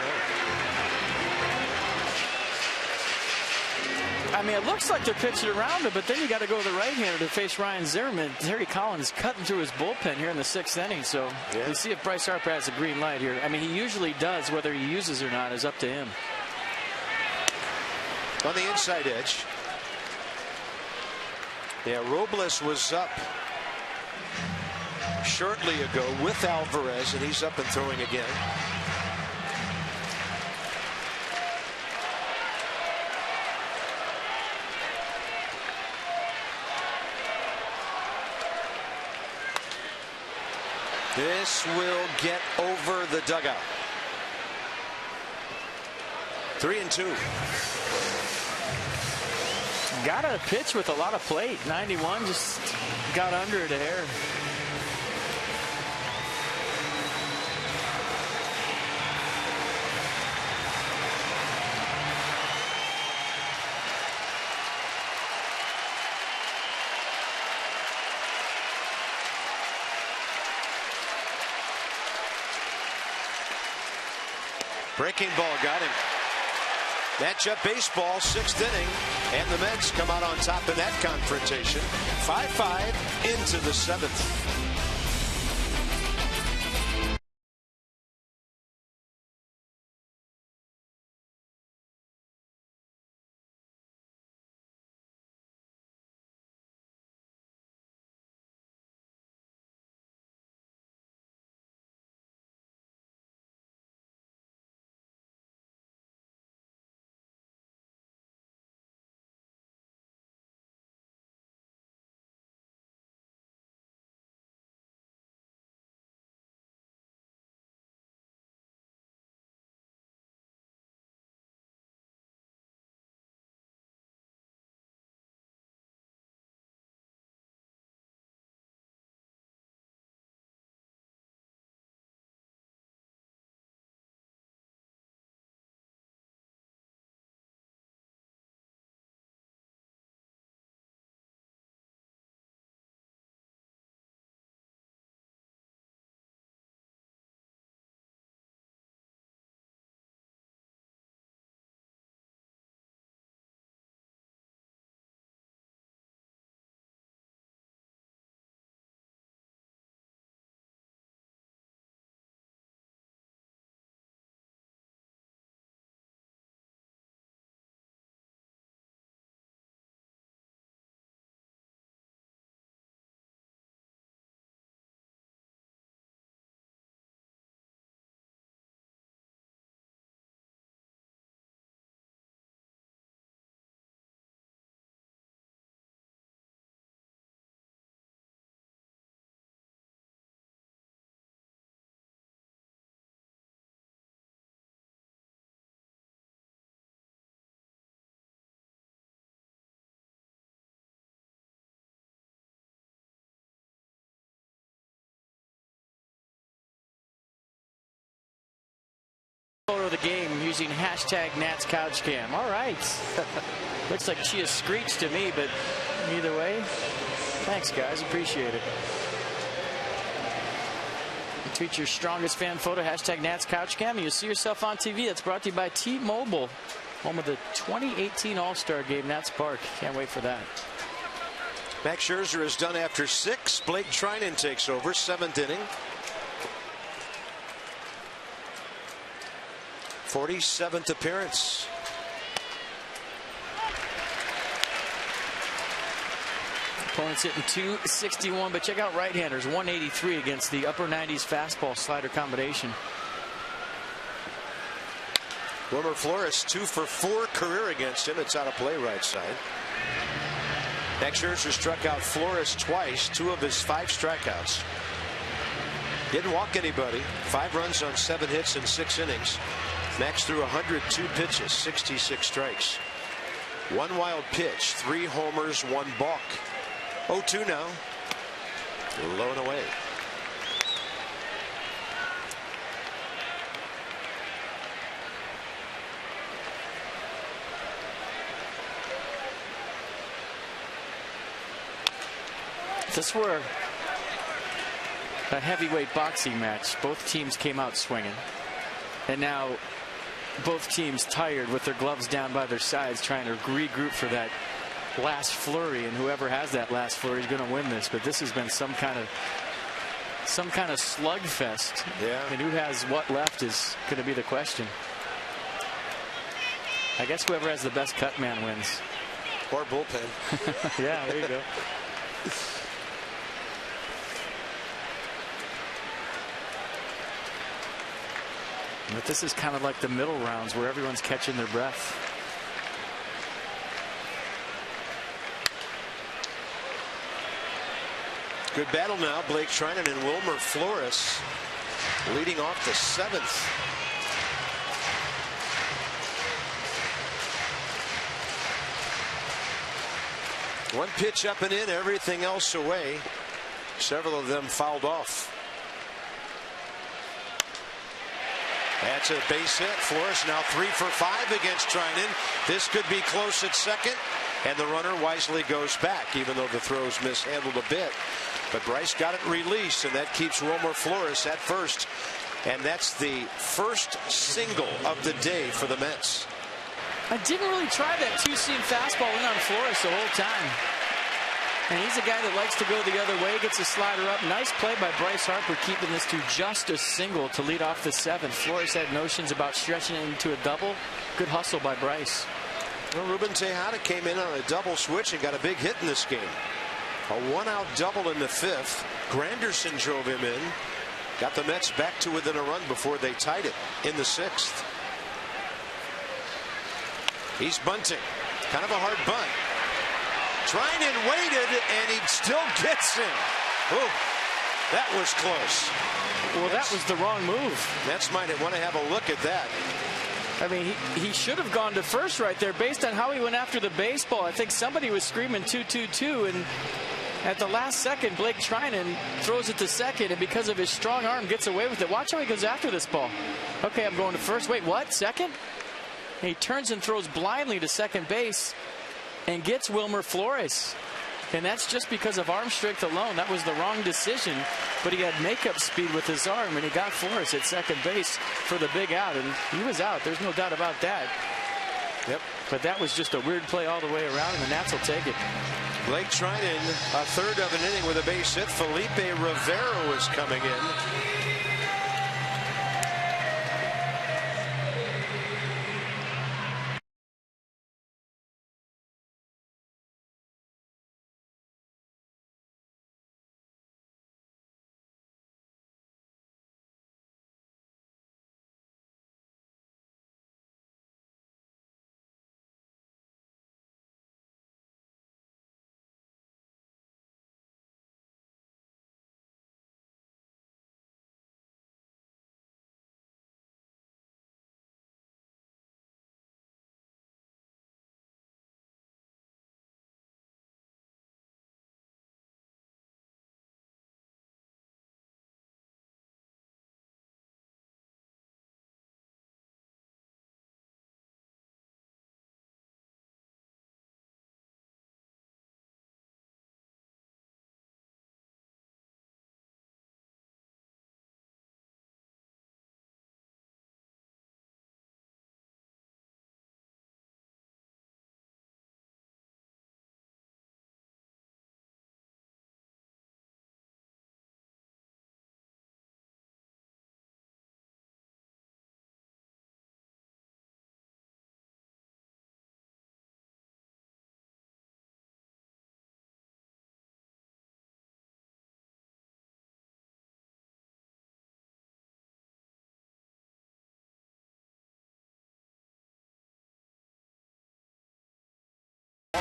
I mean, it looks like they're pitching around it, but then you got to go to the right-hander to face Ryan Zimmerman. Terry Collins cutting through his bullpen here in the 6th inning, so we'll see if Bryce Harper has a green light here. I mean, he usually does. Whether he uses or not is up to him. On the inside edge. Yeah, Robles was up shortly ago with Alvarez, and he's up and throwing again. This will get over the dugout. 3-2. Got a pitch with a lot of plate. 91 just got under it a hair. Breaking ball got him. Matchup baseball, 6th inning, and the Mets come out on top in that confrontation. 5-5 into the 7th. the game using hashtag #NatsCouchCam. All right. Looks like Chia screeched to me, but either way, thanks, guys. Appreciate it. Tweet your strongest fan photo, hashtag #NatsCouchCam, and you'll see yourself on TV. That's brought to you by T-Mobile, home of the 2018 All-Star Game, Nats Park. Can't wait for that. Max Scherzer is done after 6. Blake Treinen takes over, 7th inning. 47th appearance. Opponents hitting .261, but check out right-handers, 183 against the upper 90s fastball slider combination. Wilmer Flores 2 for 4 career against him. It's out of play right side. Max Scherzer struck out Flores twice, 2 of his 5 strikeouts. Didn't walk anybody. 5 runs on 7 hits in 6 innings. Max threw 102 pitches, 66 strikes. 1 wild pitch, 3 homers, 1 balk. 0-2 now. Low and away. This were a heavyweight boxing match. Both teams came out swinging. And now both teams tired with their gloves down by their sides, trying to regroup for that last flurry, and whoever has that last flurry is going to win this. But this has been some kind of slugfest. Yeah. And who has what left is going to be the question. I guess whoever has the best cut man wins. Or bullpen. Yeah, there you go. But this is kind of like the middle rounds where everyone's catching their breath. Good battle now. Blake Treinen and Wilmer Flores leading off the 7th. One pitch up and in, everything else away. Several of them fouled off. That's a base hit. Flores now 3 for 5 against Treinen. This could be close at second, and the runner wisely goes back, even though the throw's mishandled a bit. But Bryce got it released, and that keeps Wilmer Flores at first. And that's the first single of the day for the Mets. I didn't really try that 2-seam fastball in on Flores the whole time. And he's a guy that likes to go the other way, gets a slider up. Nice play by Bryce Harper, keeping this to just a single to lead off the 7th. Flores had notions about stretching it into a double. Good hustle by Bryce. Well, Reuben Tejada came in on a double switch and got a big hit in this game. A 1-out double in the 5th. Granderson drove him in. Got the Mets back to within a run before they tied it in the 6th. He's bunting. Kind of a hard bunt. Treinen waited, and he still gets him. Oh, that was close. Well, that was the wrong move. Mets might want to have a look at that. I mean, he should have gone to first right there based on how he went after the baseball. I think somebody was screaming 2-2-2, and at the last second, Blake Treinen throws it to second, and because of his strong arm, gets away with it. Watch how he goes after this ball. Okay, I'm going to first. Wait, what? Second? And he turns and throws blindly to second base and gets Wilmer Flores. And that's just because of arm strength alone. That was the wrong decision, but he had makeup speed with his arm, and he got Flores at second base for the big out, and he was out. There's no doubt about that. Yep. But that was just a weird play all the way around, and the Nats will take it. Blake Treinen, a third of an inning with a base hit. Felipe Rivera was coming in.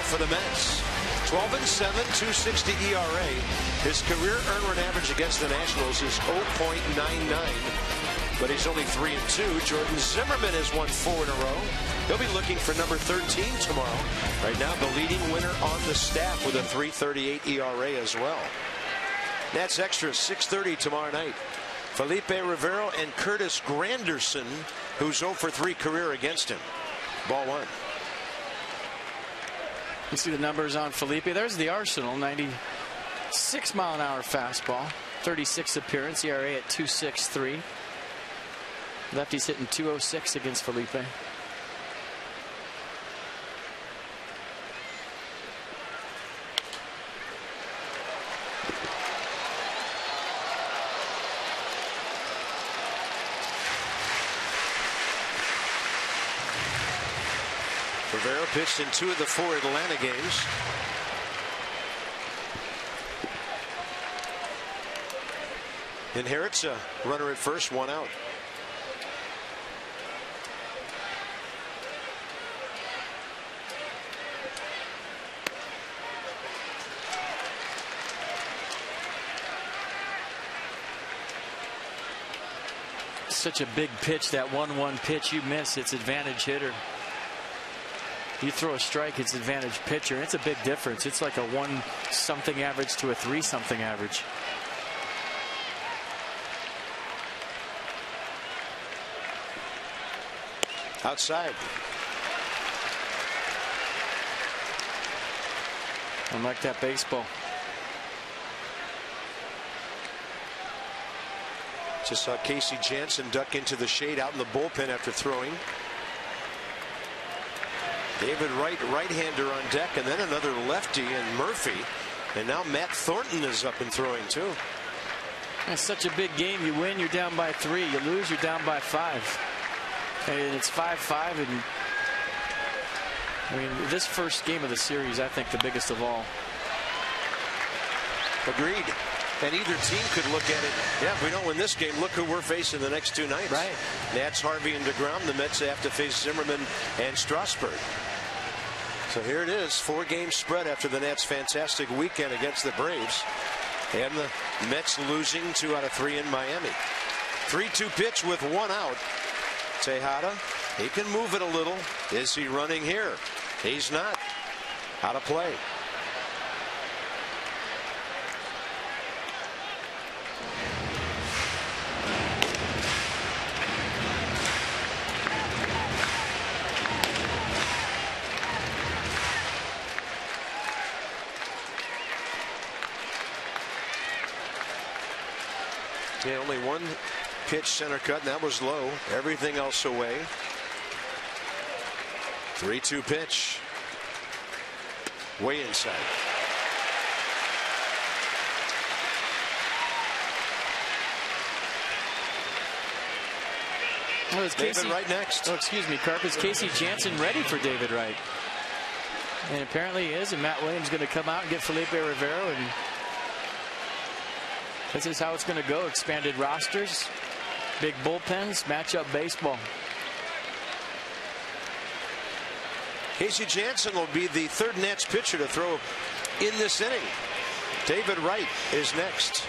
for the Mets. 12-7, 2.60 ERA. His career earned run average against the Nationals is 0.99. But he's only 3-2. Jordan Zimmerman has won 4 in a row. He'll be looking for number 13 tomorrow. Right now, the leading winner on the staff with a 3.38 ERA as well. Nats Extra, 6:30 tomorrow night. Felipe Rivera and Curtis Granderson, who's 0 for 3 career against him. Ball 1. You see the numbers on Felipe. There's the arsenal. 96-mile-an-hour fastball. 36 appearance. ERA at 2.63. Lefty's hitting 206 against Felipe. Rivera pitched in 2 of the 4 Atlanta games. Inherits a runner at first, 1 out. Such a big pitch, that 1-1 pitch. You miss, it's advantage hitter. You throw a strike, it's advantage pitcher. It's a big difference. It's like a 1-something average to a 3-something average. Outside. I like that baseball. Just saw Casey Janssen duck into the shade out in the bullpen after throwing. David Wright, right-hander on deck, and then another lefty and Murphy. And now Matt Thornton is up and throwing too. It's such a big game. You win, you're down by 3. You lose, you're down by 5. And it's 5-5. And I mean, this first game of the series, I think the biggest of all. Agreed. And either team could look at it. Yeah, if we don't win this game, look who we're facing the next 2 nights. Right. Nats, Harvey, and DeGrom. The Mets have to face Zimmerman and Strasburg. So here it is, 4-game spread after the Nats' fantastic weekend against the Braves. And the Mets losing 2 out of 3 in Miami. 3-2 pitch with 1 out. Tejada, he can move it a little. Is he running here? He's not. Out of play. Yeah, only 1 pitch center cut, and that was low. Everything else away. 3-2 pitch. Way inside. Oh, is David Wright next. Oh, excuse me, Carp. Is Casey Janssen ready for David Wright? And apparently he is, and Matt Williams going to come out and get Felipe Rivera, and this is how it's going to go. Expanded rosters, big bullpens, matchup baseball. Casey Janssen will be the 3rd Nats pitcher to throw in this inning. David Wright is next.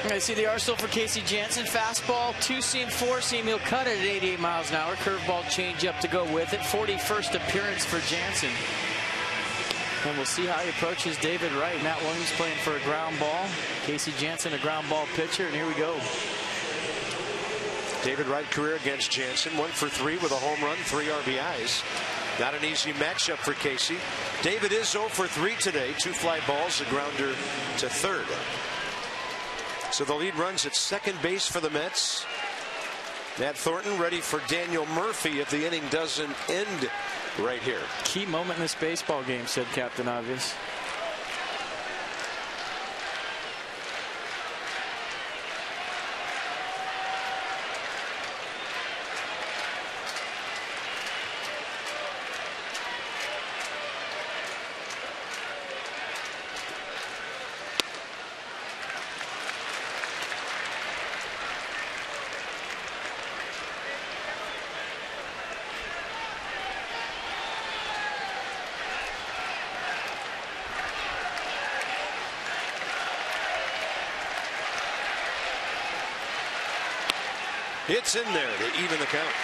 I see the arsenal for Casey Janssen. Fastball, two-seam, four-seam. He'll cut it at 88 miles an hour. Curveball change-up to go with it. 41st appearance for Janssen. And we'll see how he approaches David Wright. Matt Williams playing for a ground ball. Casey Janssen, a ground ball pitcher. And here we go. David Wright career against Janssen. 1 for 3 with a home run, 3 RBIs. Not an easy matchup for Casey. David is 0 for 3 today. 2 fly balls, a grounder to third. So the lead runs at second base for the Mets. Matt Thornton ready for Daniel Murphy if the inning doesn't end right here. Key moment in this baseball game, said Captain Obvious. It's in there to even the count.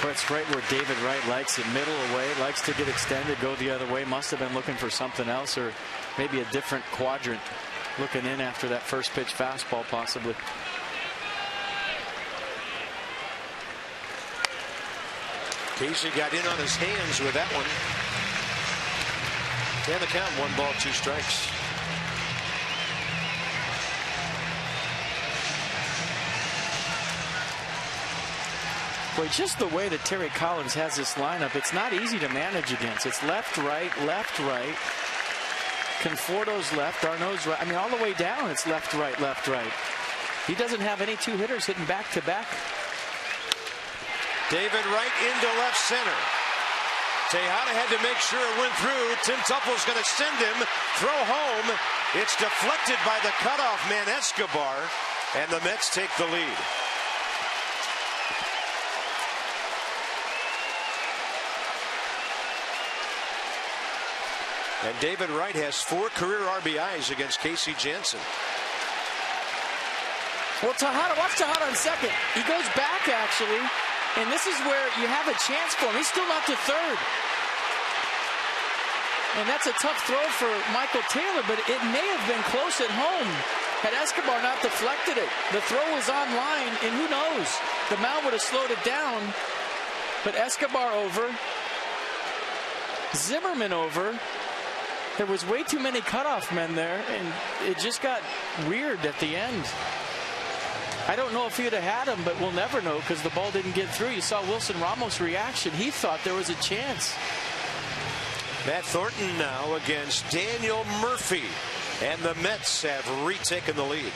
That's right where David Wright likes it. Middle away, likes to get extended, go the other way. Must have been looking for something else or maybe a different quadrant. Looking in after that first pitch fastball possibly. Casey got in on his hands with that one. And the count, 1 ball, 2 strikes. Boy, just the way that Terry Collins has this lineup, it's not easy to manage against. It's left, right, left, right. Conforto's left, Arnaud's right. I mean, all the way down, it's left, right, left, right. He doesn't have any 2 hitters hitting back to back. David Wright into left center. Tejada had to make sure it went through. Tim Teufel's going to send him. Throw home. It's deflected by the cutoff man, Escobar. And the Mets take the lead. And David Wright has 4 career RBIs against Casey Janssen. Well, Tejada, watch Tejada on second. He goes back, actually. And this is where you have a chance for him. He's still not to third. And that's a tough throw for Michael Taylor, but it may have been close at home had Escobar not deflected it. The throw was on line, and who knows? The mound would have slowed it down. But Escobar over. Zimmerman over. There was way too many cutoff men there, and it just got weird at the end. I don't know if he'd have had him, but we'll never know because the ball didn't get through. You saw Wilson Ramos' reaction. He thought there was a chance. Matt Thornton now against Daniel Murphy, and the Mets have retaken the lead.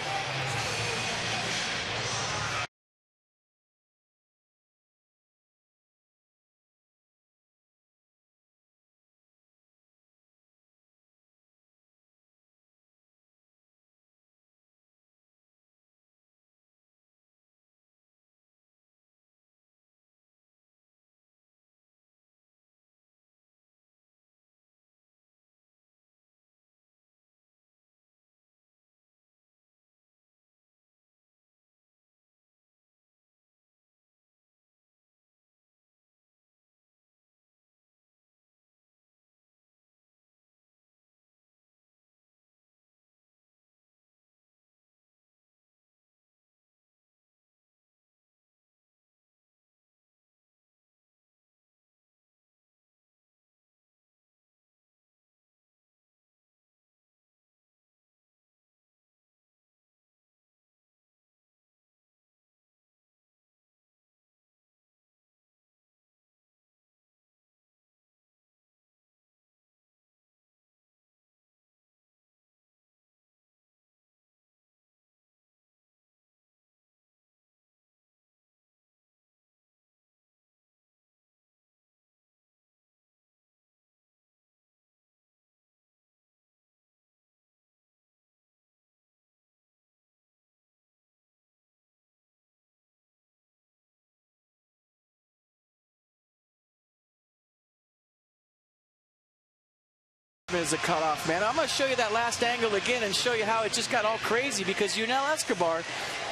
Zimmerman is a cutoff man. I'm going to show you that last angle again and show you how it just got all crazy, because Yunel Escobar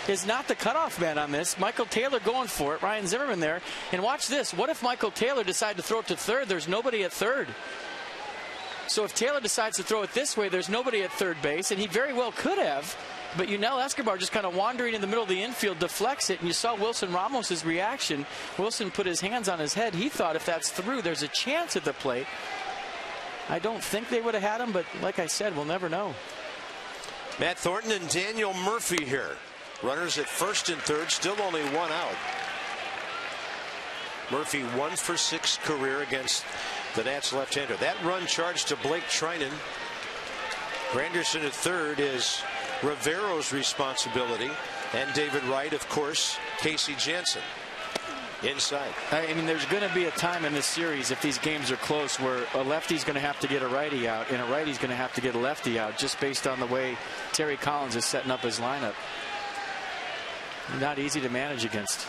is not the cutoff man on this. Michael Taylor going for it. Ryan Zimmerman there. And watch this. What if Michael Taylor decided to throw it to third? There's nobody at third. So if Taylor decides to throw it this way, there's nobody at third base, and he very well could have. But Yunel Escobar just kind of wandering in the middle of the infield deflects it, and you saw Wilson Ramos' reaction. Wilson put his hands on his head. He thought if that's through, there's a chance at the plate. I don't think they would have had him, but like I said, we'll never know. Matt Thornton and Daniel Murphy here. Runners at first and third, still only one out. Murphy 1 for 6 career against the Nats left-hander. That run charged to Blake Trinan. Granderson at third is Rivero's responsibility, and David Wright, of course, Casey Jansen inside. I mean, there's going to be a time in this series, if these games are close, where a lefty's going to have to get a righty out and a righty's going to have to get a lefty out, just based on the way Terry Collins is setting up his lineup. Not easy to manage against.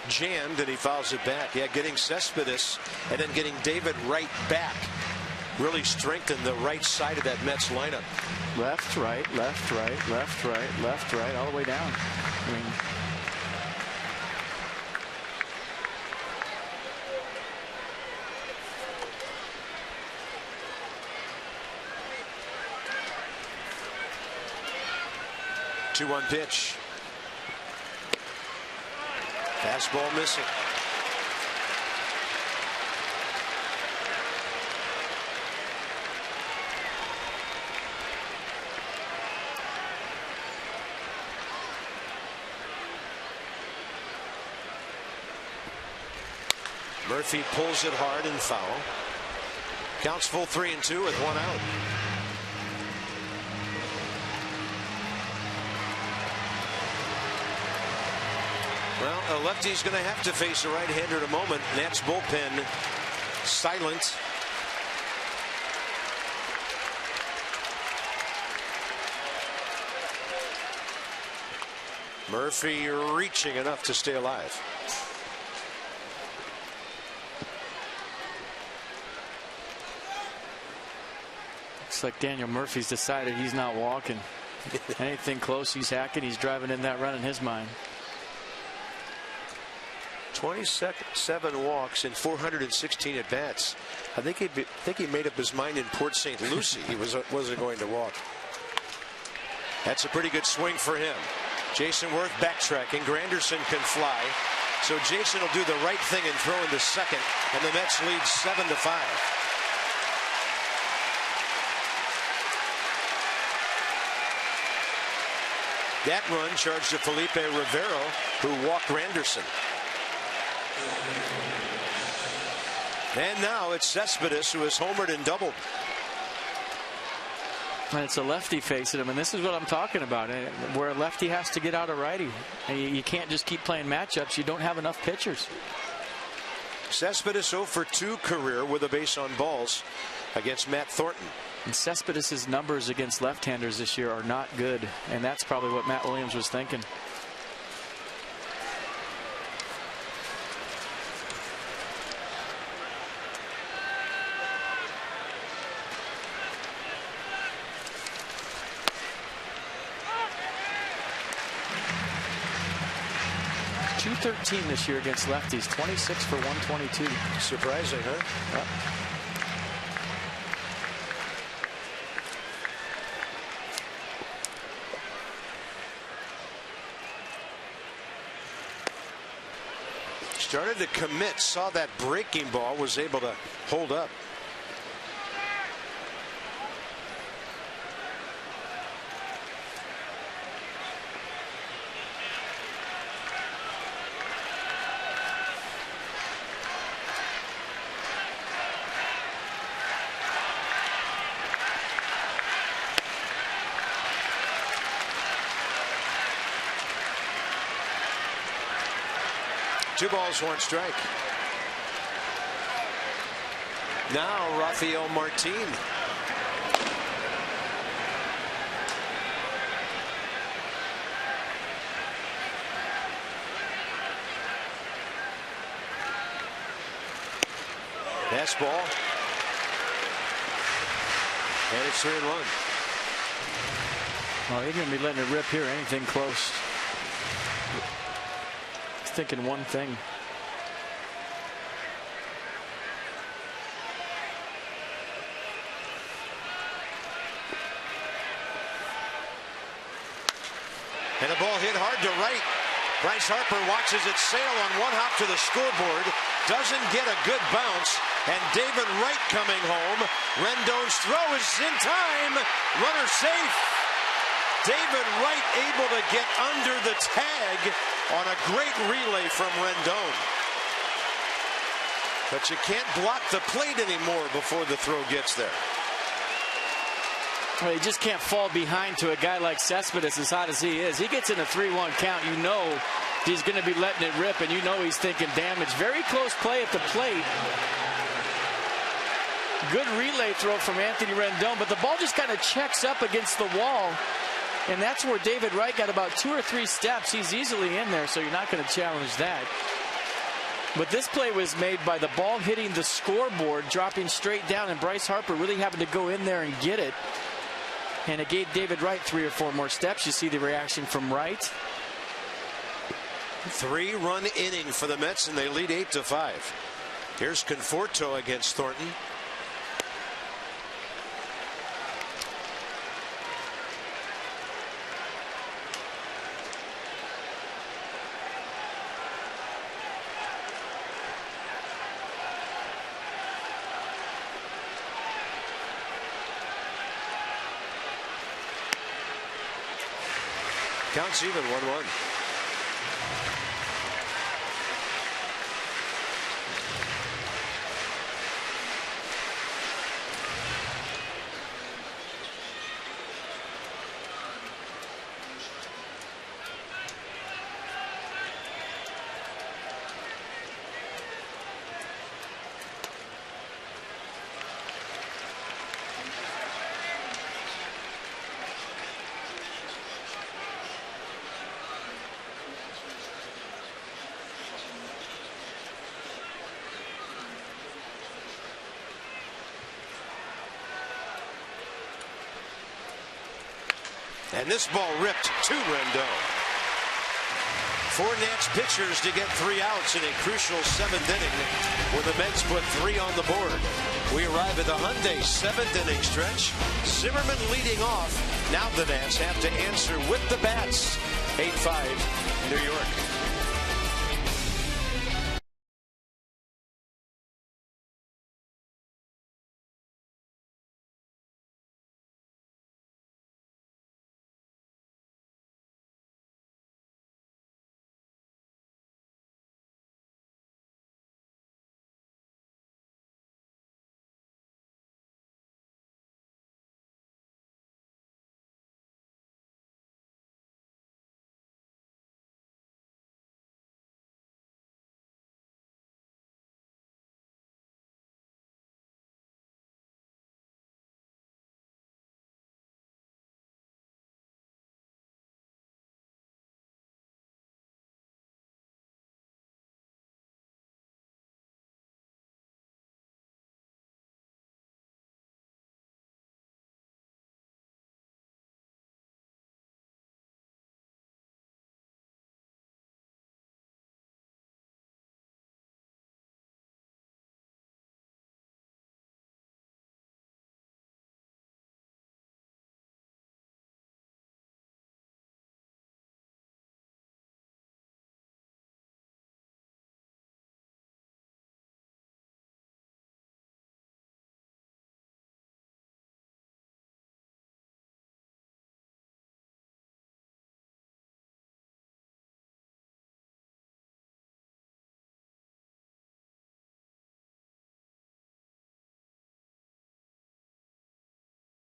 Jammed, and he fouls it back. Yeah, getting Cespedes and then getting David Wright back really strengthened the right side of that Mets lineup. Left, right, left, right, left, right, left, right, all the way down. I mean, Two-one pitch. Fastball missing. Murphy pulls it hard and foul. Counts full 3-2 with one out. Well, a lefty's going to have to face a right-hander in a moment. Nats bullpen silent. Murphy reaching enough to stay alive. Looks like Daniel Murphy's decided he's not walking. Anything close, he's hacking. He's driving in that run in his mind. 27 walks in 416 at bats. I think he made up his mind in Port St. Lucie he wasn't going to walk. That's a pretty good swing for him. Jason Worth backtracking. Granderson can fly, so Jason will do the right thing and throw into second, and the Mets lead 7-5. That run charged to Felipe Rivera, who walked Granderson. And now it's Cespedes, who has homered and doubled. And it's a lefty facing him, and this is what I'm talking about, where a lefty has to get out a righty. And you can't just keep playing matchups. You don't have enough pitchers. Cespedes 0 for 2 career with a base on balls against Matt Thornton. And Cespedes' numbers against left-handers this year are not good, and that's probably what Matt Williams was thinking. .213 this year against lefties, 26 for 122. Surprising, huh? Yep. Started to commit, saw that breaking ball, was able to hold up. Two balls, one strike. Now Rafael Martin. Fastball. And it's 3-1. Well, he's going to be letting it rip here. Anything close. He's thinking one thing. And the ball hit hard to right. Bryce Harper watches it sail on one hop to the scoreboard. Doesn't get a good bounce. And David Wright coming home. Rendon's throw is in time. Runner safe. David Wright able to get under the tag on a great relay from Rendon. But you can't block the plate anymore before the throw gets there. Well, you just can't fall behind to a guy like Cespedes, as hot as he is. He gets in a 3-1 count. You know he's going to be letting it rip, and you know he's thinking damage. Very close play at the plate. Good relay throw from Anthony Rendon, but the ball just kind of checks up against the wall, and that's where David Wright got about 2 or 3 steps. He's easily in there, so you're not going to challenge that. But this play was made by the ball hitting the scoreboard, dropping straight down, and Bryce Harper really having to go in there and get it. And it gave David Wright 3 or 4 more steps. You see the reaction from Wright. 3-run inning for the Mets, and they lead 8-5. Here's Conforto against Thornton. Counts even, 1-1. And this ball ripped to Rendon. 4 Nats pitchers to get 3 outs in a crucial 7th inning, where the Mets put 3 on the board. We arrive at the Hyundai 7th inning stretch. Zimmerman leading off. Now the Nats have to answer with the bats. 8-5 New York.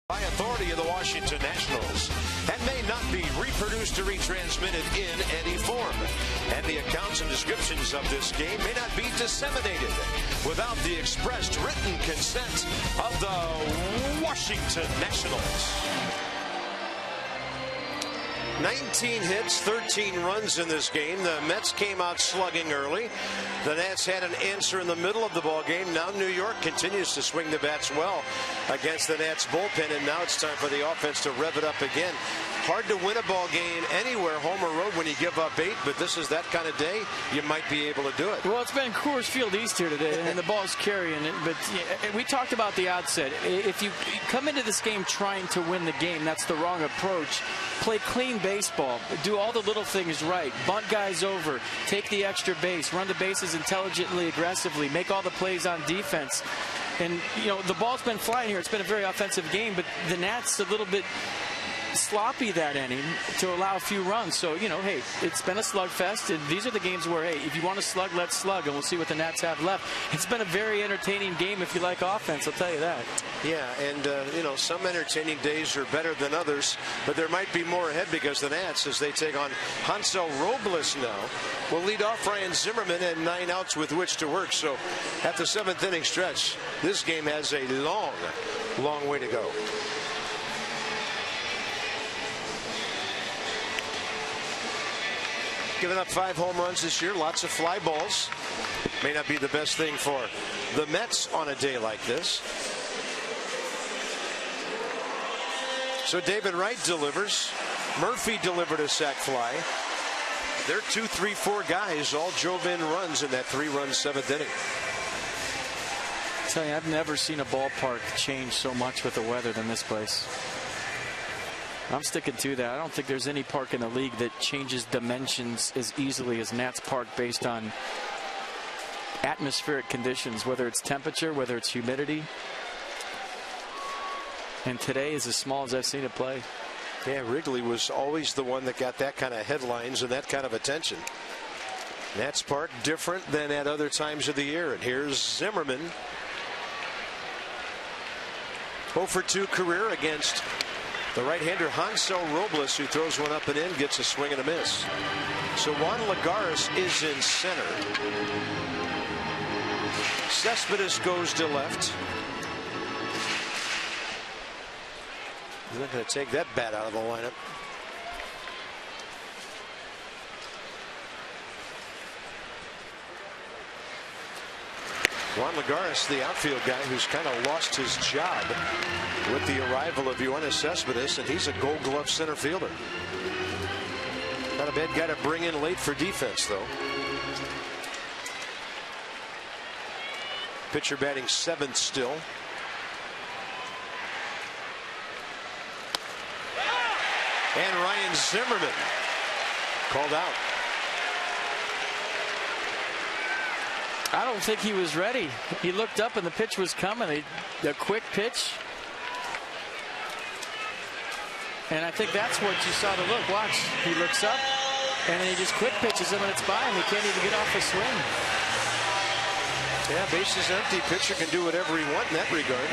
By authority of the Washington Nationals, and may not be reproduced or retransmitted in any form. And the accounts and descriptions of this game may not be disseminated without the expressed written consent of the Washington Nationals. 19 hits, 13 runs in this game. The Mets came out slugging early. The Nats had an answer in the middle of the ball game. Now New York continues to swing the bats well against the Nats bullpen, and now it's time for the offense to rev it up again. Hard to win a ball game anywhere, home or road, when you give up 8, but this is that kind of day. You might be able to do it. Well, it's been Coors Field East here today, and the ball's carrying it. But we talked about the outset. If you come into this game trying to win the game, that's the wrong approach. Play clean baseball. Do all the little things right. Bunt guys over. Take the extra base. Run the bases intelligently, aggressively. Make all the plays on defense. And, you know, the ball's been flying here. It's been a very offensive game, but the Nats a little bit sloppy that inning to allow a few runs. So, you know, hey, it's been a slugfest, and these are the games where, hey, if you want to slug, let's slug, and we'll see what the Nats have left. It's been a very entertaining game if you like offense, I'll tell you that. Yeah, and, you know, some entertaining days are better than others, but there might be more ahead because the Nats, as they take on Hansel Robles now, will lead off Ryan Zimmerman and 9 outs with which to work. So at the 7th inning stretch, this game has a long, long way to go. Giving up 5 home runs this year, lots of fly balls. May not be the best thing for the Mets on a day like this. So David Wright delivers. Murphy delivered a sac fly. Their 2, 3, 4 guys all drove in runs in that 3-run 7th inning. I tell you, I've never seen a ballpark change so much with the weather than this place. I'm sticking to that. I don't think there's any park in the league that changes dimensions as easily as Nats Park based on atmospheric conditions, whether it's temperature, whether it's humidity. And today is as small as I've seen it play. Yeah, Wrigley was always the one that got that kind of headlines and that kind of attention. Nats Park different than at other times of the year. And here's Zimmerman. 0 for 2 career against the right-hander Hansel Robles, who throws one up and in, gets a swing and a miss. So Juan Lagares is in center. Cespedes goes to left. He's not going to take that bat out of the lineup. Juan Lagares, the outfield guy who's kind of lost his job with the arrival of Yoenis Cespedes, and he's a Gold Glove center fielder. Not a bad guy to bring in late for defense, though. Pitcher batting 7th still. And Ryan Zimmerman called out. I don't think he was ready. He looked up and the pitch was coming. A quick pitch. And I think that's what you saw the look. Watch. He looks up and then he just quick pitches him and it's by him. He can't even get off a swing. Yeah, base is empty. Pitcher can do whatever he wants in that regard.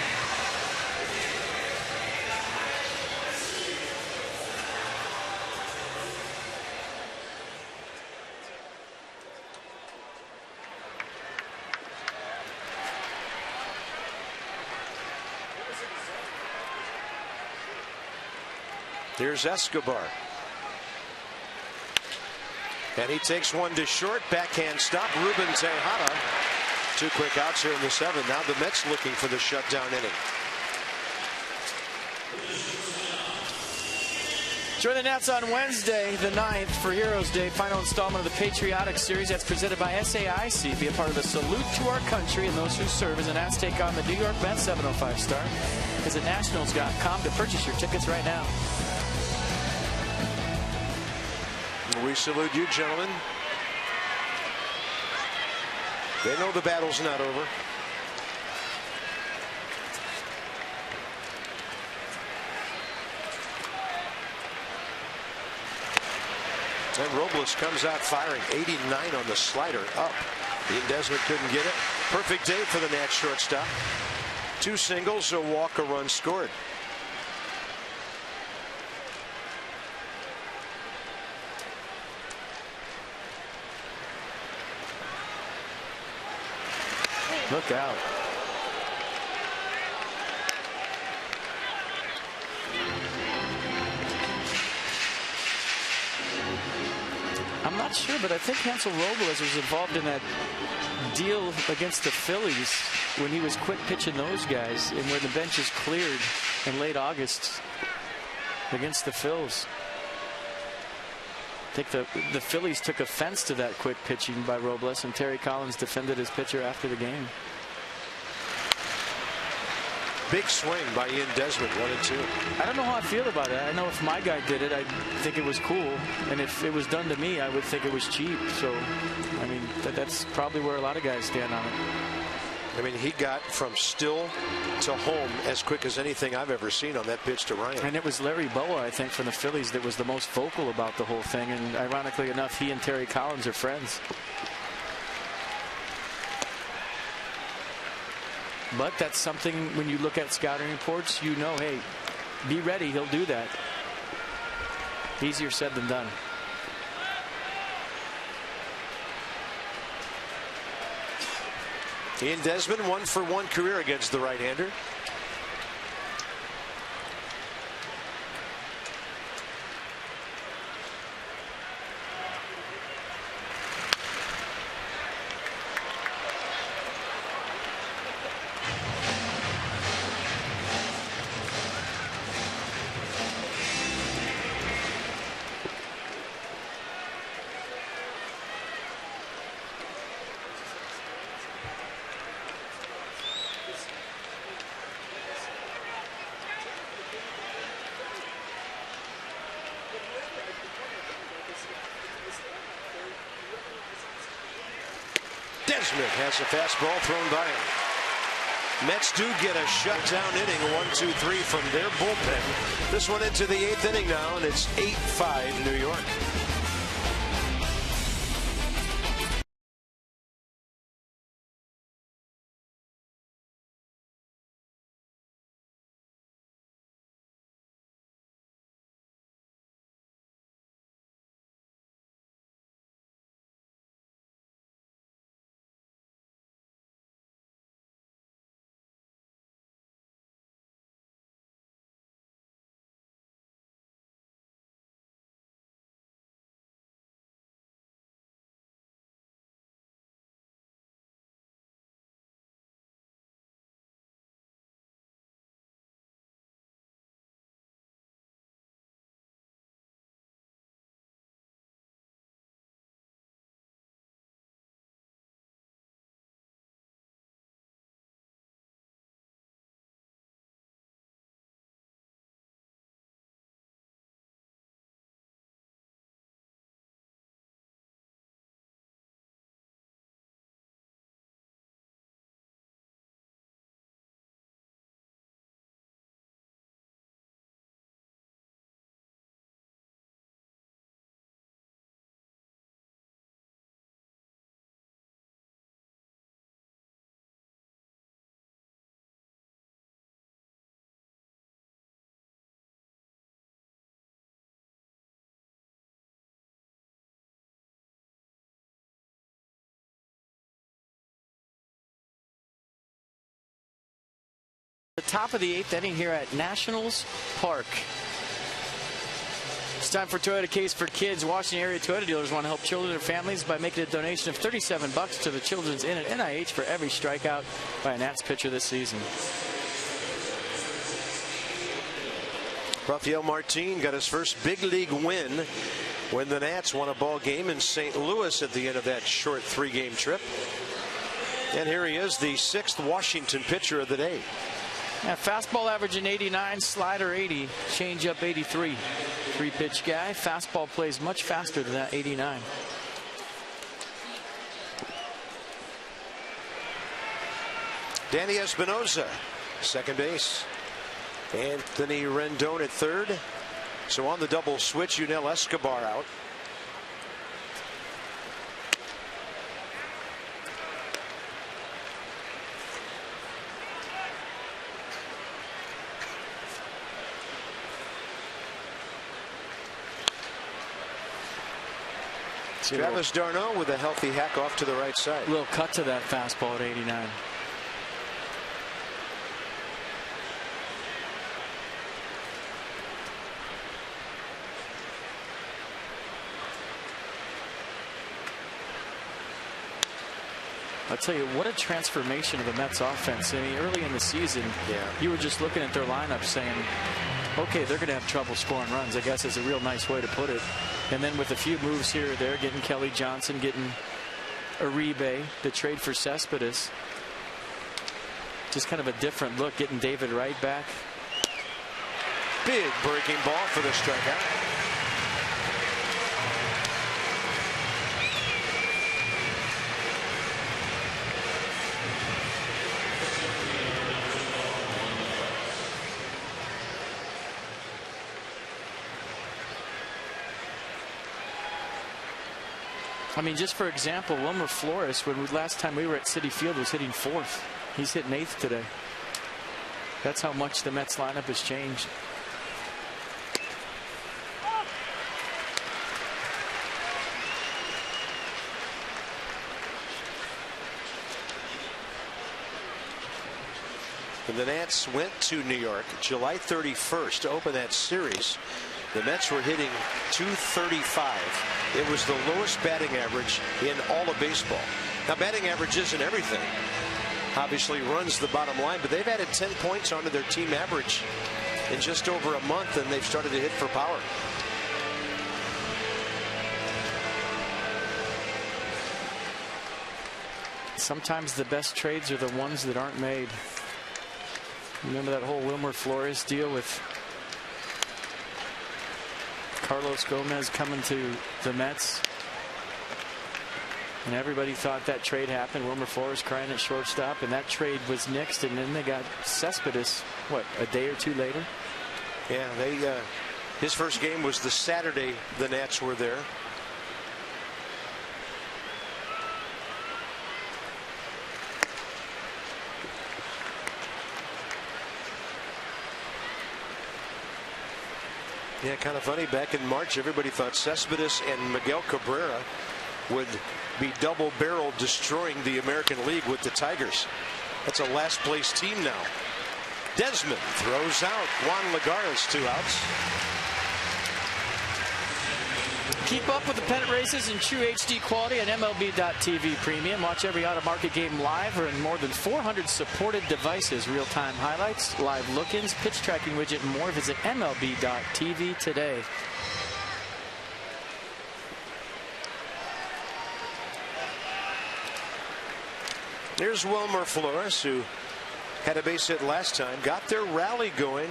Here's Escobar. And he takes one to short. Backhand stop. Reuben Tejada. 2 quick outs here in the 7th. Now the Mets looking for the shutdown inning. Join the Nats on Wednesday, the 9th, for Heroes Day, final installment of the Patriotic Series. That's presented by SAIC. Be a part of the salute to our country and those who serve as the Nats take on the New York Mets. 7:05 start. Visit Nationals.com to purchase your tickets right now. We salute you, gentlemen. They know the battle's not over. And Robles comes out firing. 89 on the slider up. Ian Desmond couldn't get it. Perfect day for the Nats shortstop. 2 singles, a walk, a run scored. Look out. not sure, but I think Hansel Robles was involved in that deal against the Phillies when he was quit pitching those guys, and when the bench is cleared in late August against the Phils. I think the Phillies took offense to that quick pitching by Robles, and Terry Collins defended his pitcher after the game. Big swing by Ian Desmond, 1-2. I don't know how I feel about it. I know if my guy did it, I'd think it was cool. And if it was done to me, I would think it was cheap. So, I mean, that's probably where a lot of guys stand on it. I mean, he got from still to home as quick as anything I've ever seen on that pitch to Ryan. And it was Larry Boa, I think, from the Phillies that was the most vocal about the whole thing. And ironically enough, he and Terry Collins are friends. But that's something, when you look at scouting reports, you know, hey, be ready, he'll do that. Easier said than done. Ian Desmond, 1-for-1 career against the right-hander. Desmond has a fastball thrown by him. Mets do get a shutdown inning, 1-2-3 from their bullpen. This one into the 8th inning now, and it's 8-5 New York. The top of the 8th inning here at Nationals Park. It's time for Toyota Case for Kids. Washington area Toyota dealers want to help children and families by making a donation of $37 to the Children's Inn at NIH for every strikeout by a Nats pitcher this season. Rafael Martin got his first big league win when the Nats won a ball game in St. Louis at the end of that short 3-game trip. And here he is, the 6th Washington pitcher of the day. Yeah, fastball averaging 89, slider 80, changeup 83. 3-pitch guy. Fastball plays much faster than that 89. Danny Espinosa, second base. Anthony Rendon at third. So on the double switch, Yunel Escobar out. Travis d'Arnaud with a healthy hack off to the right side. Little cut to that fastball at 89. I'll tell you, what a transformation of the Mets offense. I mean, early in the season, you were just looking at their lineup saying, okay, they're going to have trouble scoring runs, I guess is a real nice way to put it. And then with a few moves here or there, getting Kelly Johnson, getting Uribe, the trade for Cespedes. Just kind of a different look, getting David Wright back. Big breaking ball for the strikeout. I mean, just for example, Wilmer Flores, last time we were at Citi Field, was hitting 4th. He's hitting 8th today. That's how much the Mets lineup has changed. When the Nats went to New York July 31st to open that series, the Mets were hitting .235. It was the lowest batting average in all of baseball. Now, batting average isn't everything. Obviously runs the bottom line, but they've added 10 points onto their team average in just over a month, and they've started to hit for power. Sometimes the best trades are the ones that aren't made. Remember that whole Wilmer Flores deal with Carlos Gomez coming to the Mets? And everybody thought that trade happened. Wilmer Flores crying at shortstop, and that trade was nixed. And then they got Cespedes, what, a day or two later? Yeah, his first game was the Saturday the Nats were there. Yeah, kind of funny. Back in March, everybody thought Cespedes and Miguel Cabrera would be double-barrel destroying the American League with the Tigers. That's a last-place team now. Desmond throws out. Juan Lagares, 2 outs. Keep up with the pennant races in true HD quality at MLB.TV Premium. Watch every out-of-market game live or in more than 400 supported devices. Real-time highlights, live look-ins, pitch tracking widget, and more. Visit MLB.TV today. Here's Wilmer Flores, who had a base hit last time. Got their rally going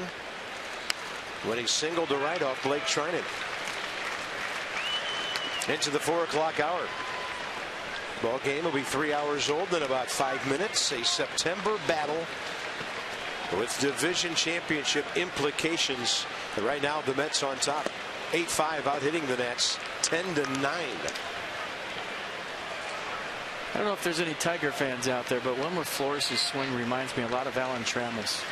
when he singled to right off Blake Trinan. Into the 4 o'clock hour. Ball game will be 3 hours old in about 5 minutes. A September battle with division championship implications. And right now the Mets on top. 8-5 out hitting the Nats 10-9. I don't know if there's any Tiger fans out there, but Wilmer Flores' swing reminds me a lot of Alan Trammell's.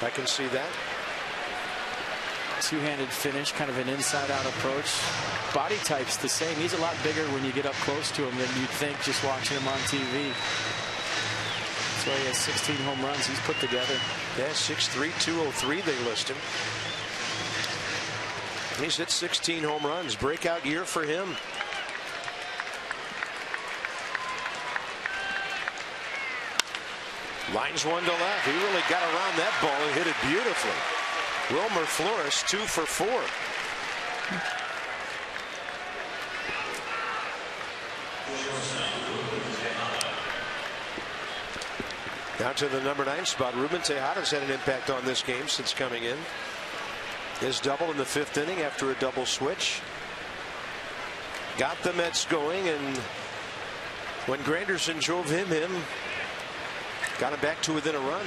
I can see that. Two-handed finish, kind of an inside-out approach. Body type's the same. He's a lot bigger when you get up close to him than you'd think just watching him on TV. That's why he has 16 home runs he's put together. Yeah, 6'3", 203 they list him. He's hit 16 home runs. Breakout year for him. Lines one to left. He really got around that ball and hit it beautifully. Wilmer Flores 2 for 4. Down to the number 9 spot. Reuben Tejada's had an impact on this game since coming in. His double in the 5th inning after a double switch. Got the Mets going, and when Granderson drove him, got him back to within a run.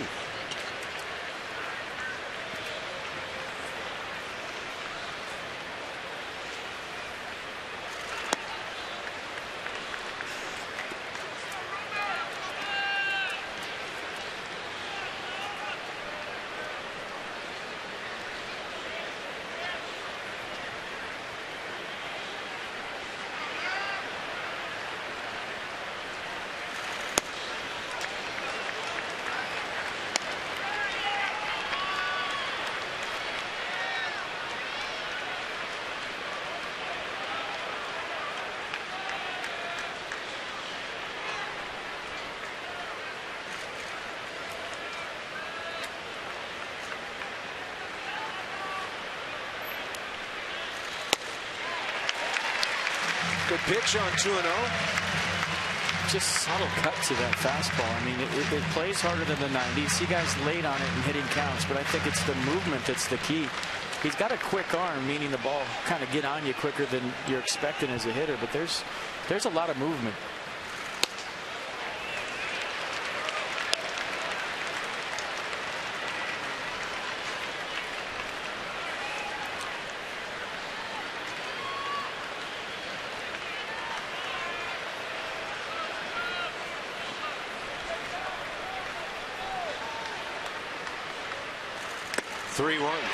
Good pitch on 2-0. Just subtle cut to that fastball. I mean, it plays harder than the 90. See guys late on it and hitting counts, but I think it's the movement that's the key. He's got a quick arm, meaning the ball kind of get on you quicker than you're expecting as a hitter, but there's a lot of movement.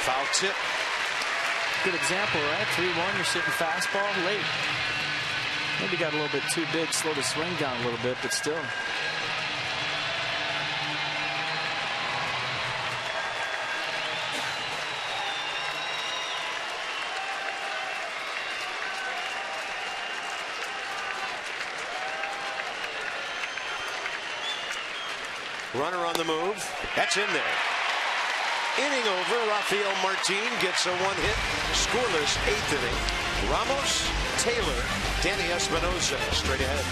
Foul tip. Good example, right? 3-1, you're sitting fastball late. Maybe got a little bit too big, slow the swing down a little bit, but still. Runner on the move. That's in there. Inning over. Rafael Martin gets a one-hit, scoreless 8th inning. Ramos, Taylor, Danny Espinosa straight ahead.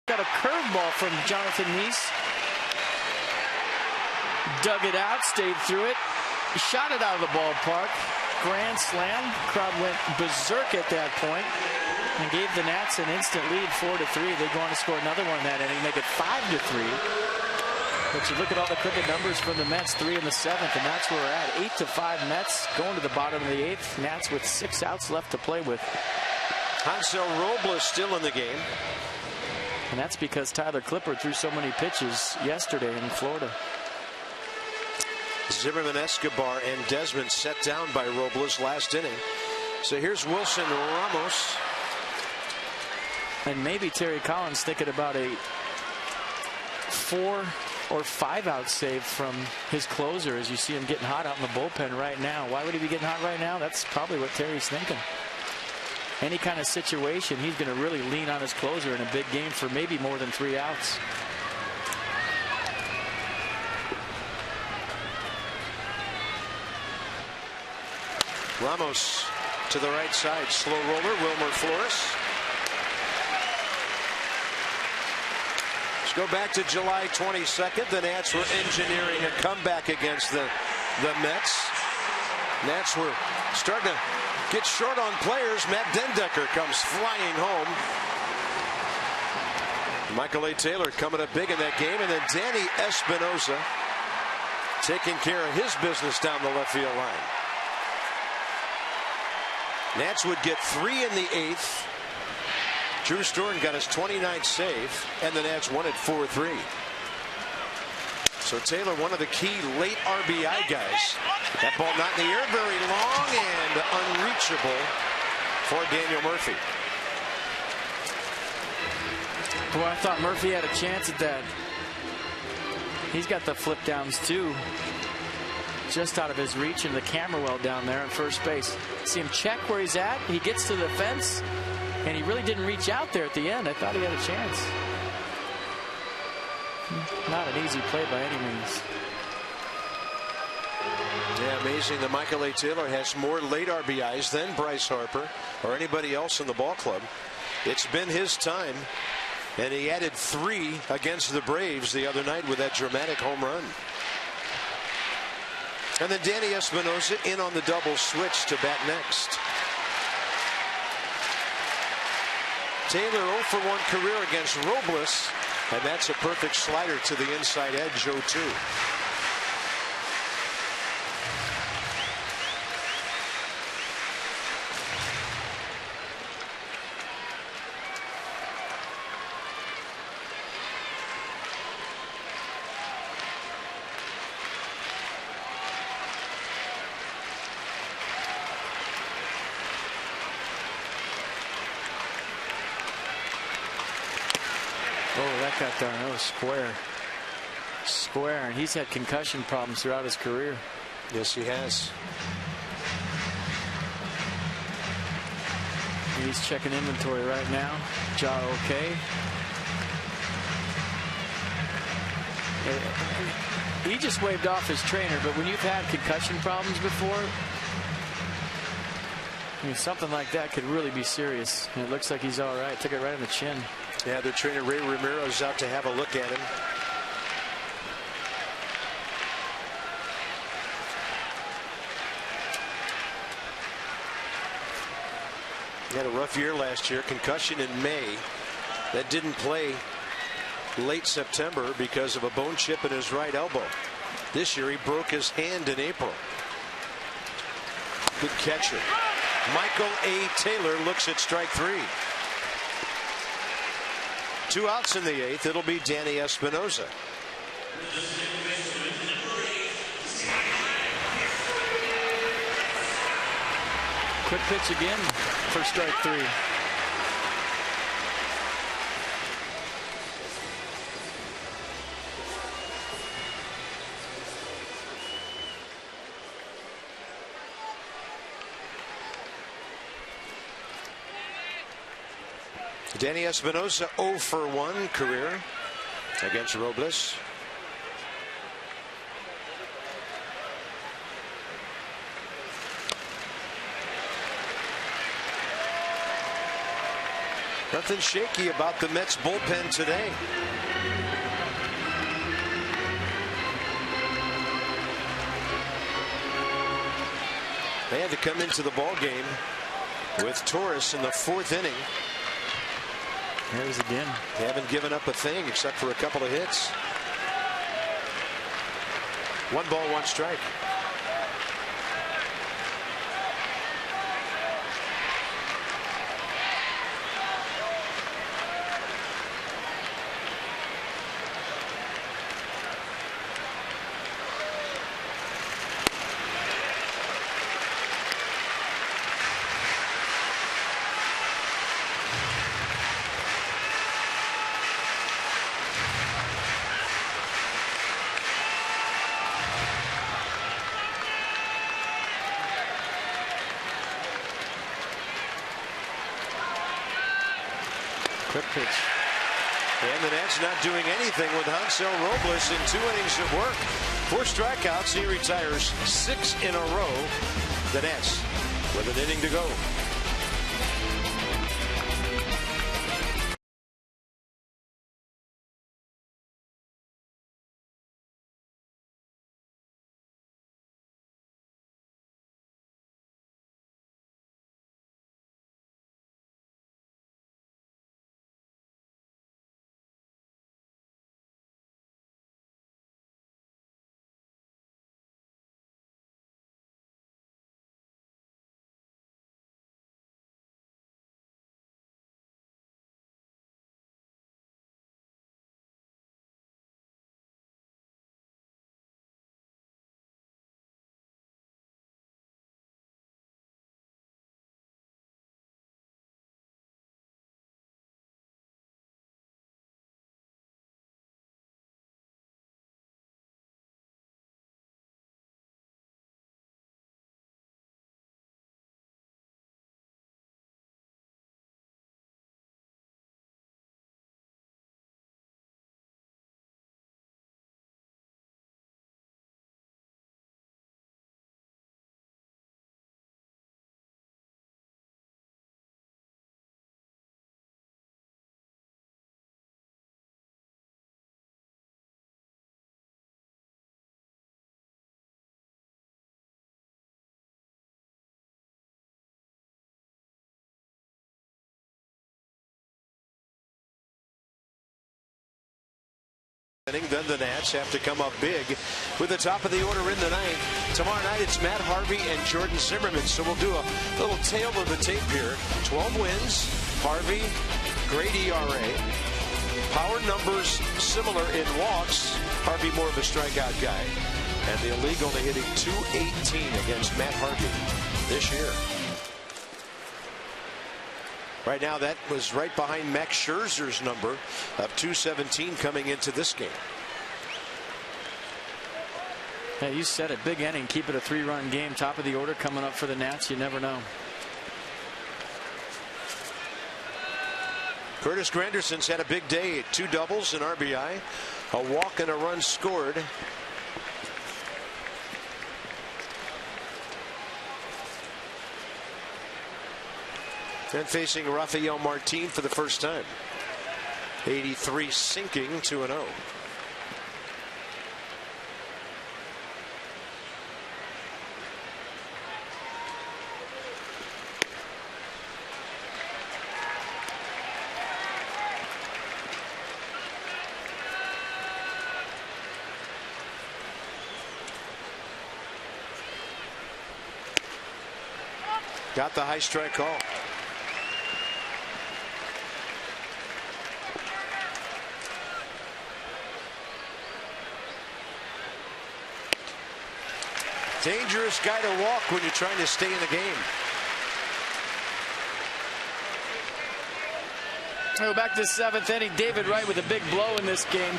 Got a curveball from Jonathan Neese. Dug it out, stayed through it, shot it out of the ballpark. Grand slam. Crowd went berserk at that point and gave the Nats an instant lead, 4-3. They go on to score another one in that inning, make it 5-3. But you look at all the cricket numbers from the Mets, 3 in the 7th, and that's where we're at. 8-5 Mets going to the bottom of the 8th. Nats with 6 outs left to play with. Hansel Robles still in the game. And that's because Tyler Clippard threw so many pitches yesterday in Florida. Zimmerman, Escobar, and Desmond set down by Robles last inning. So here's Wilson Ramos. And maybe Terry Collins thinking about a 4 or 5 out save from his closer as you see him getting hot out in the bullpen right now. Why would he be getting hot right now? That's probably what Terry's thinking. Any kind of situation, he's going to really lean on his closer in a big game for maybe more than 3 outs. Ramos to the right side, slow roller, Wilmer Flores. Let's go back to July 22nd. The Nats were engineering a comeback against the Mets. Nats were starting to get short on players. Matt Dendecker comes flying home. Michael A. Taylor coming up big in that game, and then Danny Espinosa taking care of his business down the left field line. Nats would get 3 in the 8th. Drew Storen got his 29th save, and the Nats won it 4-3. So Taylor, one of the key late RBI guys. That ball not in the air, very long and unreachable for Daniel Murphy. Boy, I thought Murphy had a chance at that. He's got the flip downs too, just out of his reach, and the camera well down there at first base. See him check where he's at. He gets to the fence, and he really didn't reach out there at the end. I thought he had a chance. Not an easy play by any means. Yeah, amazing that Michael A. Taylor has more late RBIs than Bryce Harper or anybody else in the ball club. It's been his time, and he added 3 against the Braves the other night with that dramatic home run. And then Danny Espinosa in on the double switch to bat next. Taylor 0 for 1 career against Robles, and that's a perfect slider to the inside edge, 0-2. Oh, that got down. That was square. And he's had concussion problems throughout his career. Yes, he has. He's checking inventory right now. Jaw okay. He just waved off his trainer, but when you've had concussion problems before, I mean, something like that could really be serious. And it looks like he's all right. Took it right in the chin. Yeah, their trainer Ray Ramiro's out to have a look at him. He had a rough year last year. Concussion in May. That didn't play late September because of a bone chip in his right elbow. This year he broke his hand in April. Good catcher. Michael A. Taylor looks at strike 3. 2 outs in the 8th. It'll be Danny Espinosa. Quick pitch again for strike 3. Danny Espinosa 0 for 1 career against Robles. Nothing shaky about the Mets bullpen today. They had to come into the ball game with Torres in the 4th inning. There he is again. They haven't given up a thing except for a couple of hits. 1 ball, 1 strike. Quick pitch. And the Nats not doing anything with Hansel Robles in 2 innings of work. 4 strikeouts. He retires 6 in a row. The Nats with an inning to go. Then the Nats have to come up big with the top of the order in the ninth. Tomorrow night it's Matt Harvey and Jordan Zimmerman. So we'll do a little tail of the tape here. 12 wins. Harvey, great ERA. Power numbers similar in walks. Harvey more of a strikeout guy. And the league only hitting .218 against Matt Harvey this year. Right now, that was right behind Max Scherzer's number of .217 coming into this game. Yeah, you said it. Big inning. Keep it a 3-run game. Top of the order coming up for the Nats. You never know. Curtis Granderson's had a big day. 2 doubles, an RBI, a walk, and a run scored. And facing Rafael Martin for the first time. 83 sinking, 2-0. Got the high strike call. Dangerous guy to walk when you're trying to stay in the game. Go back to the 7th inning. David Wright with a big blow in this game.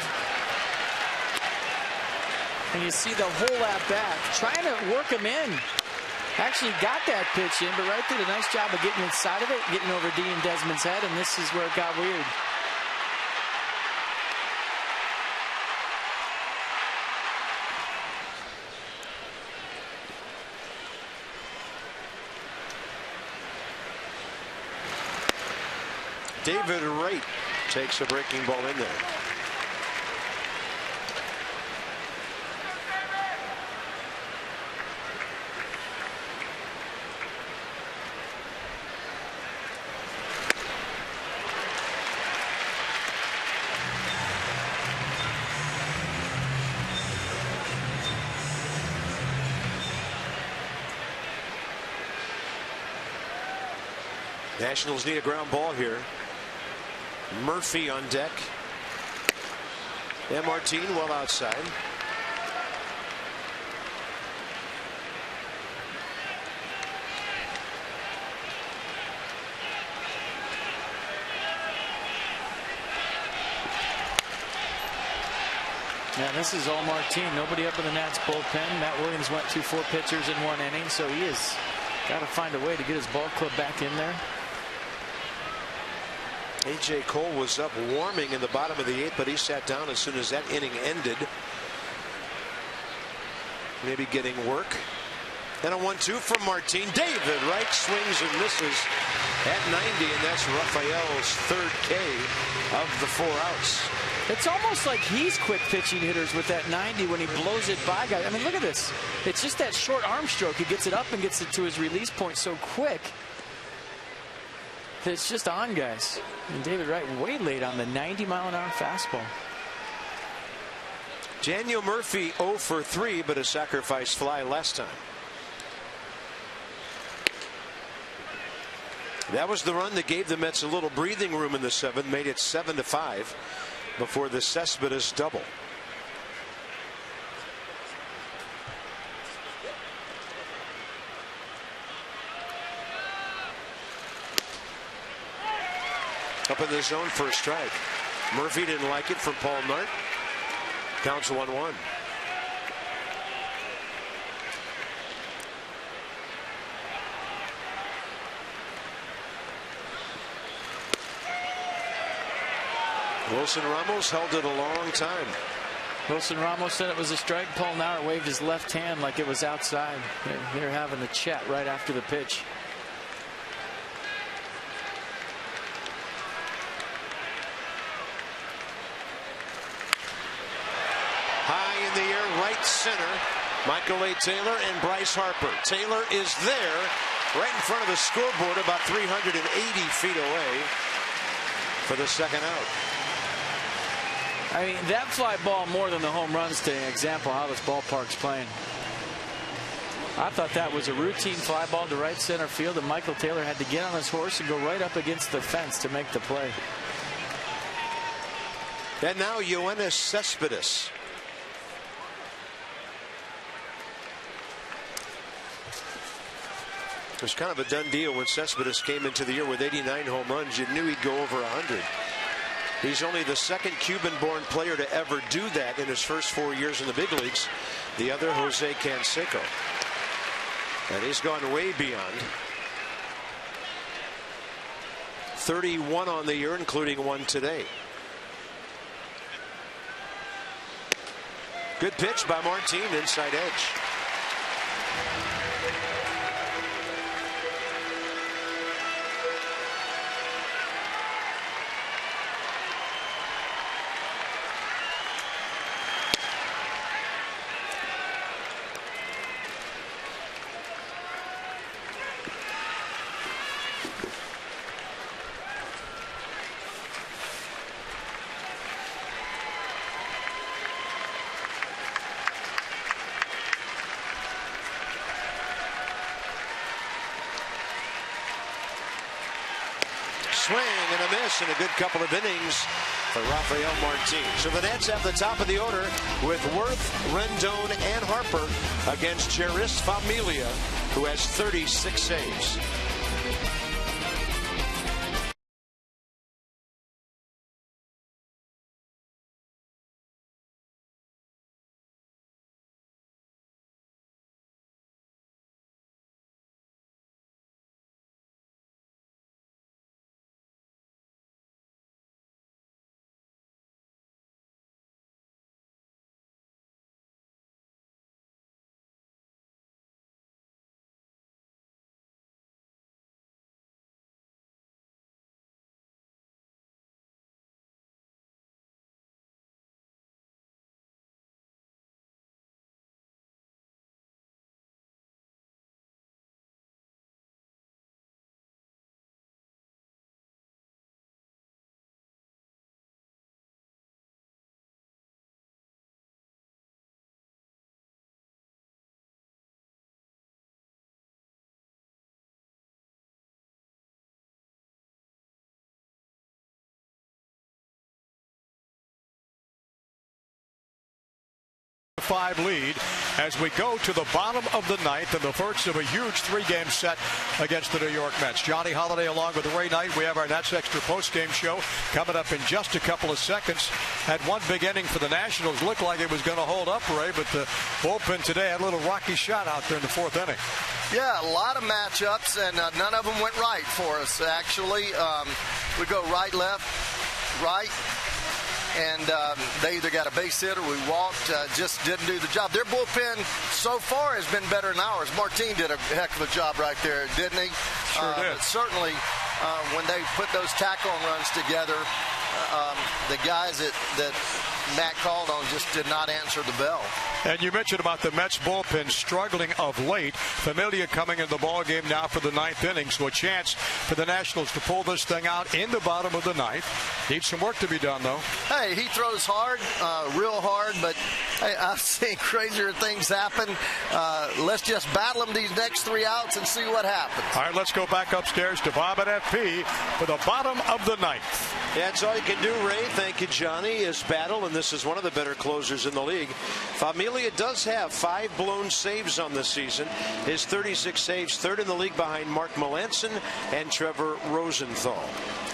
And you see the whole at bat trying to work him in. Actually got that pitch in, but Wright did a nice job of getting inside of it, getting over Dean Desmond's head, and this is where it got weird. David Wright takes a breaking ball in there. Nationals need a ground ball here. Murphy on deck. And Martin well outside. Yeah, this is all Martin. Nobody up in the Nats bullpen. Matt Williams went through 4 pitchers in 1 inning, so he has got to find a way to get his ball club back in there. A.J. Cole was up warming in the bottom of the 8th, but he sat down as soon as that inning ended. Maybe getting work. And a 1-2 from Martin. David Wright swings and misses at 90, and that's Rafael's 3rd K of the 4 outs. It's almost like he's quick pitching hitters with that 90 when he blows it by guys. I mean, look at this. It's just that short arm stroke. He gets it up and gets it to his release point so quick. It's just on guys. And David Wright way late on the 90-mile-an-hour fastball. Daniel Murphy 0 for 3, but a sacrifice fly last time. That was the run that gave the Mets a little breathing room in the 7th, made it 7-5 before the Cespedes double. Up in the zone for a strike. Murphy didn't like it from Paul Nart. Counts 1-1. Wilson Ramos held it a long time. Wilson Ramos said it was a strike. Paul Nart waved his left hand like it was outside. They're having a chat right after the pitch. High in the air, right center. Michael A. Taylor and Bryce Harper. Taylor is there, right in front of the scoreboard, about 380 feet away for the 2nd out. I mean, that fly ball more than the home runs to an example of how this ballpark's playing. I thought that was a routine fly ball to right center field, and Michael Taylor had to get on his horse and go right up against the fence to make the play. And now Yoenis Cespedes. It was kind of a done deal when Cespedes came into the year with 89 home runs. You knew he'd go over 100. He's only the second Cuban-born player to ever do that in his first 4 years in the big leagues. The other, Jose Canseco. And he's gone way beyond. 31 on the year, including one today. Good pitch by Martin, inside edge. Swing and a miss in a good couple of innings for Rafael Martin. So the Nets have the top of the order with Worth, Rendon, and Harper against Jeurys Familia, who has 36 saves. Lead as we go to the bottom of the ninth and the first of a huge three-game set against the New York Mets. Johnny Holiday along with Ray Knight. We have our Nets Extra post-game show coming up in just a couple of seconds. Had one big inning for the Nationals. Looked like it was going to hold up, Ray, but the bullpen today had a little rocky shot out there in the fourth inning. Yeah, a lot of matchups, and none of them went right for us, actually. We go right, left, right. And they either got a base hit or we walked, just didn't do the job. Their bullpen so far has been better than ours. Martin did a heck of a job right there, didn't he? Sure did. But certainly, when they put those tack-on runs together, the guys that Matt called on just did not answer the bell. And you mentioned about the Mets bullpen struggling of late. Familia coming into the ball game now for the ninth inning, so a chance for the Nationals to pull this thing out in the bottom of the ninth. Needs some work to be done, though. Hey, he throws hard, real hard, but hey, I've seen crazier things happen. Let's just battle them these next 3 outs and see what happens. All right, let's go back upstairs to Bob at FP for the bottom of the ninth. Yeah, that's all you can do, Ray. Thank you, Johnny. Is battle, and this is one of the better closers in the league. Familia does have 5 blown saves on the season. His 36 saves, third in the league behind Mark Melanson and Trevor Rosenthal.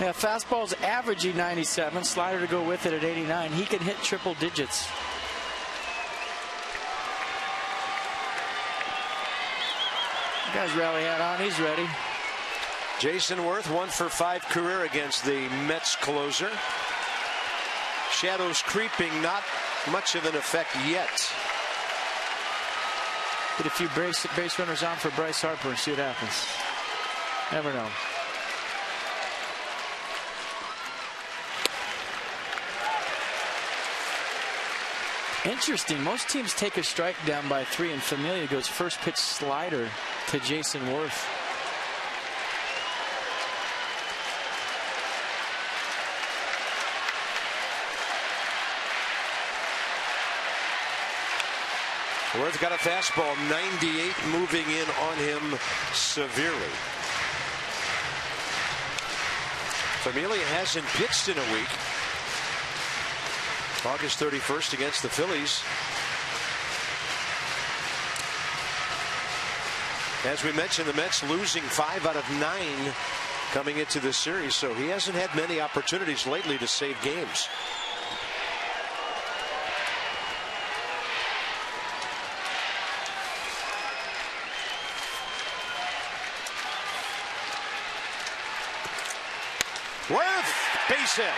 Yeah, fastball's averaging 97, slider to go with it at 89. He can hit triple digits. The guy's rally hat on, he's ready. Jason Worth, 1 for 5 career against the Mets closer. Shadows creeping, not much of an effect yet. Get a few base runners on for Bryce Harper and see what happens. Never know. Interesting. Most teams take a strike down by 3, and Familia goes first pitch slider to Jason Worth. Worth got a fastball, 98, moving in on him severely. Familia hasn't pitched in a week. August 31st against the Phillies. As we mentioned, the Mets losing 5 out of 9 coming into this series, so he hasn't had many opportunities lately to save games. Worth, base hit.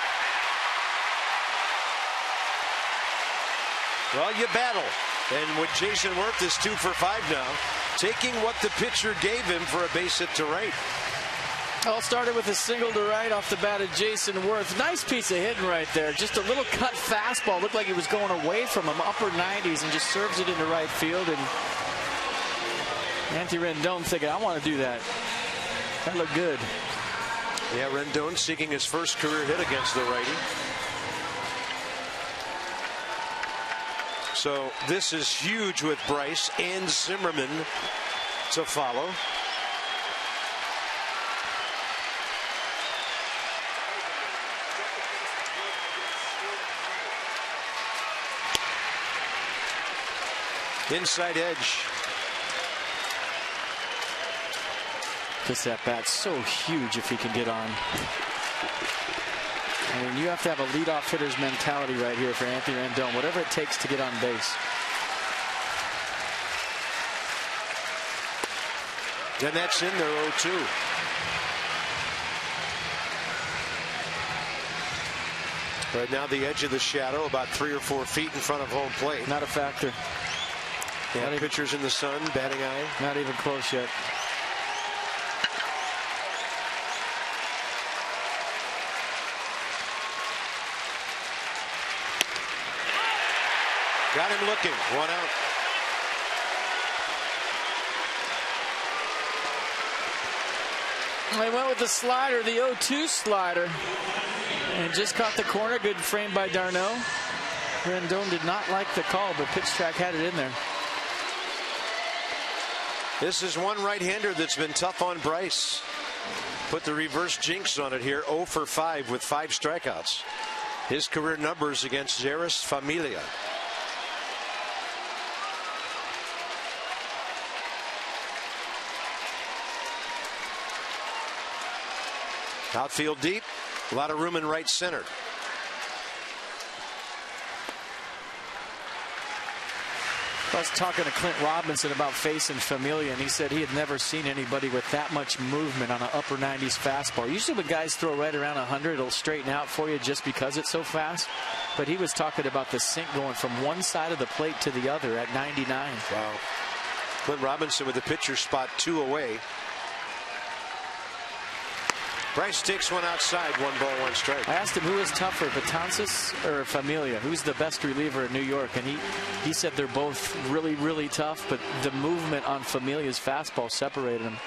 Well, you battle. And with Jason Worth is 2 for 5 now, taking what the pitcher gave him for a base hit to right. All started with a single to right off the bat of Jason Worth. Nice piece of hitting right there. Just a little cut fastball. Looked like it was going away from him, upper 90s, and just serves it into right field. And Anthony Rendon thinking, I want to do that. That looked good. Yeah, Rendon seeking his first career hit against the righty. So this is huge with Bryce and Zimmerman to follow. Inside edge. This at bat's so huge if he can get on. I mean, you have to have a leadoff hitter's mentality right here for Anthony Rendon, whatever it takes to get on base. And that's in there, 0-2. Right now, the edge of the shadow, about 3 or 4 feet in front of home plate. Not a factor. Yeah, pitchers in the sun, batting eye. Not even close yet. Got him looking. 1 out. They went with the slider, the 0-2 slider, and just caught the corner. Good frame by Darno. Rendon did not like the call, but pitch track had it in there. This is one right-hander that's been tough on Bryce. Put the reverse jinx on it here. 0 for 5 with 5 strikeouts. His career numbers against Zeris Familia. Outfield deep, a lot of room in right center. I was talking to Clint Robinson about facing Familia, and he said he had never seen anybody with that much movement on an upper 90s fastball. Usually when guys throw right around 100, it'll straighten out for you just because it's so fast. But he was talking about the sink going from one side of the plate to the other at 99. Wow. Clint Robinson with the pitcher spot 2 away. Bryce takes one outside, 1 ball, 1 strike. I asked him who is tougher, Betances or Familia? Who's the best reliever in New York? And he said they're both really, really tough, but the movement on Familia's fastball separated them.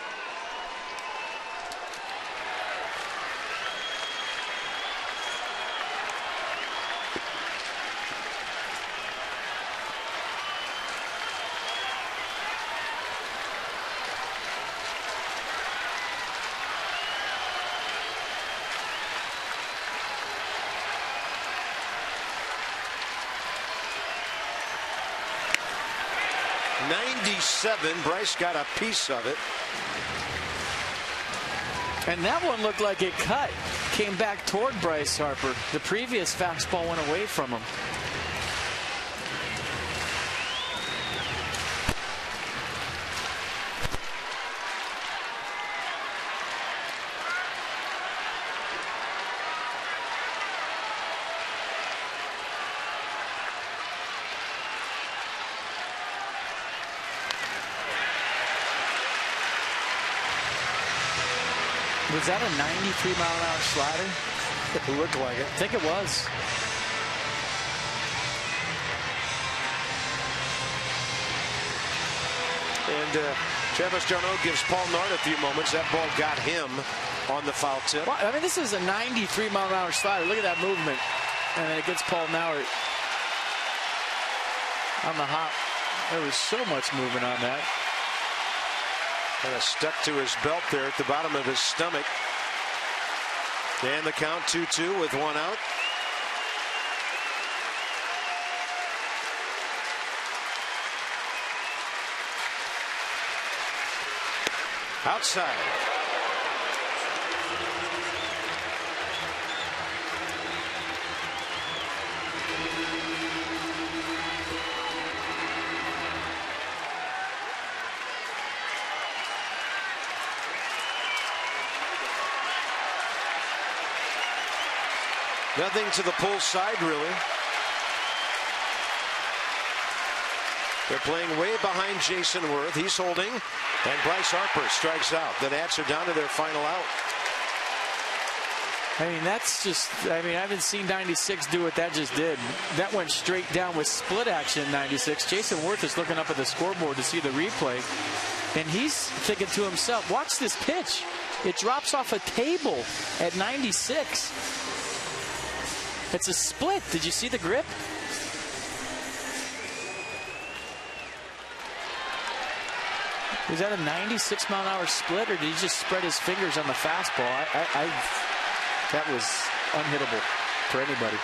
Bryce got a piece of it. And that one looked like it cut. Came back toward Bryce Harper. The previous fastball went away from him. Was that a 93-mile-an-hour slider? It looked like it. I think it was. And Travis Darno gives Paul Nard a few moments. That ball got him on the foul tip. Well, I mean, this is a 93-mile-an-hour slider. Look at that movement. And then it gets Paul Nard on the hop. There was so much movement on that. Kind of stuck to his belt there at the bottom of his stomach. And the count 2-2 with one out. Outside. Nothing to the pull side, really. They're playing way behind Jason Worth. He's holding, and Bryce Harper strikes out. The Nats are down to their final out. I mean, that's just, I haven't seen 96 do what that just did. That went straight down with split action in 96. Jason Worth is looking up at the scoreboard to see the replay, and he's thinking to himself, watch this pitch. It drops off a table at 96. It's a split. Did you see the grip? Was that a 96-mile-an-hour split, or did he just spread his fingers on the fastball? That was unhittable for anybody.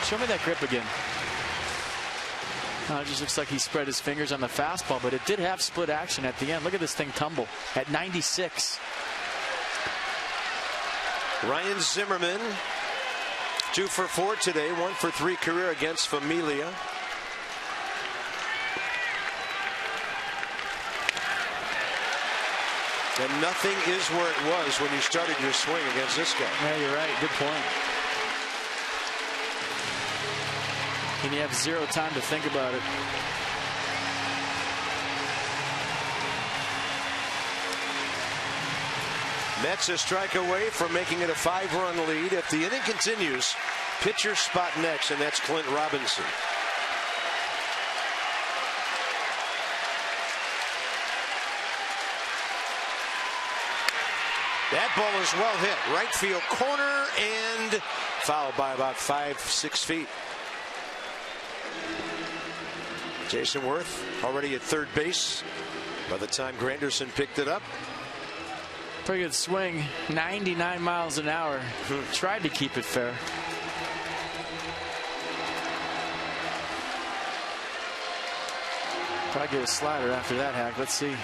Show me that grip again. It just looks like he spread his fingers on the fastball, but it did have split action at the end. Look at this thing tumble at 96. Ryan Zimmerman, 2 for 4 today, 1 for 3 career against Familia. And nothing is where it was when you started your swing against this guy. Yeah, you're right. Good point. And you have zero time to think about it. Mets a strike away from making it a 5-run lead. If the inning continues, pitcher spot next, and that's Clint Robinson. That ball is well hit. Right field corner and fouled by about 5-6 feet. Jason Worth already at third base by the time Granderson picked it up. Pretty good swing, 99 miles an hour. Tried to keep it fair. Probably get a slider after that hack. Let's see.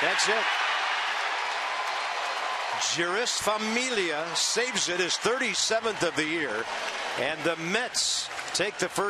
That's it. Jeurys Familia saves it, his 37th of the year, and the Mets take the first.